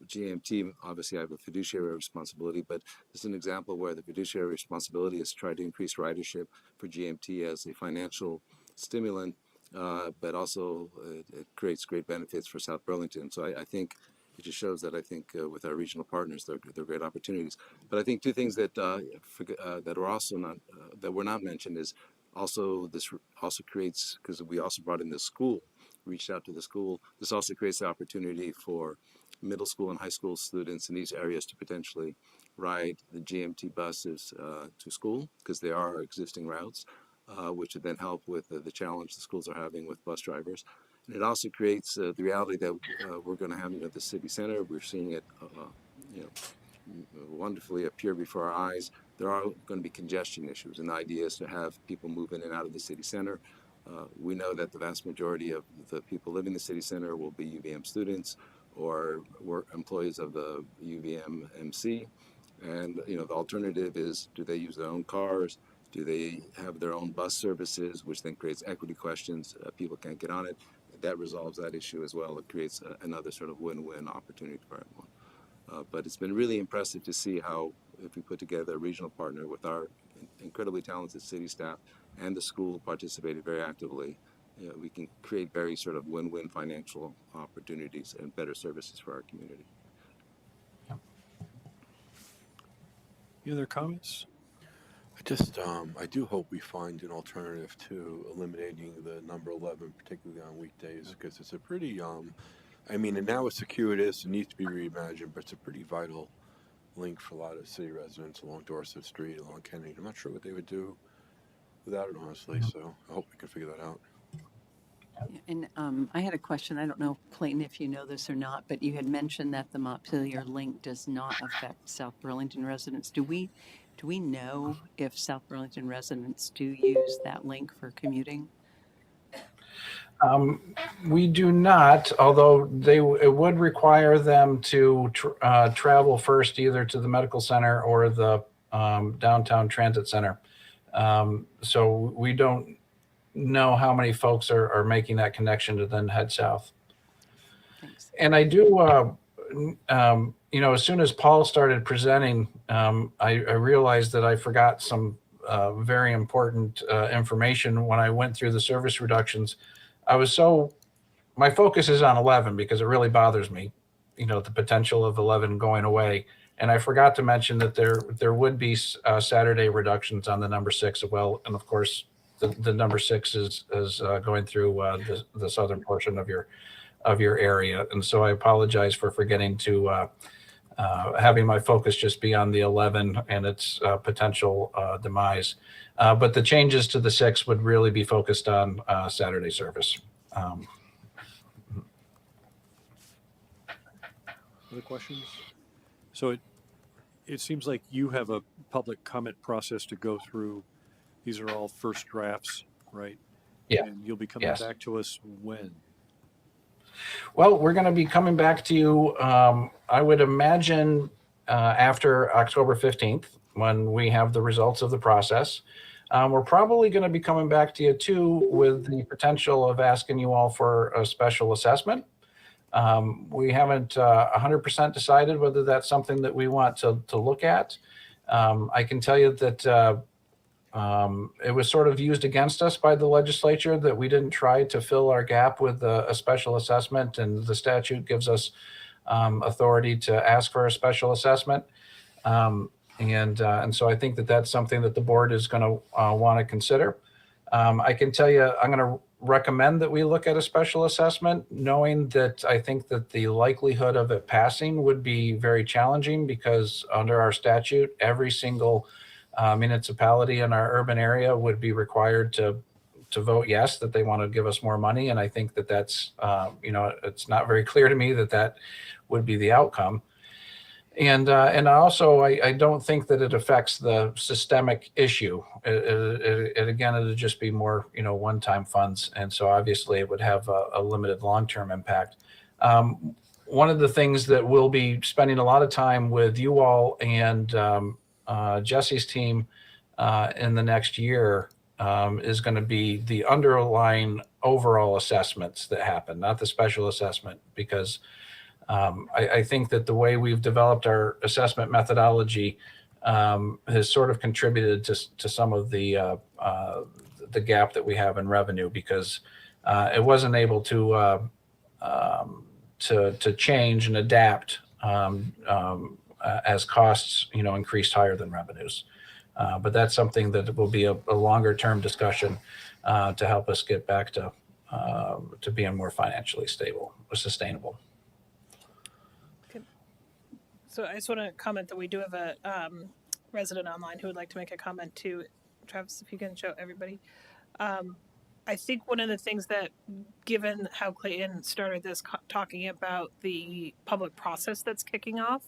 GMT, obviously I have a fiduciary responsibility, but this is an example where the fiduciary responsibility is to try to increase ridership for GMT as a financial stimulant, but also it creates great benefits for South Burlington. So I think it just shows that I think with our regional partners, they're great opportunities. But I think two things that that are also not that were not mentioned is also this also creates, because we also brought in the school, reached out to the school. This also creates the opportunity for middle school and high school students in these areas to potentially ride the GMT buses to school, because they are existing routes, which would then help with the challenge the schools are having with bus drivers. And it also creates the reality that we're going to have at the city center. We're seeing it, wonderfully appear before our eyes. There are going to be congestion issues, and the idea is to have people move in and out of the city center. We know that the vast majority of the people living in the city center will be UVM students or work employees of the UVM MC. And the alternative is, do they use their own cars? Do they have their own bus services, which then creates equity questions? People can't get on it. That resolves that issue as well. It creates another sort of win-win opportunity for everyone. But it's been really impressive to see how, if we put together a regional partner with our incredibly talented city staff and the school participated very actively, we can create very sort of win-win financial opportunities and better services for our community. Any other comments? I do hope we find an alternative to eliminating the number 11, particularly on weekdays, because it's a pretty, and now it's circuitous, it needs to be reimagined, but it's a pretty vital link for a lot of city residents along Dorset Street, along Kennedy. I'm not sure what they would do without it, honestly, so I hope we can figure that out. And I had a question. I don't know, Clayton, if you know this or not, but you had mentioned that the Montpelier link does not affect South Burlington residents. Do we know if South Burlington residents do use that link for commuting? We do not, although it would require them to travel first either to the medical center or the downtown transit center. So we don't know how many folks are making that connection to then head south. Thanks. And I do, as soon as Paul started presenting, I realized that I forgot some very important information when I went through the service reductions. My focus is on 11 because it really bothers me, the potential of 11 going away. And I forgot to mention that there would be Saturday reductions on the number 6 as well. And of course, the number 6 is going through the southern portion of your area. And so I apologize for forgetting to having my focus just be on the 11 and its potential demise. But the changes to the 6 would really be focused on Saturday service. Other questions? So it seems like you have a public comment process to go through. These are all first drafts, right? Yeah. And you'll be coming back to us when? Well, we're going to be coming back to you, I would imagine, after October 15th, when we have the results of the process. We're probably going to be coming back to you, too, with the potential of asking you all for a special assessment. We haven't 100% decided whether that's something that we want to look at. I can tell you that it was sort of used against us by the legislature that we didn't try to fill our gap with a special assessment, and the statute gives us authority to ask for a special assessment. And so I think that that's something that the board is going to want to consider. I can tell you, I'm going to recommend that we look at a special assessment, knowing that I think that the likelihood of it passing would be very challenging because under our statute, every single municipality in our urban area would be required to vote yes, that they want to give us more money. And I think that that's, it's not very clear to me that would be the outcome. And also, I don't think that it affects the systemic issue. Again, it would just be more, one-time funds. And so obviously it would have a limited long-term impact. One of the things that we'll be spending a lot of time with you all and Jesse's team in the next year is going to be the underlying overall assessments that happen, not the special assessment, because I think that the way we've developed our assessment methodology has sort of contributed to some of the gap that we have in revenue, because it wasn't able to change and adapt as costs, increased higher than revenues. But that's something that will be a longer term discussion to help us get back to being more financially stable or sustainable. So I just want to comment that we do have a resident online who would like to make a comment too. Travis, if you can show everybody. I think one of the things that, given how Clayton started this talking about the public process that's kicking off,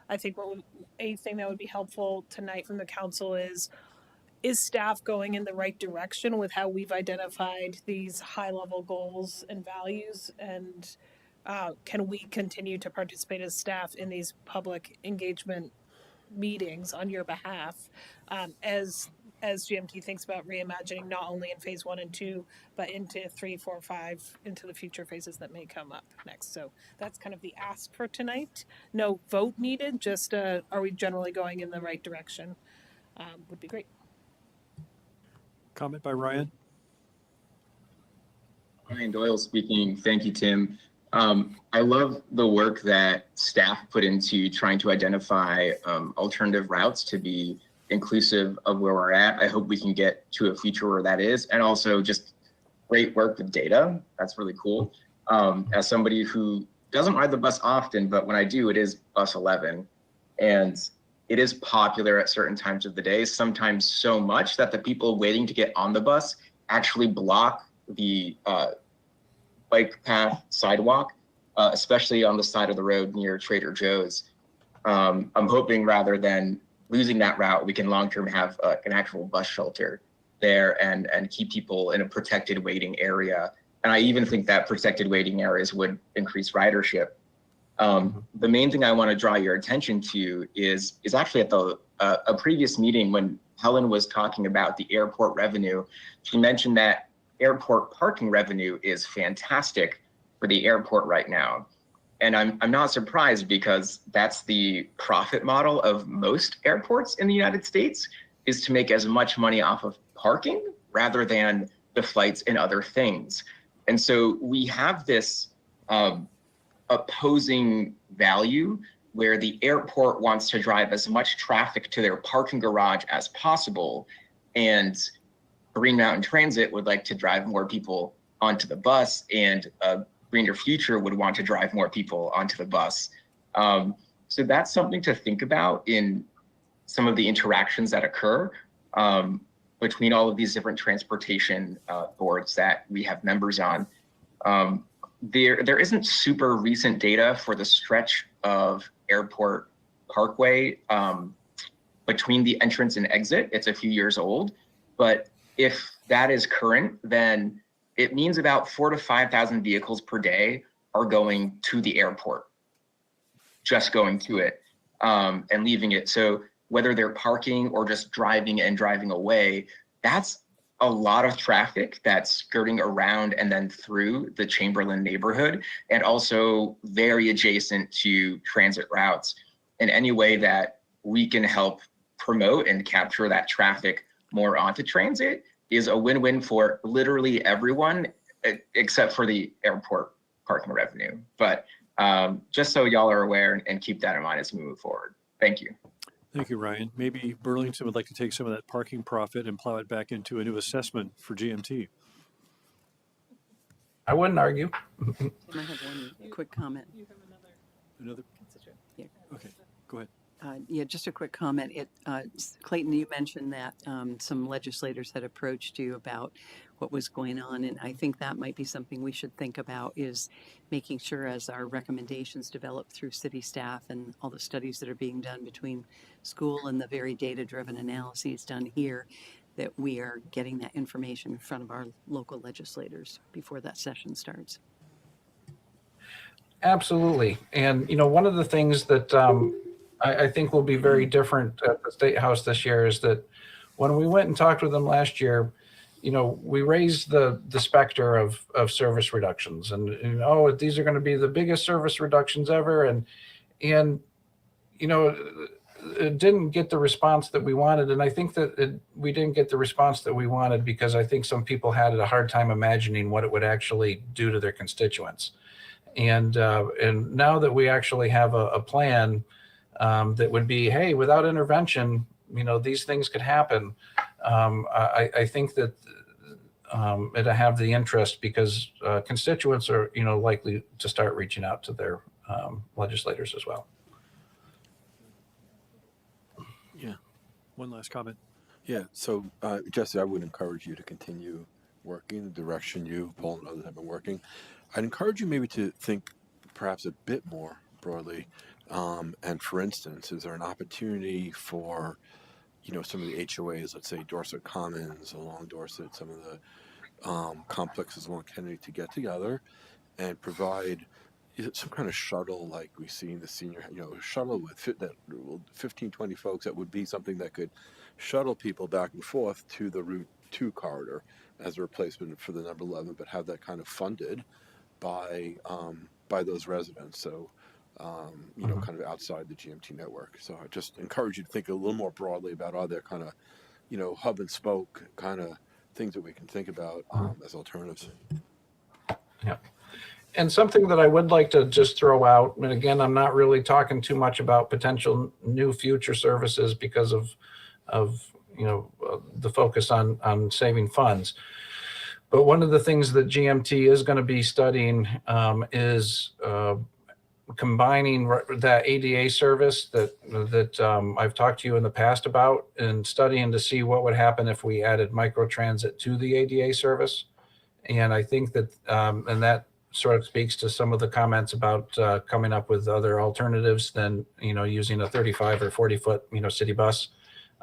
I think a thing that would be helpful tonight from the council is staff going in the right direction with how we've identified these high-level goals and values, and can we continue to participate as staff in these public engagement meetings on your behalf as GMT thinks about reimagining not only in phase 1 and 2, but into 3, 4, 5, into the future phases that may come up next. So that's kind of the ask for tonight. No vote needed, just are we generally going in the right direction? Would be great. Comment by Ryan. Ryan Doyle speaking. Thank you, Tim. I love the work that staff put into trying to identify alternative routes to be inclusive of where we're at. I hope we can get to a future where that is, and also just great work with data. That's really cool. As somebody who doesn't ride the bus often, but when I do, it is bus 11, and it is popular at certain times of the day, sometimes so much that the people waiting to get on the bus actually block the bike path sidewalk, especially on the side of the road near Trader Joe's. I'm hoping rather than losing that route, we can long-term have an actual bus shelter there and keep people in a protected waiting area And I even think that protected waiting areas would increase ridership. The main thing I want to draw your attention to is actually at a previous meeting when Helen was talking about the airport revenue. She mentioned that airport parking revenue is fantastic for the airport right now. And I'm not surprised because that's the profit model of most airports in the United States, is to make as much money off of parking rather than the flights and other things. And so we have this opposing value where the airport wants to drive as much traffic to their parking garage as possible, and Green Mountain Transit would like to drive more people onto the bus, and Greener Future would want to drive more people onto the bus. So that's something to think about in some of the interactions that occur between all of these different transportation boards that we have members on. There isn't super recent data for the stretch of Airport Parkway between the entrance and exit. It's a few years old, but if that is current, then it means about 4,000 to 5,000 vehicles per day are going to the airport, just going to it and leaving it. So whether they're parking or just driving and driving away, that's a lot of traffic that's skirting around and then through the Chamberlain neighborhood, and also very adjacent to transit routes. In any way that we can help promote and capture that traffic more onto transit is a win-win for literally everyone, except for the airport parking revenue. But just so y'all are aware and keep that in mind as we move forward. Thank you. Thank you, Ryan. Maybe Burlington would like to take some of that parking profit and plow it back into a new assessment for GMT. I wouldn't argue. I have one quick comment. Another? Yeah. Okay, go ahead. Yeah, just a quick comment. Clayton, you mentioned that some legislators had approached you about what was going on, and I think that might be something we should think about, is making sure as our recommendations develop through city staff and all the studies that are being done between school and the very data-driven analyses done here, that we are getting that information in front of our local legislators before that session starts. Absolutely. And, one of the things that I think will be very different at the State House this year is that when we went and talked with them last year, we raised the specter of service reductions, and these are going to be the biggest service reductions ever. And it didn't get the response that we wanted. And I think that we didn't get the response that we wanted because I think some people had a hard time imagining what it would actually do to their constituents. And now that we actually have a plan that would be, hey, without intervention, these things could happen. I think that it'll have the interest because constituents are, likely to start reaching out to their legislators as well. Yeah. One last comment. Yeah. So, Jesse, I would encourage you to continue working the direction you, Paul, and others have been working. I'd encourage you maybe to think perhaps a bit more broadly. And for instance, is there an opportunity for, some of the HOAs, let's say Dorset Commons along Dorset, some of the complexes along Kennedy, to get together and provide some kind of shuttle like we see in the senior, shuttle with 15, 20 folks. That would be something that could shuttle people back and forth to the Route 2 corridor as a replacement for the number 11, but have that kind of funded by those residents. So, kind of outside the GMT network. So I just encourage you to think a little more broadly about other kind of, hub and spoke kind of things that we can think about as alternatives. Yeah. And something that I would like to just throw out, and again, I'm not really talking too much about potential new future services because of the focus on saving funds. But one of the things that GMT is going to be studying is combining that ADA service that I've talked to you in the past about, and studying to see what would happen if we added microtransit to the ADA service. And I think that, and that sort of speaks to some of the comments about coming up with other alternatives than, using a 35 or 40 foot, city bus,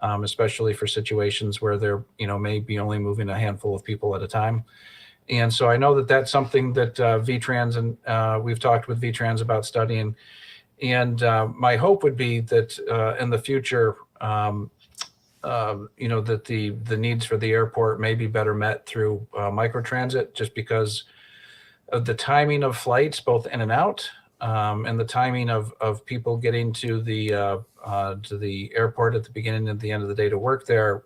especially for situations where they're, may be only moving a handful of people at a time. And so I know that that's something that VTrans and we've talked with VTrans about studying. And my hope would be that in the future, that the needs for the airport may be better met through microtransit, just because of the timing of flights, both in and out, and the timing of people getting to the airport at the beginning and the end of the day to work there.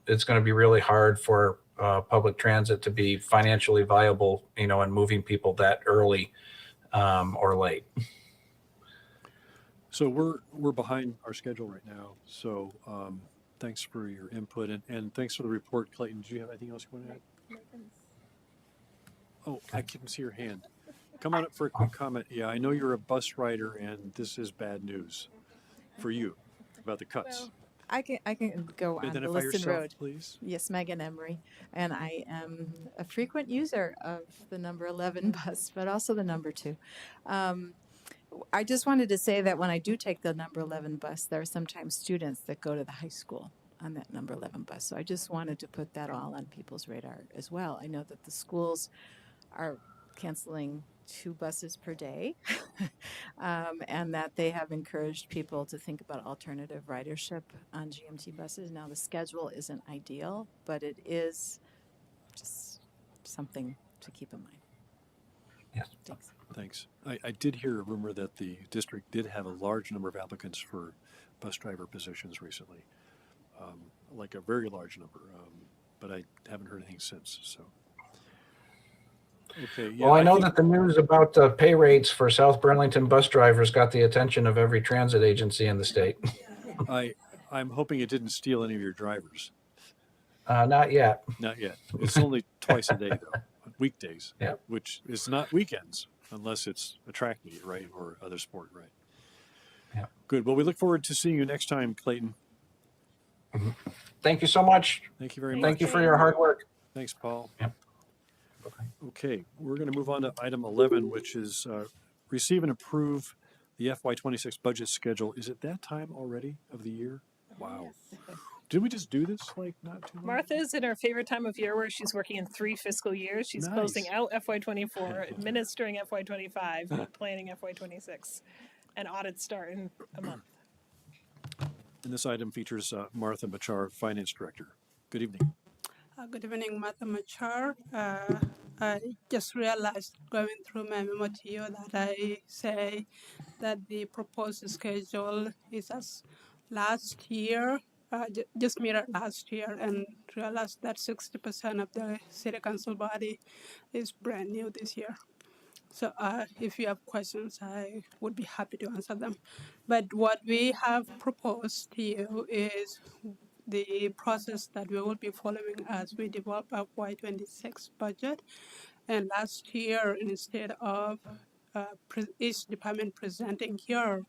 It's going to be really hard for public transit to be financially viable, and moving people that early or late. So we're behind our schedule right now. So thanks for your input and thanks for the report, Clayton. Do you have anything else you want to add? Oh, I couldn't see your hand. Come on up for a quick comment. Yeah, I know you're a bus rider, and this is bad news for you about the cuts. Well, I can go on the Identify Liston yourself, Road. please. Yes, Megan Emery, and I am a frequent user of the number 11 bus, but also the number 2. I just wanted to say that when I do take the number 11 bus, there are sometimes students that go to the high school on that number 11 bus. So I just wanted to put that all on people's radar as well. I know that the schools are canceling 2 buses per day, and that they have encouraged people to think about alternative ridership on GMT buses. Now, the schedule isn't ideal, but it is just something to keep in mind. Yes. Thanks. Thanks. I did hear a rumor that the district did have a large number of applicants for bus driver positions recently, like a very large number, but I haven't heard anything since. So. Okay. Yeah, Well, I know that the news about the pay rates for South Burlington bus drivers got the attention of every transit agency in the state. I'm hoping it didn't steal any of your drivers. Not yet. Not yet. It's only twice a day though, weekdays. Yeah. Which is not weekends unless it's a track meet, right, or other sport, right? Yeah. Good. Well, we look forward to seeing you next time, Clayton. Mm-hmm. Thank you so much. Thank you very much. Thank you for your hard work. Thanks, Paul. Yep. Okay, we're going to move on to item 11, which is receive and approve the FY26 budget schedule. Is it that time already of the year? Wow. Did we just do this like not too long? Martha's in her favorite time of year where she's working in 3 fiscal years. She's Nice. closing out FY24, administering FY25, planning FY26, and audits start in a month. And this item features Martha Machar, Finance Director. Good evening. Good evening, Martha Machar. I just realized going through my memo to you that I say that the proposed schedule is as last year, just mirrored last year, and realized that 60% of the city council body is brand new this year. So if you have questions, I would be happy to answer them. But what we have proposed to you is the process that we will be following as we develop our FY26 budget. And last year, instead of each department presenting here,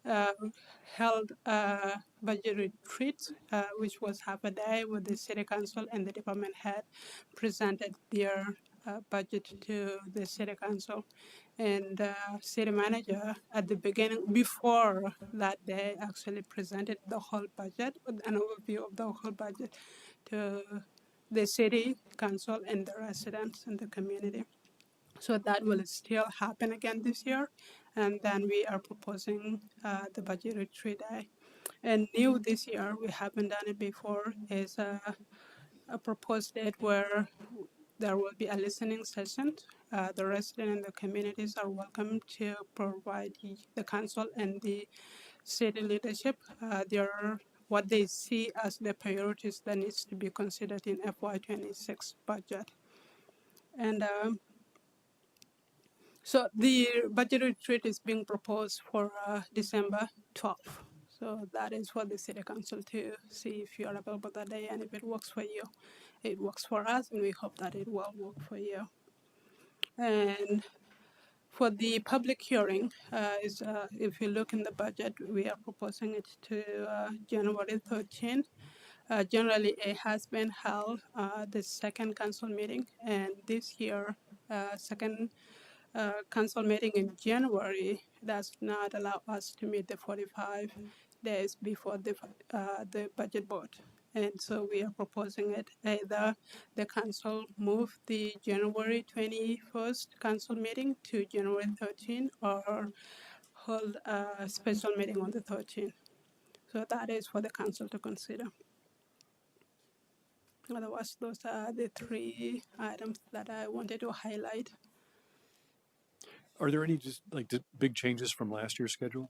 held a budget retreat, which was half a day with the city council, and the department head presented their budget to the city council. And city manager at the beginning, before that day, actually presented the whole budget, with an overview of the whole budget to the city council and the residents and the community. So that will still happen again this year. And then we are proposing the budget retreat day. And new this year, we haven't done it before, is a proposed date where there will be a listening session. The residents and the communities are welcome to provide the council and the city leadership what they see as the priorities that needs to be considered in FY26 budget. And so the budget retreat is being proposed for December 12th. So that is for the city council to see if you are available that day and if it works for you. It works for us, and we hope that it will work for you. And for the public hearing, if you look in the budget, we are proposing it to January 13th. Generally, it has been held the second council meeting, and this year, second council meeting in January does not allow us to meet the 45 days before the budget vote. And so we are proposing it either the council move the January 21st council meeting to January 13 or hold a special meeting on the 13th. So that is for the council to consider. Otherwise, those are the three items that I wanted to highlight. Are there any just like big changes from last year's schedule?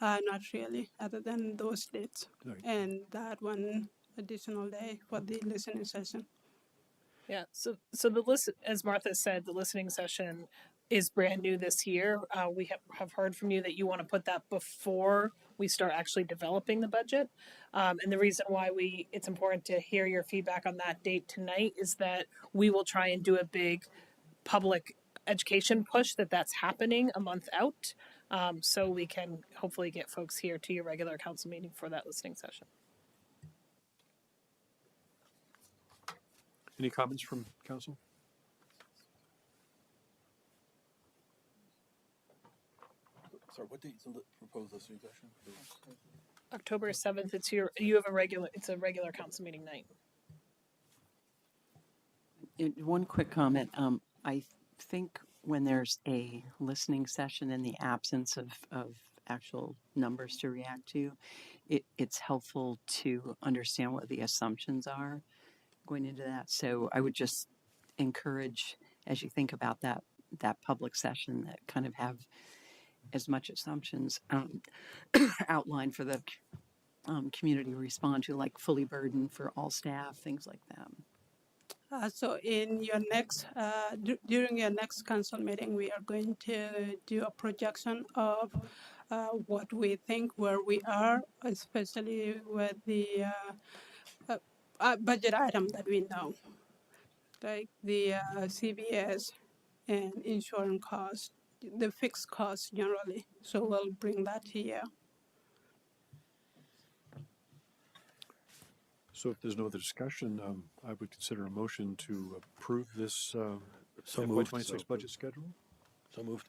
Not really, other than those dates and that one additional day for the listening session. Yeah, so the as Martha said, the listening session is brand new this year. We have heard from you that you want to put that before we start actually developing the budget. And the reason why it's important to hear your feedback on that date tonight is that we will try and do a big public education push that's happening a month out. So we can hopefully get folks here to your regular council meeting for that listening session. Any comments from council? Sorry, what date is the proposed listening session? October 7th, it's a regular council meeting night. One quick comment. I think when there's a listening session in the absence of actual numbers to react to, it's helpful to understand what the assumptions are going into that. So I would just encourage, as you think about that public session, that kind of have as much assumptions outlined for the community to respond to, like fully burdened for all staff, things like that. So in your next, during your next council meeting, we are going to do a projection of what we think, where we are, especially with the budget item that we know, like the CBS and insurance costs, the fixed costs generally. So we'll bring that here. So if there's no other discussion, I would consider a motion to approve this FY26 budget schedule. So moved.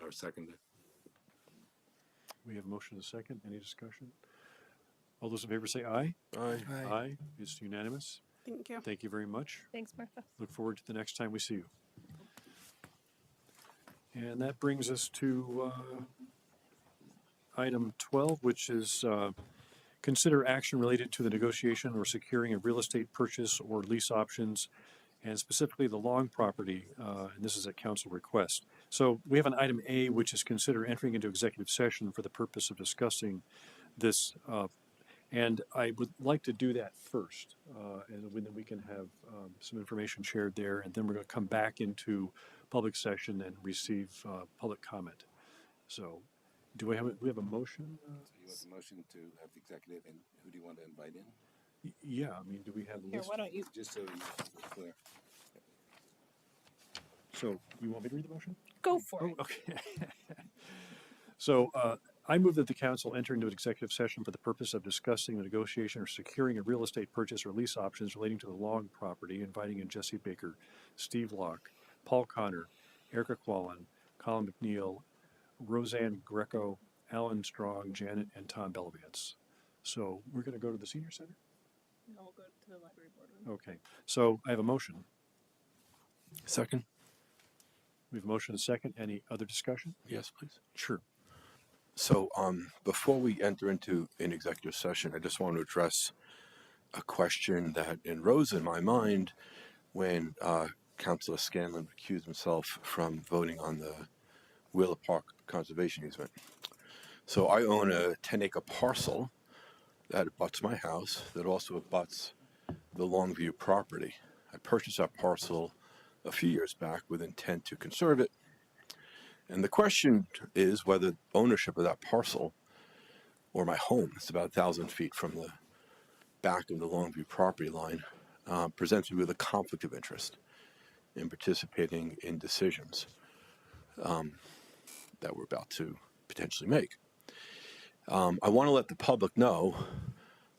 Or seconded. We have a motion and a second. Any discussion? All those in favor say aye. Aye. Aye. It's unanimous. Thank you. Thank you very much. Thanks, Martha. Look forward to the next time we see you. And that brings us to item 12, which is consider action related to the negotiation or securing of real estate purchase or lease options, and specifically the Long property, and this is at council request. So we have an item A, which is consider entering into executive session for the purpose of discussing this, and I would like to do that first, and then we can have some information shared there, and then we're going to come back into public session and receive public comment. So do we have a motion? So you want the motion to have the executive, and who do you want to invite in? Yeah, I mean, do we have the Here, list? why don't you? Just so you're clear. So you want me to read the motion? Go for it. Okay. So I move that the council enter into an executive session for the purpose of discussing the negotiation or securing a real estate purchase or lease options relating to the Long property, inviting in Jesse Baker, Steve Locke, Paul Connor, Erica Quallen, Colin McNeil, Roseanne Greco, Alan Strong, Janet, and Tom Belovance. So we're going to go to the senior center? No, we'll go to the library boardroom. Okay. So I have a motion. Second. We have a motion and a second. Any other discussion? Yes, please. Sure. So before we enter into an executive session, I just want to address a question that arose in my mind when Councilor Scanlon recused himself from voting on the Wheeler Park conservation easement. So I own a 10-acre parcel that abuts my house, that also abuts the Longview property. I purchased that parcel a few years back with intent to conserve it. And the question is whether ownership of that parcel, or my home, it's about 1,000 feet from the back of the Longview property line, presents me with a conflict of interest in participating in decisions that we're about to potentially make. I want to let the public know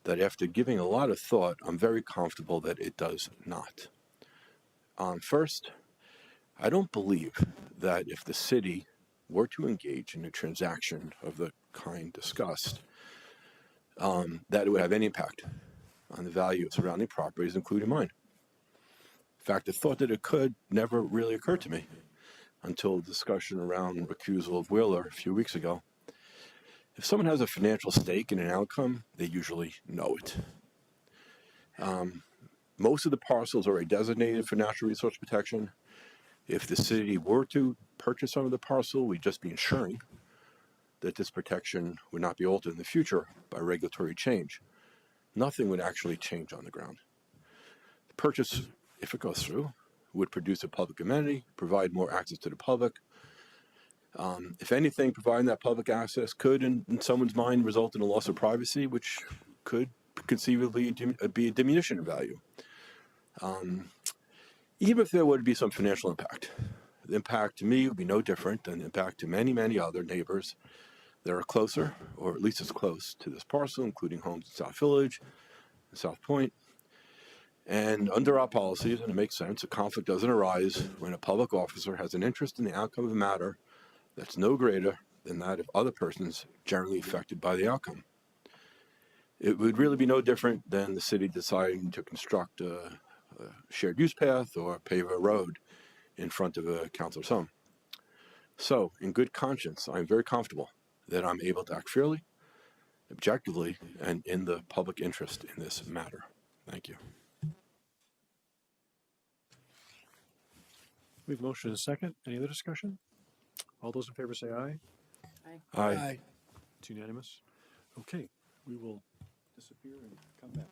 that after giving a lot of thought, I'm very comfortable that it does not. First, I don't believe that if the city were to engage in a transaction of the kind discussed, that it would have any impact on the value of surrounding properties, including mine. In fact, the thought that it could never really occurred to me until discussion around recusal of Wheeler a few weeks ago. If someone has a financial stake in an outcome, they usually know it. Most of the parcels are already designated for natural resource protection. If the city were to purchase some of the parcel, we'd just be ensuring that this protection would not be altered in the future by regulatory change. Nothing would actually change on the ground. The purchase, if it goes through, would produce a public amenity, provide more access to the public. If anything, providing that public access could, in someone's mind, result in a loss of privacy, which could conceivably be a diminution in value. Even if there would be some financial impact, the impact to me would be no different than the impact to many, many other neighbors that are closer, or at least as close to this parcel, including homes in South Village and South Point. And under our policies, and it makes sense, a conflict doesn't arise when a public officer has an interest in the outcome of a matter that's no greater than that of other persons generally affected by the outcome. It would really be no different than the city deciding to construct a shared use path or pave a road in front of a councilor's home. So, in good conscience, I'm very comfortable that I'm able to act fairly, objectively, and in the public interest in this matter. Thank you. We have a motion and a second. Any other discussion? All those in favor say aye. Aye. Aye. It's unanimous. Okay, we will disappear and come back.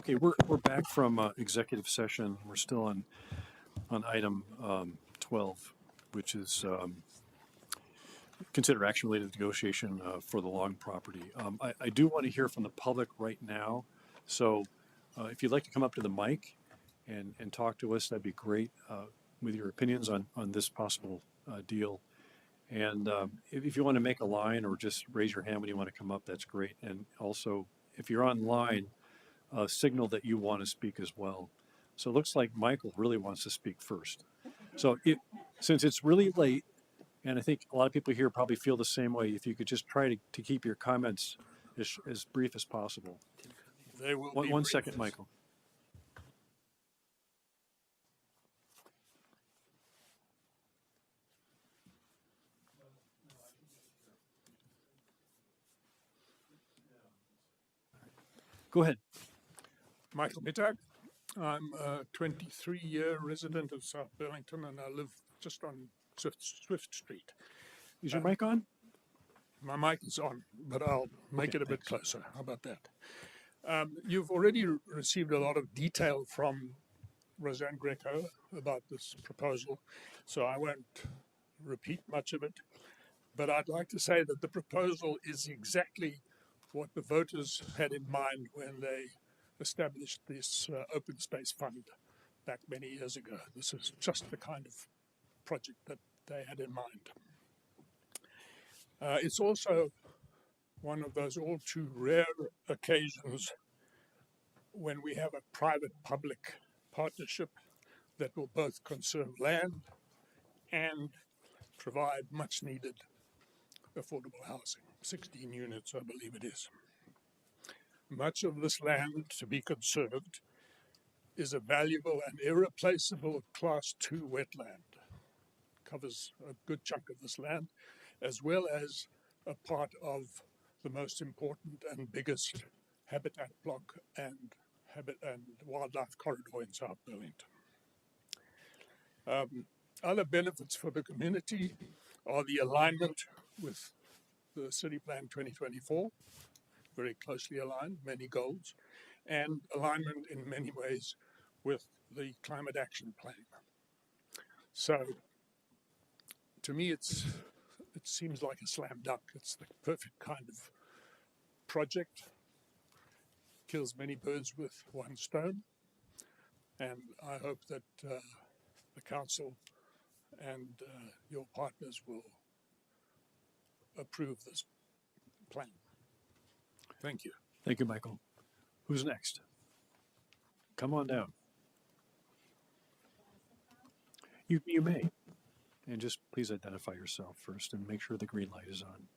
Okay, we're back from executive session. We're still on item 12, which is consider action related to negotiation for the Long property. I do want to hear from the public right now. So if you'd like to come up to the mic and talk to us, that'd be great with your opinions on this possible deal. And if you want to make a line or just raise your hand when you want to come up, that's great. And also, if you're online, signal that you want to speak as well. So it looks like Michael really wants to speak first. So since it's really late, and I think a lot of people here probably feel the same way, if you could just try to keep your comments as brief as possible. They will be One brief. second, Michael. Go ahead. Michael Mittag. I'm a 23-year resident of South Burlington, and I live just on Swift Street. Is your mic on? My mic is on, but I'll make it a bit thanks. closer. How about that? You've already received a lot of detail from Roseanne Greco about this proposal, so I won't repeat much of it. But I'd like to say that the proposal is exactly what the voters had in mind when they established this open space fund back many years ago. This is just the kind of project that they had in mind. It's also one of those all too rare occasions when we have a private-public partnership that will both conserve land and provide much-needed affordable housing, 16 units, I believe it is. Much of this land to be conserved is a valuable and irreplaceable Class 2 wetland. Covers a good chunk of this land, as well as a part of the most important and biggest habitat block and wildlife corridor in South Burlington. Other benefits for the community are the alignment with the City Plan 2024, very closely aligned, many goals, and alignment in many ways with the Climate Action Plan. So, to me, it seems like a slam dunk. It's the perfect kind of project. Kills many birds with one stone. And I hope that the council and your partners will approve this plan. Thank you. Thank you, Michael. Who's next? Come on down. You may. And just please identify yourself first and make sure the green light is on.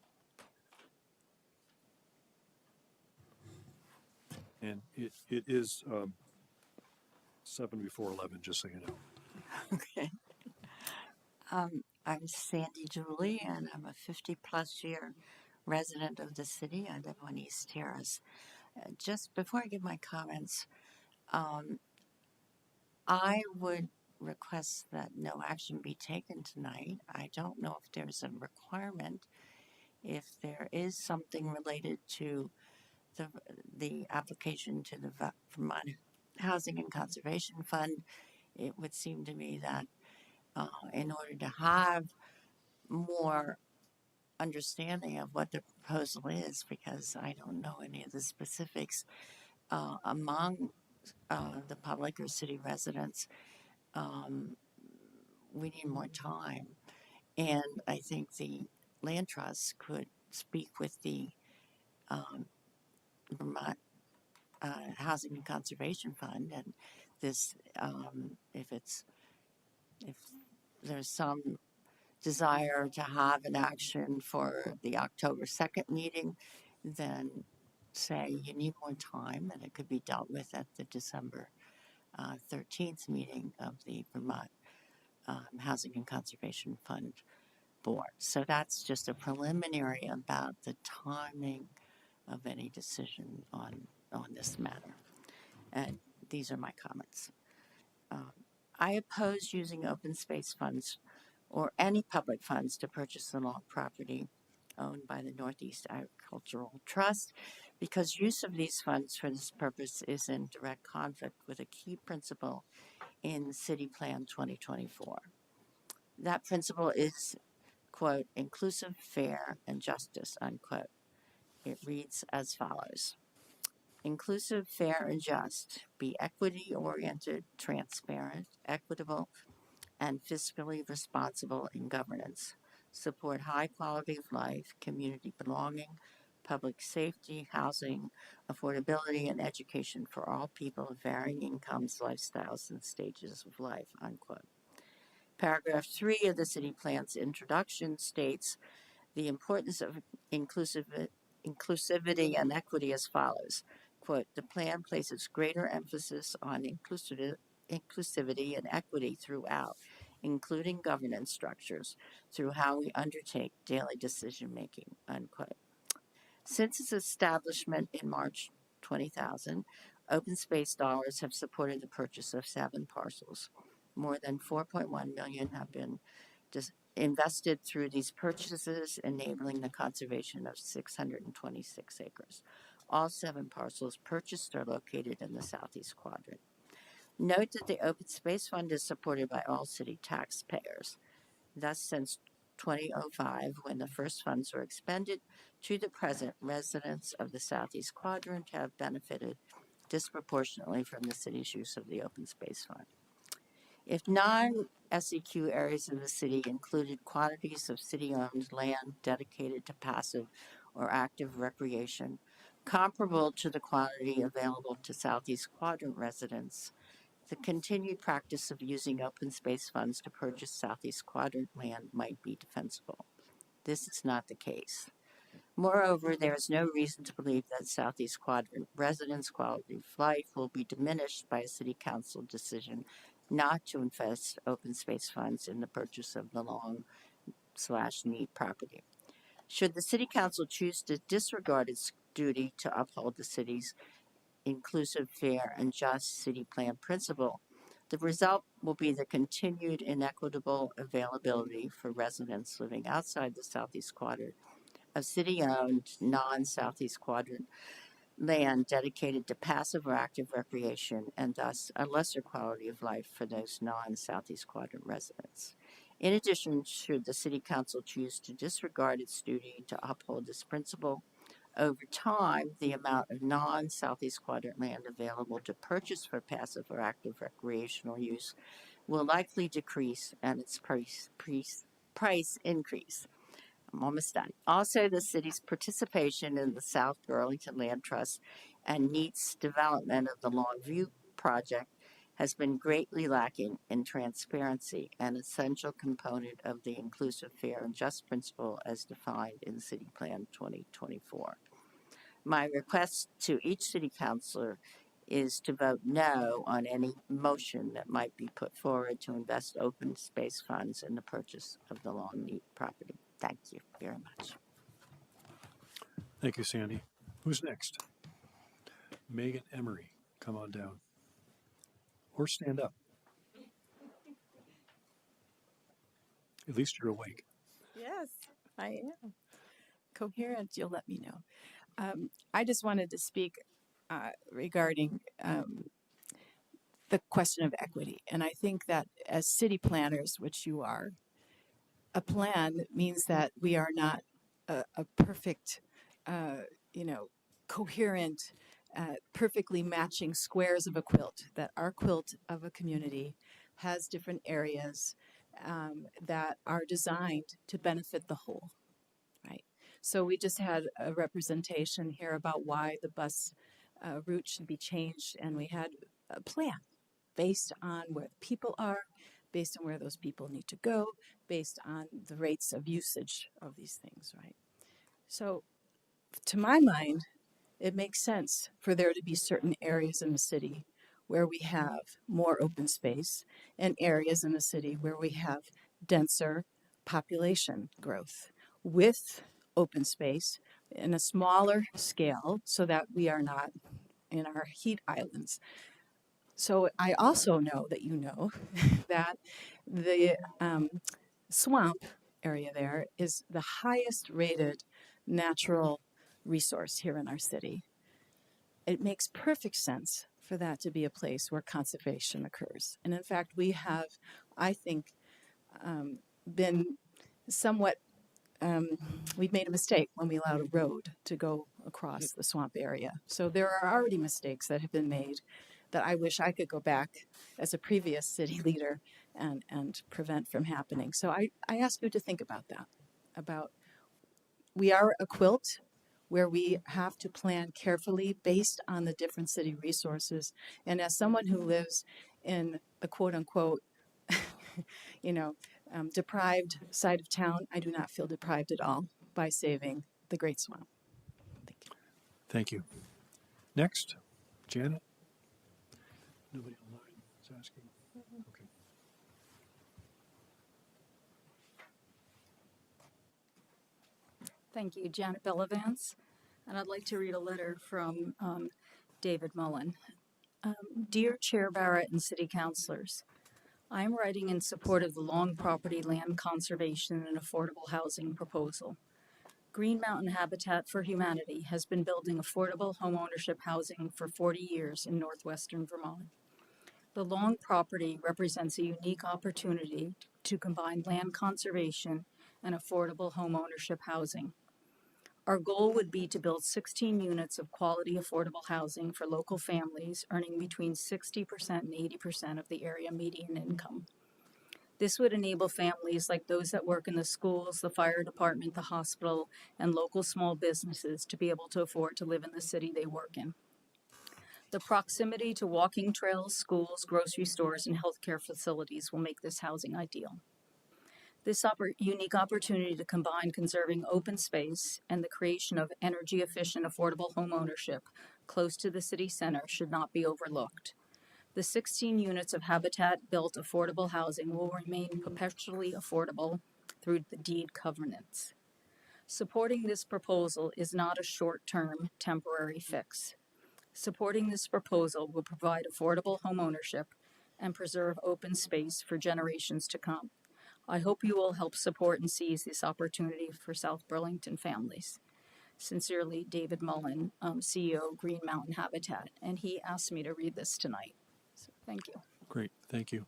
And it is 7 before 11, just so you know. Okay. I'm Sandy Julie, and I'm a 50-plus year resident of the city. I live on East Terrace. Just before I give my comments, I would request that no action be taken tonight. I don't know if there's a requirement. If there is something related to the application to the Vermont Housing and Conservation Fund, it would seem to me that in order to have more understanding of what the proposal is, because I don't know any of the specifics among the public or city residents, we need more time. And I think the land trust could speak with the Vermont Housing and Conservation Fund, and this, if there's some desire to have an action for the October 2nd meeting, then say you need more time, and it could be dealt with at the December 13th meeting of the Vermont Housing and Conservation Fund Board. So that's just a preliminary about the timing of any decision on this matter. And these are my comments. I oppose using open space funds or any public funds to purchase the lawn property owned by the Northeast Agricultural Trust because use of these funds for this purpose is in direct conflict with a key principle in City Plan 2024. That principle is, quote, inclusive, fair, and justice, unquote. It reads as follows. Inclusive, fair, and just, be equity-oriented, transparent, equitable, and fiscally responsible in governance. Support high quality of life, community belonging, public safety, housing, affordability, and education for all people of varying incomes, lifestyles, and stages of life, unquote. Paragraph 3 of the city plan's introduction states the importance of inclusivity and equity as follows. Quote, the plan places greater emphasis on inclusivity and equity throughout, including governance structures, through how we undertake daily decision making, unquote. Since its establishment in March 2000, open space dollars have supported the purchase of 7 parcels. More than 4.1 million have been invested through these purchases, enabling the conservation of 626 acres. All 7 parcels purchased are located in the southeast quadrant. Note that the Open Space Fund is supported by all city taxpayers. Thus, since 2005, when the first funds were expended, to the present, residents of the southeast quadrant have benefited disproportionately from the city's use of the Open Space Fund. If non-SEQ areas of the city included quantities of city-owned land dedicated to passive or active recreation, comparable to the quantity available to Southeast Quadrant residents, the continued practice of using open space funds to purchase Southeast Quadrant land might be defensible. This is not the case. Moreover, there is no reason to believe that Southeast Quadrant residents' quality of life will be diminished by a city council decision not to invest open space funds in the purchase of the long/need property. Should the city council choose to disregard its duty to uphold the city's inclusive, fair, and just city plan principle, the result will be the continued inequitable availability for residents living outside the Southeast Quadrant of city-owned, non-Southeast Quadrant land dedicated to passive or active recreation, and thus a lesser quality of life for those non-Southeast Quadrant residents. In addition, should the City Council choose to disregard its duty to uphold this principle, over time, the amount of non-Southeast Quadrant land available to purchase for passive or active recreational use will likely decrease and its price increase. I'm almost done. Also, the city's participation in the South Burlington Land Trust and NEAT's development of the Longview project has been greatly lacking in transparency, an essential component of the inclusive, fair, and just principle as defined in City Plan 2024. My request to each city councilor is to vote no on any motion that might be put forward to invest open space funds in the purchase of the Longview property. Thank you very much. Thank you, Sandy. Who's next? Megan Emery, come on down. Or stand up. At least you're awake. Yes, I am. Coherent, you'll let me know. I just wanted to speak regarding the question of equity. And I think that as city planners, which you are, a plan means that we are not a perfect, coherent, perfectly matching squares of a quilt, that our quilt of a community has different areas that are designed to benefit the whole, right? So we just had a representation here about why the bus route should be changed, and we had a plan based on where the people are, based on where those people need to go, based on the rates of usage of these things, right? So to my mind, it makes sense for there to be certain areas in the city where we have more open space and areas in the city where we have denser population growth with open space in a smaller scale so that we are not in our heat islands. So I also know that you know that the swamp area there is the highest rated natural resource here in our city. it makes perfect sense for that to be a place where conservation occurs. And in fact, we have, I think, been somewhat, we've made a mistake when we allowed a road to go across the swamp area. So there are already mistakes that have been made that I wish I could go back as a previous city leader and prevent from happening. So I ask you to think about that, about we are a quilt where we have to plan carefully based on the different city resources. And as someone who lives in a quote unquote, deprived side of town, I do not feel deprived at all by saving the Great Swamp. Thank you. Thank you. Next, Janet. Nobody online is asking. Okay. Thank you, Janet Bellavance. And I'd like to read a letter from David Mullen. Dear Chair Barrett and City Councilors, I am writing in support of the Long Property Land Conservation and Affordable Housing proposal. Green Mountain Habitat for Humanity has been building affordable homeownership housing for 40 years in northwestern Vermont. The Long property represents a unique opportunity to combine land conservation and affordable homeownership housing. Our goal would be to build 16 units of quality affordable housing for local families earning between 60% and 80% of the area median income. This would enable families like those that work in the schools, the fire department, the hospital, and local small businesses to be able to afford to live in the city they work in. The proximity to walking trails, schools, grocery stores, and healthcare facilities will make this housing ideal. This unique opportunity to combine conserving open space and the creation of energy-efficient, affordable homeownership close to the city center should not be overlooked. The 16 units of Habitat-built affordable housing will remain perpetually affordable through the deed covenants. Supporting this proposal is not a short-term, temporary fix. Supporting this proposal will provide affordable homeownership and preserve open space for generations to come. I hope you will help support and seize this opportunity for South Burlington families. Sincerely, David Mullen, CEO, Green Mountain Habitat, and he asked me to read this tonight. So thank you. Great, thank you.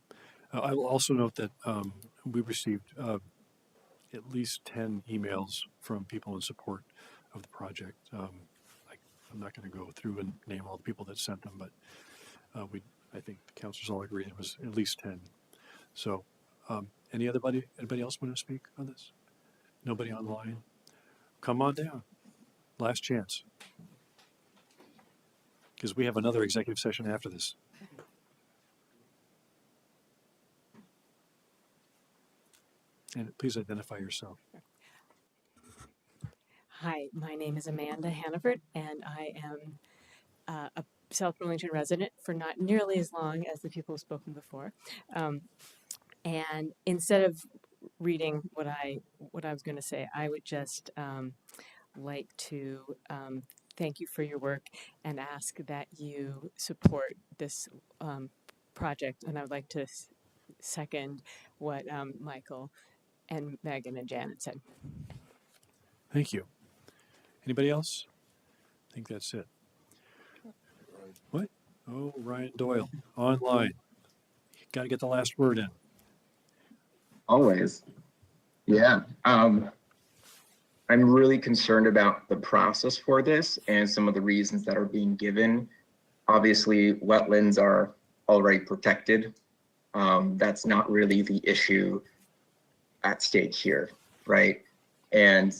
I will also note that we received at least 10 emails from people in support of the project. I'm not going to go through and name all the people that sent them, but I think the councilors all agree it was at least 10. So anybody else want to speak on this? Nobody online? Come on down. Last chance. Because we have another executive session after this. And please identify yourself. Hi, my name is Amanda Hannaford, and I am a South Burlington resident for not nearly as long as the people who've spoken before. And instead of reading what I was going to say, I would just like to thank you for your work and ask that you support this project. And I would like to second what Michael and Megan and Janet said. Thank you. Anybody else? I think that's it. What? Oh, Ryan Doyle, online. Got to get the last word in. Always. Yeah. I'm really concerned about the process for this and some of the reasons that are being given. Obviously, wetlands are already protected. That's not really the issue at stake here, right? And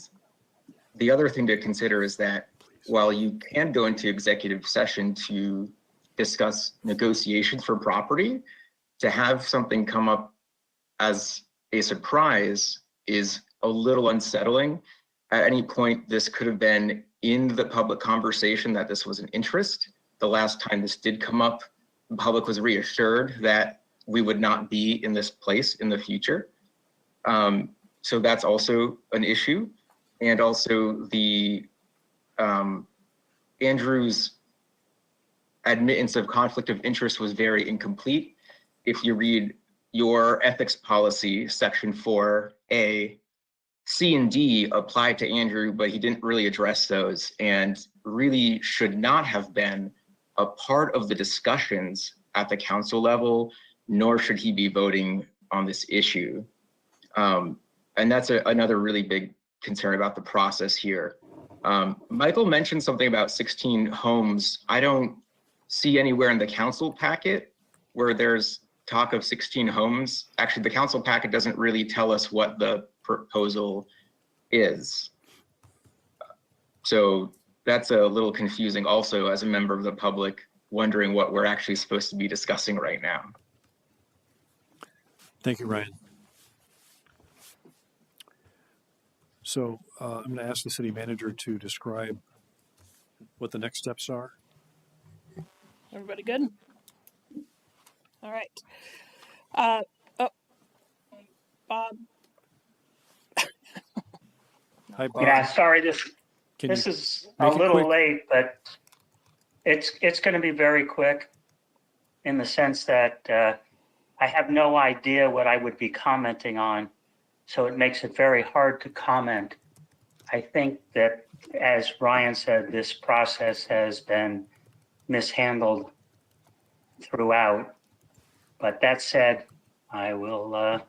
the other thing to consider is that while you can go into executive session to discuss negotiations for property, to have something come up as a surprise is a little unsettling. At any point, this could have been in the public conversation that this was an interest. The last time this did come up, the public was reassured that we would not be in this place in the future. So that's also an issue. And also the Andrew's admittance of conflict of interest was very incomplete. If you read your ethics policy, section 4A, C and D applied to Andrew, but he didn't really address those and really should not have been a part of the discussions at the council level, nor should he be voting on this issue. And that's another really big concern about the process here. Michael mentioned something about 16 homes. I don't see anywhere in the council packet where there's talk of 16 homes. Actually, the council packet doesn't really tell us what the proposal is. So that's a little confusing also as a member of the public, wondering what we're actually supposed to be discussing right now. Thank you, Ryan. So I'm going to ask the city manager to describe what the next steps are. Everybody good? All right. Oh, Bob. Hi, Bob. Yeah, sorry, this Can this you is a make it little quick? late, but it's going to be very quick in the sense that I have no idea what I would be commenting on, so it makes it very hard to comment. I think that, as Ryan said, this process has been mishandled throughout. But that said, I will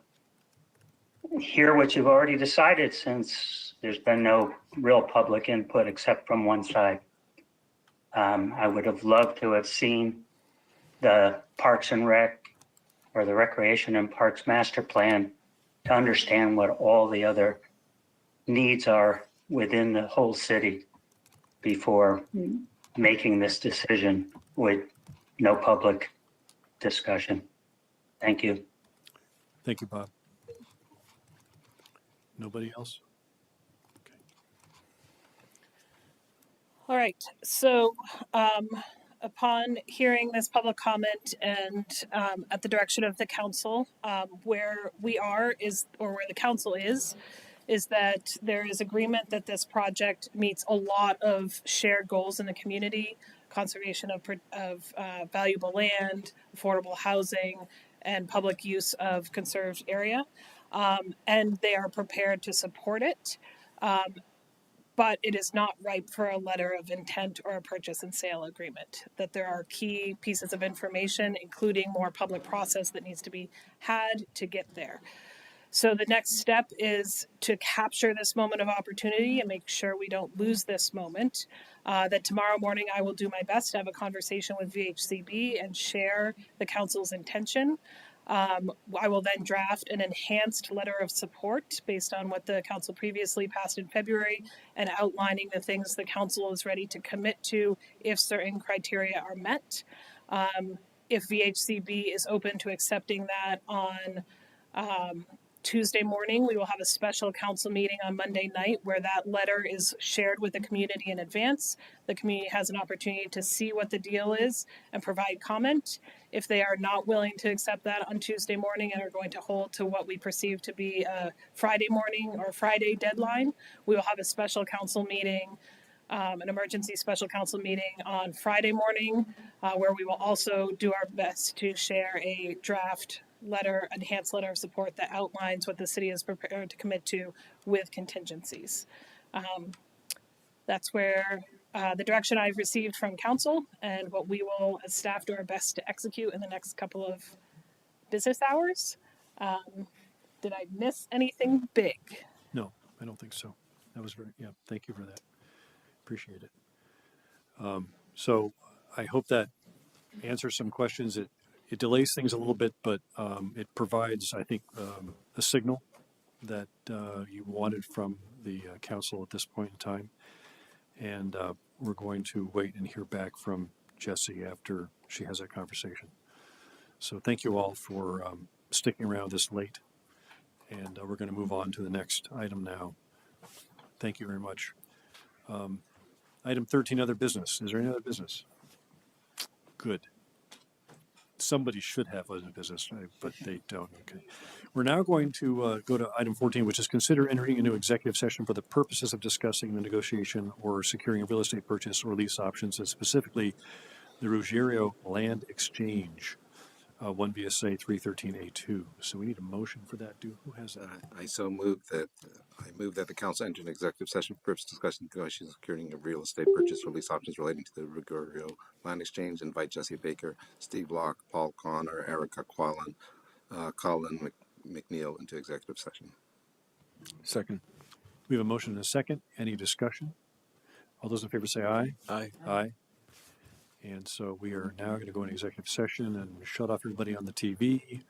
hear what you've already decided, since there's been no real public input except from one side. I would have loved to have seen the Parks and Rec or the Recreation and Parks Master Plan to understand what all the other needs are within the whole city before making this decision with no public discussion. Thank you. Thank you, Bob. Nobody else? All right. So upon hearing this public comment and at the direction of the council, where we are is, or where the council is that there is agreement that this project meets a lot of shared goals in the community: conservation of valuable land, affordable housing, and public use of conserved area. And they are prepared to support it. But it is not ripe for a letter of intent or a purchase and sale agreement. That there are key pieces of information, including more public process that needs to be had to get there. So the next step is to capture this moment of opportunity and make sure we don't lose this moment. That tomorrow morning I will do my best to have a conversation with VHCB and share the council's intention. I will then draft an enhanced letter of support based on what the council previously passed in February and outlining the things the council is ready to commit to if certain criteria are met. If VHCB is open to accepting that on Tuesday morning, we will have a special council meeting on Monday night where that letter is shared with the community in advance. The community has an opportunity to see what the deal is and provide comment. If they are not willing to accept that on Tuesday morning and are going to hold to what we perceive to be a Friday morning or Friday deadline, we will have a special council meeting, an emergency special council meeting on Friday morning, where we will also do our best to share a draft letter, enhanced letter of support that outlines what the city is prepared to commit to with contingencies. That's where the direction I've received from council and what we will as staff do our best to execute in the next couple of business hours. Did I miss anything big? No, I don't think so. That was very, yeah, thank you for that. Appreciate it. So I hope that answers some questions. It delays things a little bit, but it provides, I think, a signal that you wanted from the council at this point in time. And we're going to wait and hear back from Jessie after she has that conversation. So thank you all for sticking around this late. And we're going to move on to the next item now. Thank you very much. Item 13, other business. Is there any other business? Good. Somebody should have other business, but they don't. Okay. We're now going to go to item 14, which is consider entering into executive session for the purposes of discussing the negotiation or securing a real estate purchase or lease options, and specifically the Ruggiero land exchange. 1 VSA 313A2. So we need a motion for that. Who has that? I move that the council enter an executive session for purpose of discussion negotiations securing of real estate purchase or lease options relating to the Rigorio Land Exchange. Invite Jesse Baker, Steve Locke, Paul Connor, Erica Quallen, Colin McNeil into executive session. Second. We have a motion and a second. Any discussion? All those in favor say aye. Aye. Aye. And so we are now going to go into executive session and shut off everybody on the TV.